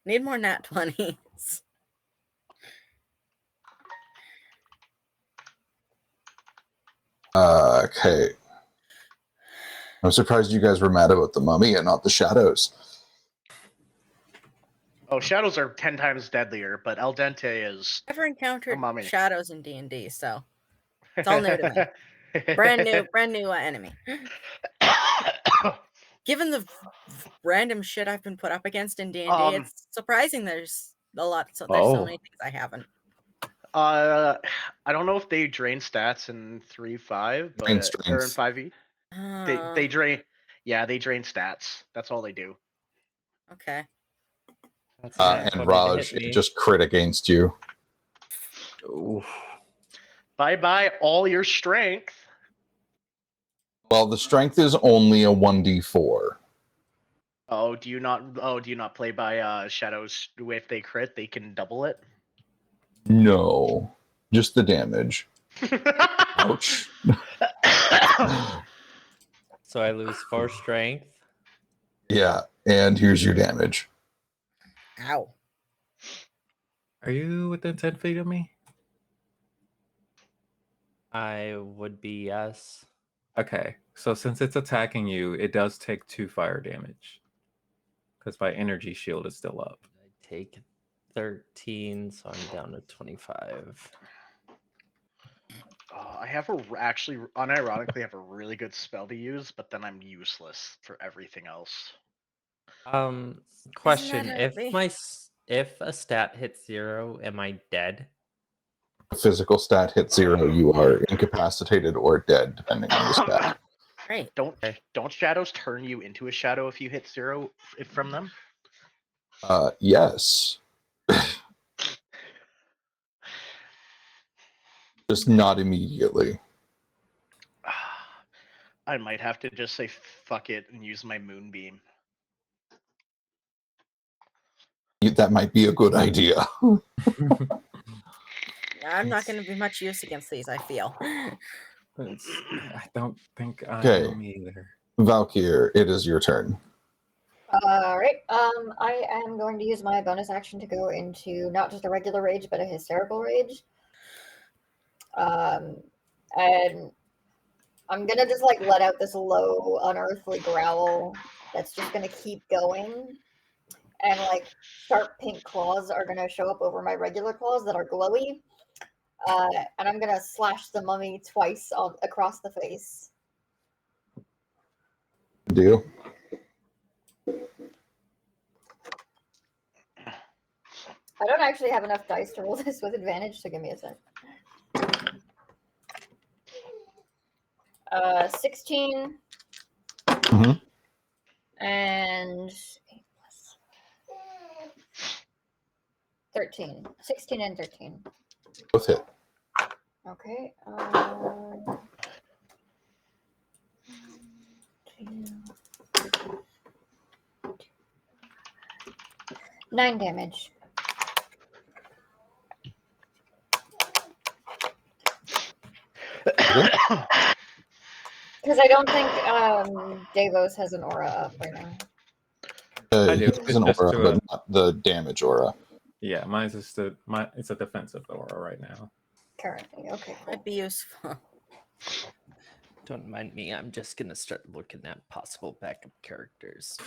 Need more nat 20s. Okay. I'm surprised you guys were mad about the mummy and not the shadows. Oh, shadows are 10 times deadlier, but Al Dente is Never encountered mummy. shadows in D&D, so it's all new to me. Brand new enemy. Given the random shit I've been put up against in D&D, it's surprising there's a lot. So there's so many things I haven't. I don't know if they drain stats in 3.5, but or in strength. 5e. They drain. Yeah, they drain stats. That's all they do. Okay. That's nat And 20 to Raj, hit it me. just crit against you. Oof. Bye bye all your strength. Well, the strength is only a 1d4. Oh, do you not play by shadows? If they crit, they can double it. No, just the damage. Ouch. So I lose 4 strength. Yeah, and here's your damage. Ow. Are you within 10 feet of me? I would be yes. Okay, so since it's attacking you, it does take 2 fire damage. Because my energy shield is still up. I take 13, so I'm down to 25. I have actually unironically have a really good spell to use, but then I'm useless for everything else. Question: Isn't that if a stat hits 0, am I dead? Physical stat hits 0, you are incapacitated or dead, depending on the stat. Great. Don't shadows turn you into a shadow if you hit 0 from them? Yes. Just not immediately. I might have to just say fuck it and use my moonbeam. That might be a good idea. I'm not going to be much use against these, I feel. I don't think I Okay. am either. Valkyr, it is your turn. All right. I am going to use my bonus action to go into not just a regular rage, but a hysterical rage. And I'm gonna just let out this low, unearthly growl that's just gonna keep going. And sharp pink claws are gonna show up over my regular claws that are glowy. And I'm gonna slash the mummy twice across the face. Do. I don't actually have enough dice to roll this with advantage, so give me a sec. 16 Mhm. and 8 plus 13. 16 and 13. Both hit. Okay. 9 damage. Okay. Because I don't think Davos has an aura up right now. I He do. has It's an just aura, to but not the damage aura. Yeah, mine's just it's a defensive aura right now. Currently. Okay, cool. Might be useful. Don't mind me. I'm just gonna start looking at possible backup characters.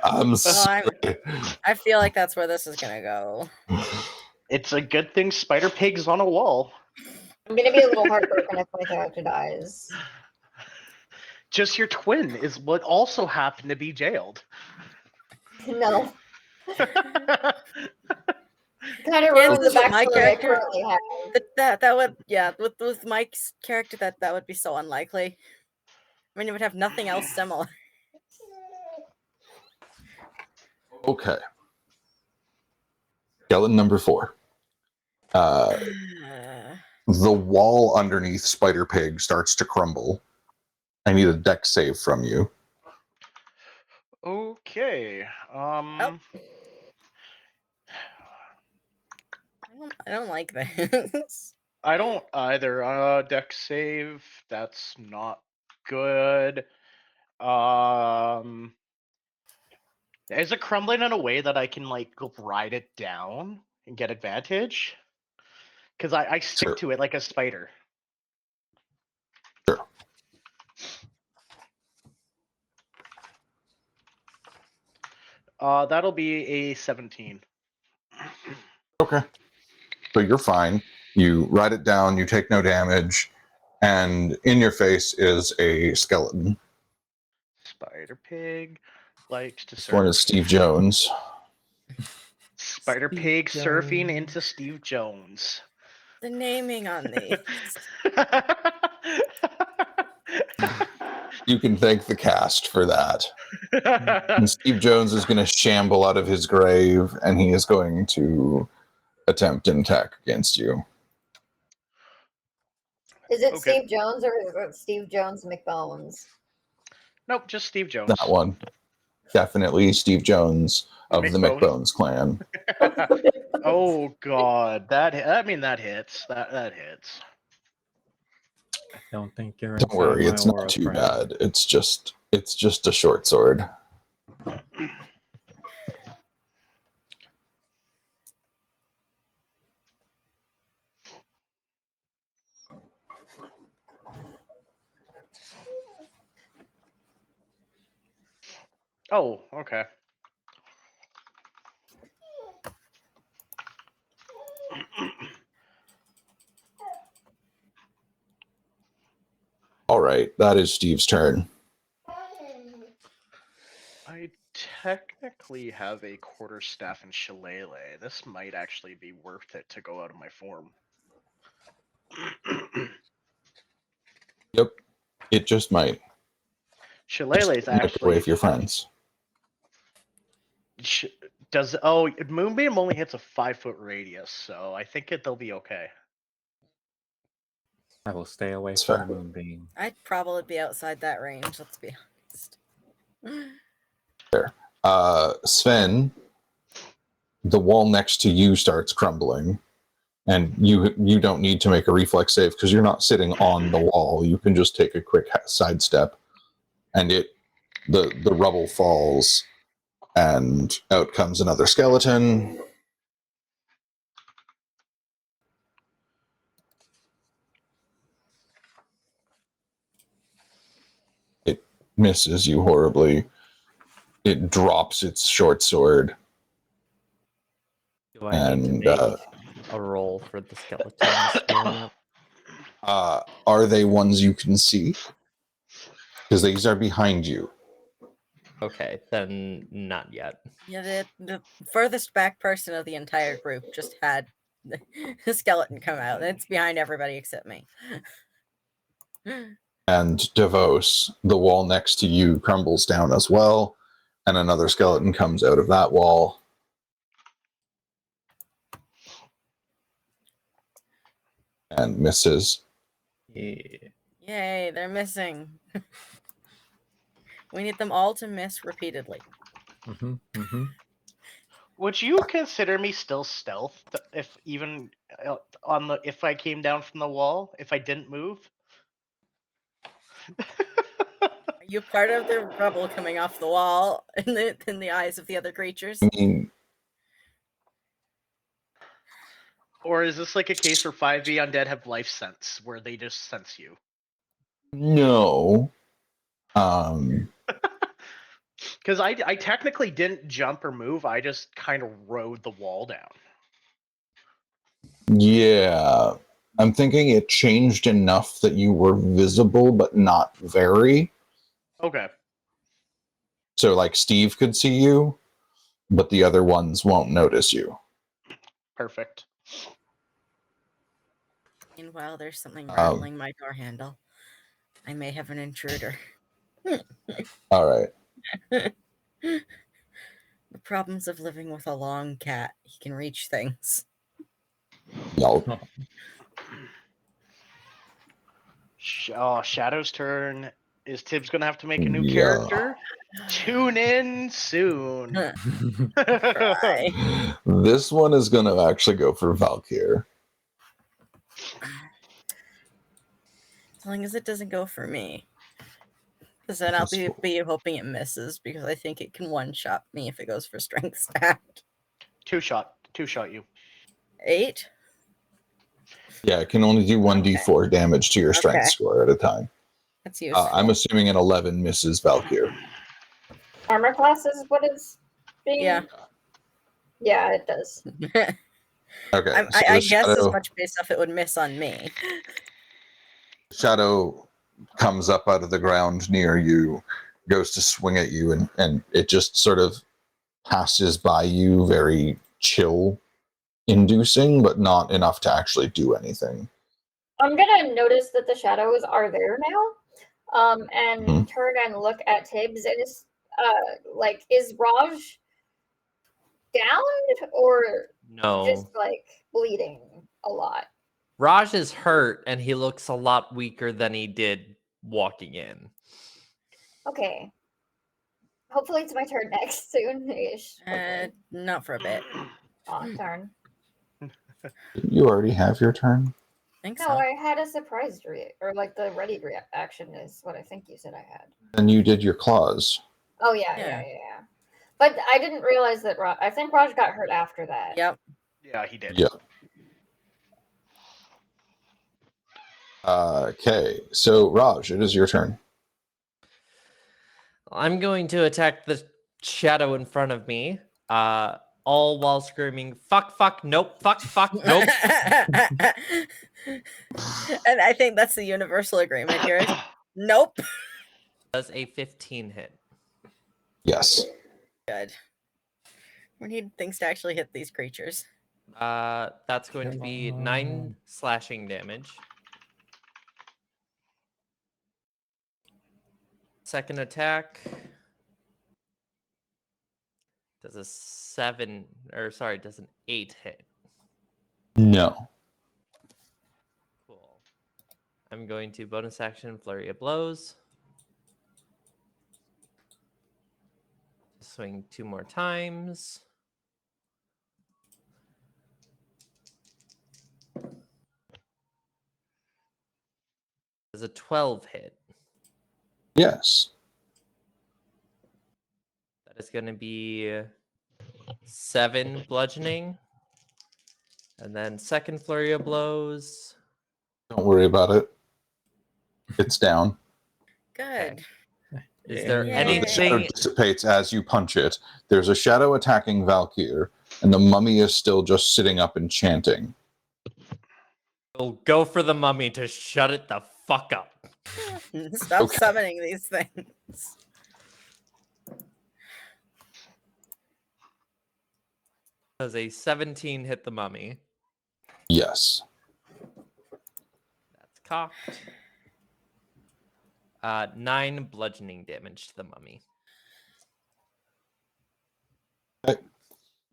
I'm sorry. I feel like that's where this is gonna go. It's a good thing Spider Pig's on a wall. I'm gonna be a little heartbroken if my character dies. Just your twin is what also happened to be jailed. No. Kind of Yeah, ruins the this is my backstory I character. currently have. That would, yeah, with Mike's character, that would be so unlikely. I mean, it would have nothing else similar. Okay. Skeleton number 4. The wall underneath Spider Pig starts to crumble. I need a dex save from you. Okay. I don't like this. I don't either. Dex save. That's not good. Is it crumbling in a way that I can like ride it down and get advantage? Because I stick Sure. to it like a spider. Sure. That'll be a 17. Okay. So you're fine. You ride it down, you take no damage, and in your face is a skeleton. Spider Pig likes to This one surf. is Steve Jones. Spider Steve Pig surfing Jones. into Steve Jones. The naming on these. You can thank the cast for that. And Steve Jones is going to shamble out of his grave, and he is going to attempt an attack against you. Is it Okay. Steve Jones or is it Steve Jones McBones? Nope, just Steve Jones. That one. Definitely Steve Jones of the McBones. McBones clan. Oh god, that hits. That hits. I don't think you're Don't inside worry, my it's aura, not too friend. bad. It's just a short sword. Oh, okay. All right, that is Steve's turn. I technically have a quarterstaff and shillelagh. This might actually be worth it to go out of my form. Yep, it just might. Shillelagh is Just make it away actually with your friends. Moonbeam only hits a 5-foot radius, so I think they'll be okay. I will stay away That's from fair. the moonbeam. I'd probably be outside that range, let's be honest. Sven, the wall next to you starts crumbling, and you don't need to make a reflex save because you're not sitting on the wall. You can just take a quick sidestep, and the rubble falls, and out comes another skeleton. It misses you horribly. It drops its short sword. Do I need to And make a roll for the skeletons healing up? are they ones you can see? Because these are behind you. Okay, then not yet. Yeah, the furthest back person of the entire group just had the skeleton come out. It's behind everybody except me. And Devos, the wall next to you crumbles down as well, and another skeleton comes out of that wall. And misses. Yeah. Yay, they're missing. We need them all to miss repeatedly. Would you consider me still stealth if even if I came down from the wall if I didn't move? Are you part of the rubble coming off the wall in the eyes of the other creatures? I mean, Or is this like a case where 5e undead have life sense, where they just sense you? no. Because I technically didn't jump or move, I just kind of rode the wall down. Yeah. I'm thinking it changed enough that you were visible, but not very. Okay. So, like, Steve could see you, but the other ones won't notice you. Perfect. Meanwhile, there's something rattling my door handle. I may have an intruder. All right. The problems of living with a long cat. He can reach things. Y'all. Shadow's turn. Is Tibbs gonna have to make a new Yeah. character? Tune in soon. Try. This one is going to actually go for Valkyr. As long as it doesn't go for me. Because then I'll be hoping it misses, because I think it can one-shot me if it goes for strength stat. Two shot you. 8? Yeah, it can only do 1d4 damage to your strength Okay. score at a time. That's useful. I'm assuming an 11 misses Valkyr. Armor class is what it's being. Yeah. Yeah, it does. Okay. I guess as much based off it would miss on me. Shadow comes up out of the ground near you, goes to swing at you, and it just sort of passes by you, very chill inducing, but not enough to actually do anything. I'm gonna notice that the shadows are there now, and Mhm. turn and look at Tibbs. And is is Raj downed or No. just like bleeding a lot? Raj is hurt and he looks a lot weaker than he did walking in. Okay. Hopefully it's my turn next soon-ish. Not for a bit. Turn. You already have your turn? I think No, so. I had a surprise or like the ready action is what I think you said I had. And you did your claws. Oh yeah. But I didn't realize that I think Raj got hurt after that. Yep. Yeah, he did. Yeah. Okay, so Raj, it is your turn. I'm going to attack the shadow in front of me, all while screaming, fuck, fuck, nope, fuck, fuck, nope. And I think that's the universal agreement here. Nope. Does a 15 hit? Yes. Good. We need things to actually hit these creatures. That's going to be 9 slashing damage. Second attack does does an 8 hit. No. Cool. I'm going to bonus action flurry of blows. Swing 2 more times. Does a 12 hit? Yes. That is going to be 7 bludgeoning. And then second flurry of blows. Don't worry about it. It's down. Good. Is there Yay. The shadow anything? dissipates as you punch it. There's a shadow attacking Valkyr, and the mummy is still just sitting up and chanting. We'll go for the mummy to shut it the fuck up. Stop Okay. summoning these things. Does a 17 hit the mummy? Yes. That's cocked. 9 bludgeoning damage to the mummy.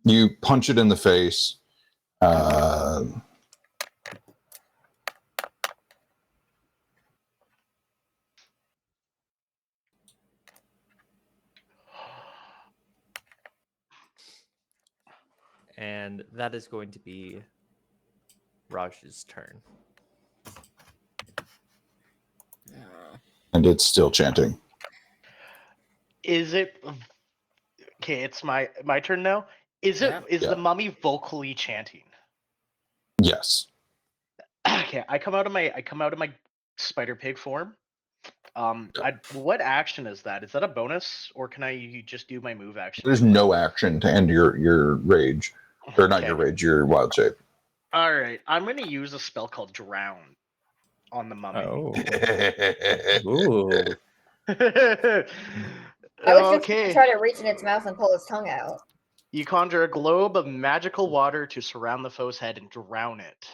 You punch it in the face. And that is going to be Raj's turn. And it's still chanting. Is it okay? It's my turn now. Is it is Yeah. the mummy vocally chanting? Yes. Okay, I come out of my spider pig form. What action is that? Is that a bonus, or can I just do my move action? There's no action to end your rage. Or not Okay. your rage, your wild shape. All right, I'm going to use a spell called Drown on the mummy. Oh. Ooh. I was just gonna Okay. try to reach in its mouth and pull its tongue out. You conjure a globe of magical water to surround the foe's head and drown it.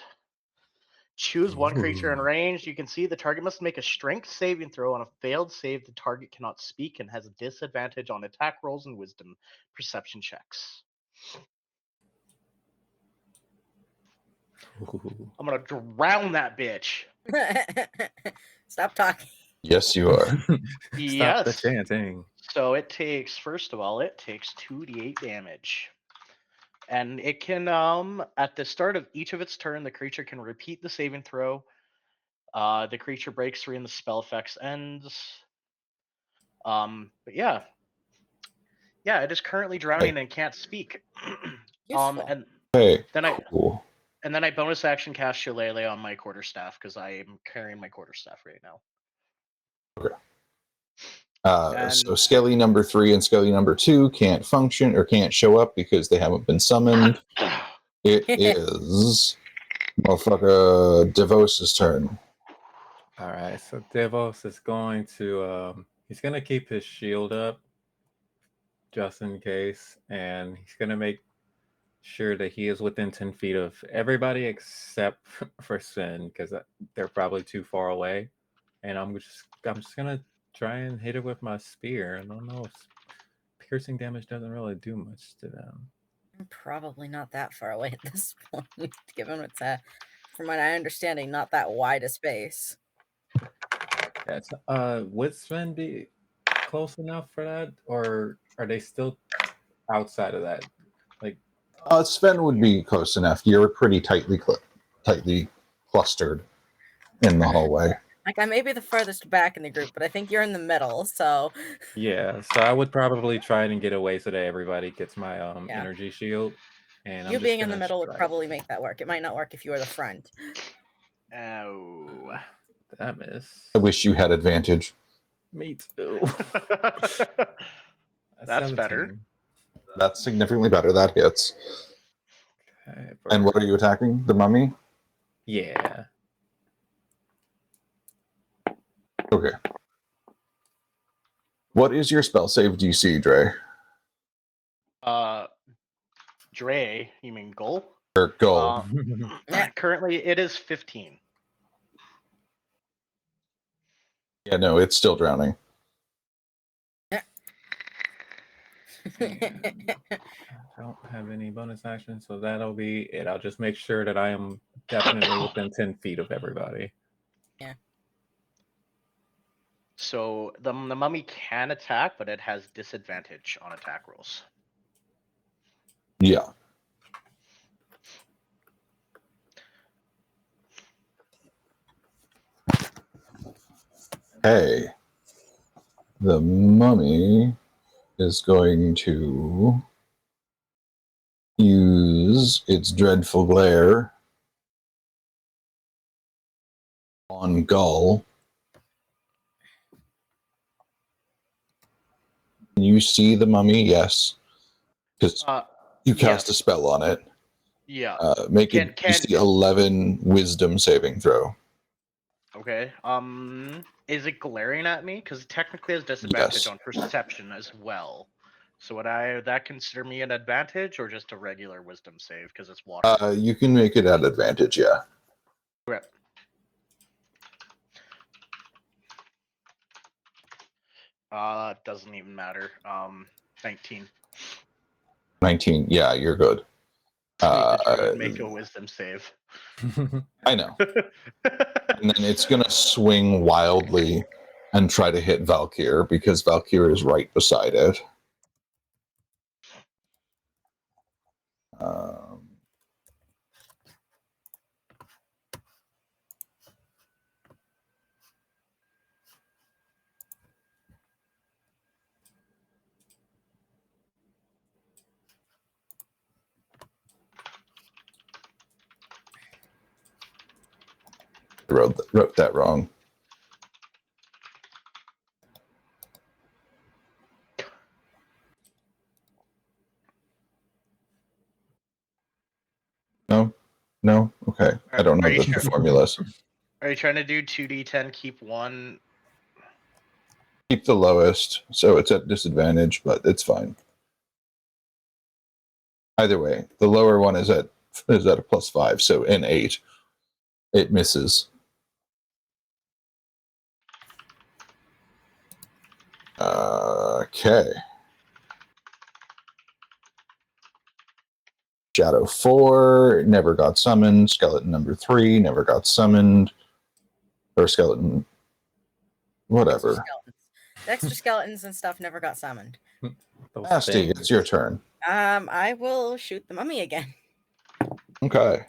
Choose one creature in Ooh. range. You can see the target must make a strength saving throw. On a failed save, the target cannot speak and has a disadvantage on attack rolls and wisdom perception checks. Ooh. I'm gonna drown that bitch. Stop talking. Yes, you are. Stop the Yes. chanting. So it takes, first of all, it takes 2d8 damage. And it can, at the start of each of its turn, the creature can repeat the saving throw. The creature breaks free and the spell effects ends. But yeah. Yeah, it is currently drowning and can't speak. Useful. And Hey. then Cool. I bonus action cast Shillelagh on my quarterstaff because I am carrying my quarterstaff right now. So Skelly number 3 and Skelly number 2 can't function or can't show up because they haven't been summoned. It is motherfucker Devos' turn. All right, so Devos is going to he's gonna keep his shield up just in case, and he's gonna make sure that he is within 10 feet of everybody except for Sven, because they're probably too far away. And I'm just gonna try and hit it with my spear. I don't know if piercing damage doesn't really do much to them. I'm probably not that far away at this point, given what's from what I understanding, not that wide a space. That's would Sven be close enough for that, or are they still outside of that? Like, Sven would be close enough. You're pretty tightly clustered in the hallway. Like, I may be the furthest back in the group, but I think you're in the middle, so yeah, so I would probably try and get away so that everybody gets my Yeah. energy shield. And you I'm being just in the gonna middle would strike. probably make that work. It might not work if you were the front. Ow. That miss. I wish you had advantage. Me too. That's 17. better. That's significantly better. That hits. Okay, And what are you attacking? The mummy? Yeah. Okay. What is your spell save DC, Dre? Dre, you mean Gull? Or Gull? Currently, it is 15. Yeah, no, it's still drowning. I don't have any bonus action, so that'll be it. I'll just make sure that I am definitely within 10 feet of everybody. Yeah. So the mummy can attack, but it has disadvantage on attack rolls. Yeah. Hey. The mummy is going to use its dreadful glare on Gull. Can you see the mummy? Yes. Because you cast a spell on it. Yeah. Make it DC 11 wisdom saving throw. Okay. Is it glaring at me? Because it technically has disadvantage Yes. on perception as well. So would that consider me an advantage or just a regular wisdom save because it's water? You can make it at advantage, yeah. Okay. Doesn't even matter. 19. 19. Yeah, you're good. Sweet, the druid make a wisdom save. I know. And then it's going to swing wildly and try to hit Valkyr because Valkyr is right beside it. I wrote that wrong. No? Okay. I don't know Are you the sure? formulas. Are you trying to do 2d10, keep 1? Keep the lowest, so it's at disadvantage, but it's fine. Either way, the lower one is at a +5, so in 8, it misses. Okay. Shadow 4 never got summoned. Skeleton number 3 never got summoned. Or skeleton, whatever. The extra skeletons and stuff never got summoned. Those Nasty, things. it's your turn. I will shoot the mummy again. Okay.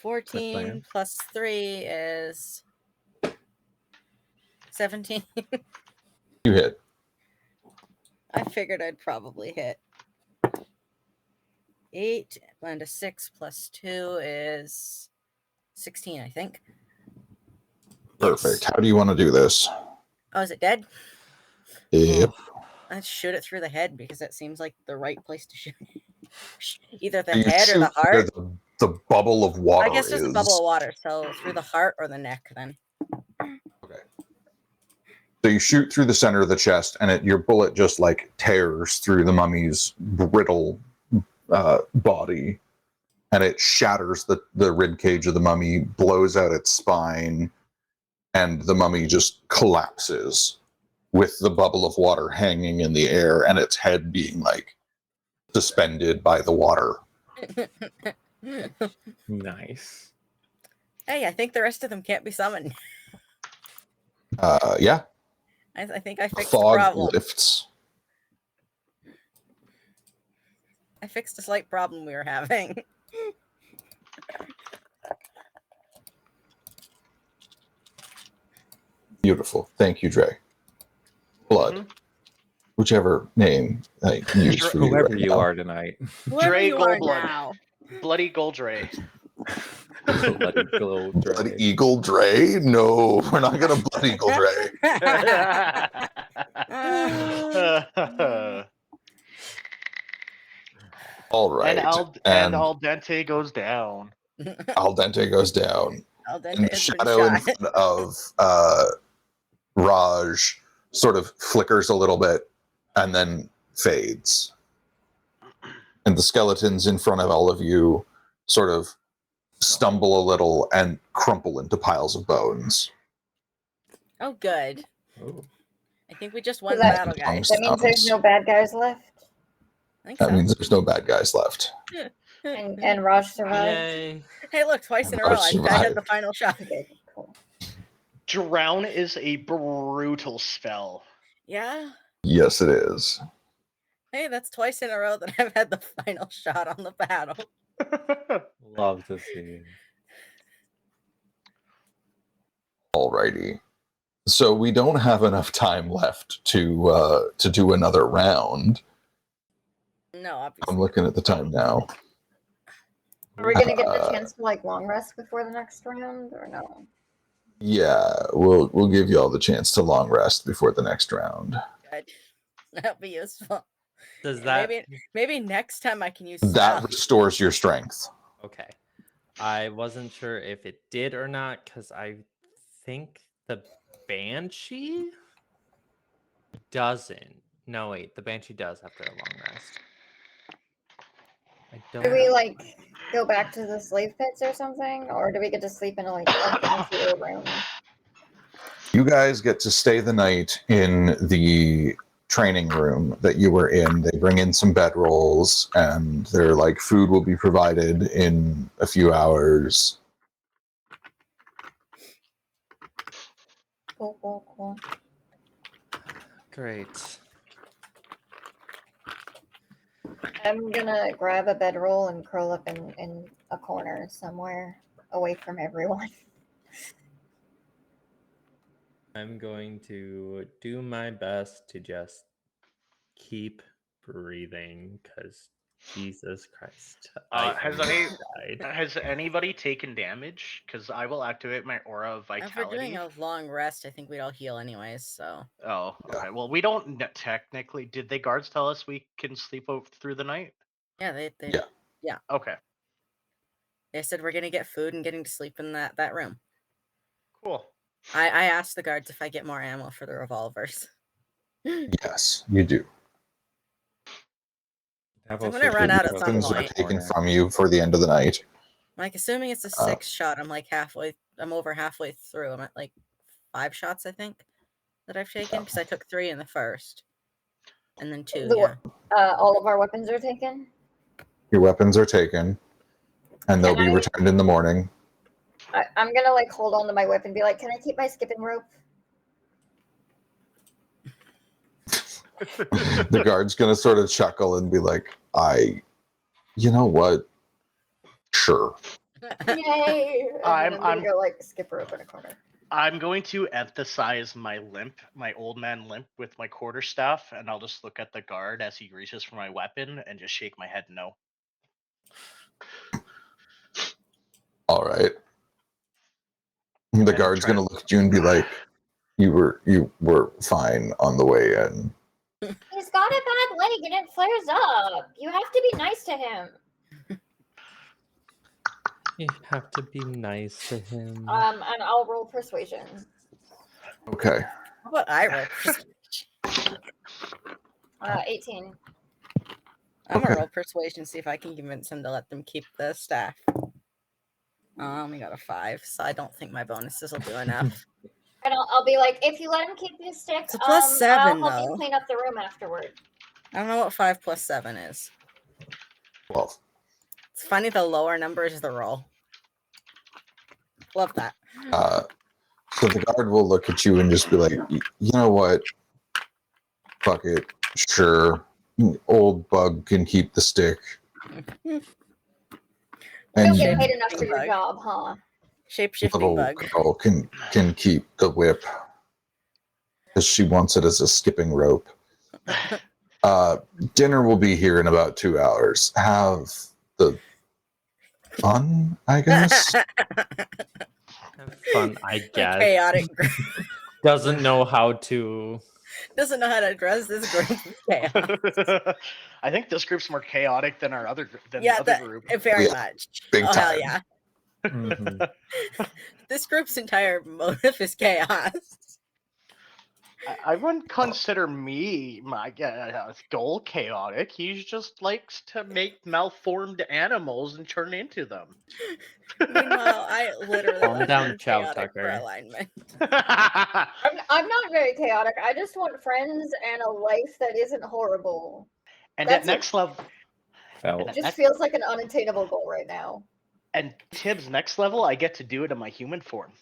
14 plus 3 is 17. You hit. I figured I'd probably hit. 8 and a 6 plus 2 is 16, I think. Perfect. Yes. How do you want to do this? Oh, is it dead? Yep. Let's shoot it through the head because that seems like the right place to shoot. Either the So you head or shoot the heart. where the bubble of water I guess there's is. a bubble of water, so through the heart or the neck then. Okay. So you shoot through the center of the chest, and your bullet just like tears through the mummy's brittle body, and it shatters the rib cage of the mummy, blows out its spine, and the mummy just collapses with the bubble of water hanging in the air and its head being like suspended by the water. Nice. Hey, I think the rest of them can't be summoned. Yeah. I think I The fixed the fog problem. lifts. I fixed a slight problem we were having. Beautiful. Thank you, Dre. Blood. Mhm. Whichever name I use for you Whoever right you now. are tonight. Whoever Dre you are Goldblood. now. Bloody Goldray. Bloody gold Blood Dre. Eagle Dre? No, we're not gonna Blood Eagle Dre. All right. and Al Dente goes down. Al Dente goes down. Al Dente And the has been shadow in shot. front of Raj sort of flickers a little bit and then fades. And the skeletons in front of all of you sort of stumble a little and crumple into piles of bones. Oh, good. Oh. I think we just won the that- battle, guys. That means there's no bad guys left. I think That so. means there's no bad guys left. And Raj survived. Yay. Hey, look, twice in a Raj row, I had survived. the final shot. Okay, cool. Drown is a brutal spell. Yeah. Yes, it is. Hey, that's twice in a row that I've had the final shot on the battle. Love to see it. Alrighty. So we don't have enough time left to do another round. No, obviously. I'm looking at the time now. Are we gonna get the chance to like long rest before the next round or no? Yeah, we'll give you all the chance to long rest before the next round. Good. That'll be useful. Does And that maybe next time I can use That spell. restores your strength. okay? I wasn't sure if it did or not because I think the Banshee doesn't. No, wait, the Banshee does after a long rest. I don't. Do we like go back to the slave pits or something, or do we get to sleep in a like a fancier room? You guys get to stay the night in the training room that you were in. They bring in some bedrolls, and they're like, food will be provided in a few hours. Cool. Great. I'm gonna grab a bedroll and curl up in a corner somewhere away from everyone. I'm going to do my best to just keep breathing because Jesus Christ. I died. Has anybody taken damage? Because I will activate my aura of If we're doing vitality. a long rest, I think we'd all heal anyways. So Oh, Yeah. okay. Well, we don't technically. Did the guards tell us we can sleep through the night? yeah, they Yeah. Okay. they said we're gonna get food and getting to sleep in that room. Cool. I asked the guards if I get more ammo for the revolvers. Yes, you do. I'm gonna run out at some Weapons are point. taken from you for the end of the night. Like, assuming it's a 6 shot, I'm like I'm over halfway through. I'm at like 5 shots, I think, that I've taken because I took 3 in the first, and then 2. All of our weapons are taken. Your weapons are taken, and they'll be returned in the morning. I'm gonna like hold on to my whip and be like, "Can I keep my skipping rope?" The guard's gonna sort of chuckle and be like, you know what? Sure. Yay! And I'm gonna go like skip rope in a corner. I'm going to emphasize my limp, my old man limp with my quarterstaff, and I'll just look at the guard as he reaches for my weapon and just shake my head no. All right. The guard's gonna look at you and be like, you were fine on the way in. He's got a bad leg and it flares up. You have to be nice to him. You have to be nice to him. And I'll roll persuasion. Okay. How about I roll persuasion? 18. I'm Okay. gonna roll persuasion, see if I can convince him to let them keep the staff. We got a 5, so I don't think my bonuses will do enough. And I'll be like, if you let him keep his stick, It's a plus 7, I'll help you though. clean up the room afterward. I don't know what 5 plus 7 is. 12. It's funny, the lower number is the roll. Love that. So the guard will look at you and just be like, you know what? Fuck it. Sure. Old bug can keep the stick. You And don't get paid enough for your Bug. job, huh? Shape-shifting little bug. girl can keep the whip. Because she wants it as a skipping rope. Dinner will be here in about 2 hours. Have the fun, I guess. Have fun, I The guess. chaotic group Doesn't know how to. doesn't know how to address this group of chaos. I think this group's more chaotic than our other the Yeah, other group. very Yeah, much. big Oh, hell time. yeah. Mhm. This group's entire motive is chaos. I wouldn't consider me my goal chaotic. He just likes to make malformed animals and turn into them. Meanwhile, I literally Calm left down, them Chow chaotic for Tucker. alignment. I'm not very chaotic. I just want friends and a life that isn't horrible. And That's at next level, Felt. It just feels like an unattainable goal right now. and Tibbs next level, I get to do it in my human form.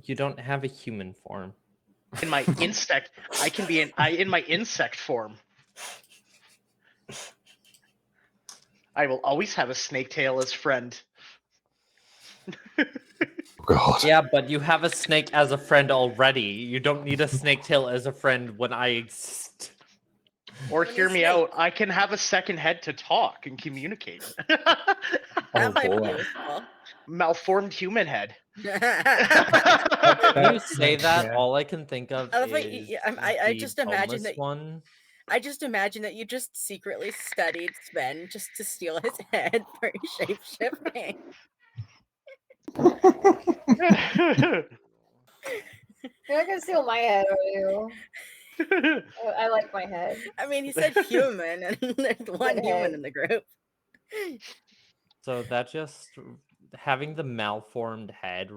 You don't have a human form. In my insect, I can be in my insect form. I will always have a snake tail as friend. God. Yeah, but you have a snake as a friend already. You don't need a snake tail as a friend when I exist. Or When hear you me snake. out, I can have a second head to talk and communicate. That Oh, might boy. be useful. Malformed human head. When you say that, yeah. all I can think of I love how is I the just imagine boneless that one. I just imagine that you just secretly studied Sven just to steal his head for shape shifting. You're not gonna steal my head, are you? I like my head. I mean, he said human, and there's one Good human head. in the group. So that just having the malformed head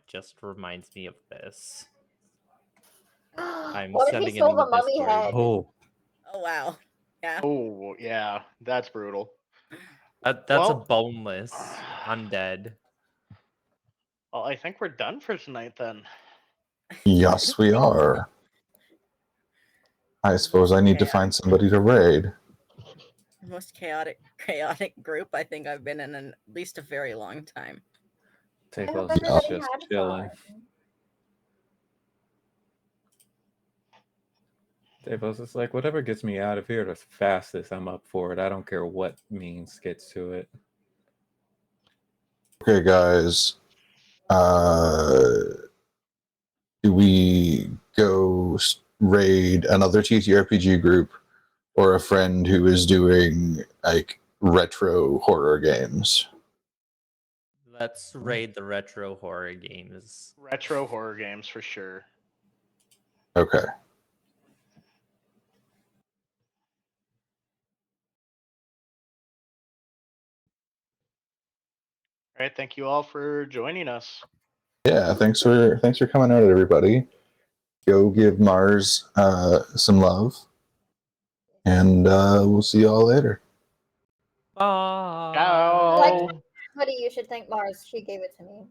just reminds me of this. I'm What if he sending it stole in the the mummy Discord. head? Oh, Oh wow. Yeah. Oh yeah, that's brutal. That's a Well- boneless undead. Well, I think we're done for tonight then. Yes, we are. I suppose I need to find somebody to raid. Most chaotic group I think I've been in at least a very long time. I hope Tavos is everybody just had chilling. fun. Tavos is like, whatever gets me out of here the fastest, I'm up for it. I don't care what means gets to it. Okay, guys. Do we go raid another TTRPG group or a friend who is doing like retro horror games? Let's raid the retro horror games. Retro horror games for sure. Okay. All right, thank you all for joining us. Yeah, thanks for coming out, everybody. Go give Mars some love, and we'll see you all later. Bye. Ciao. Buddy, you should thank Mars. She gave it to me.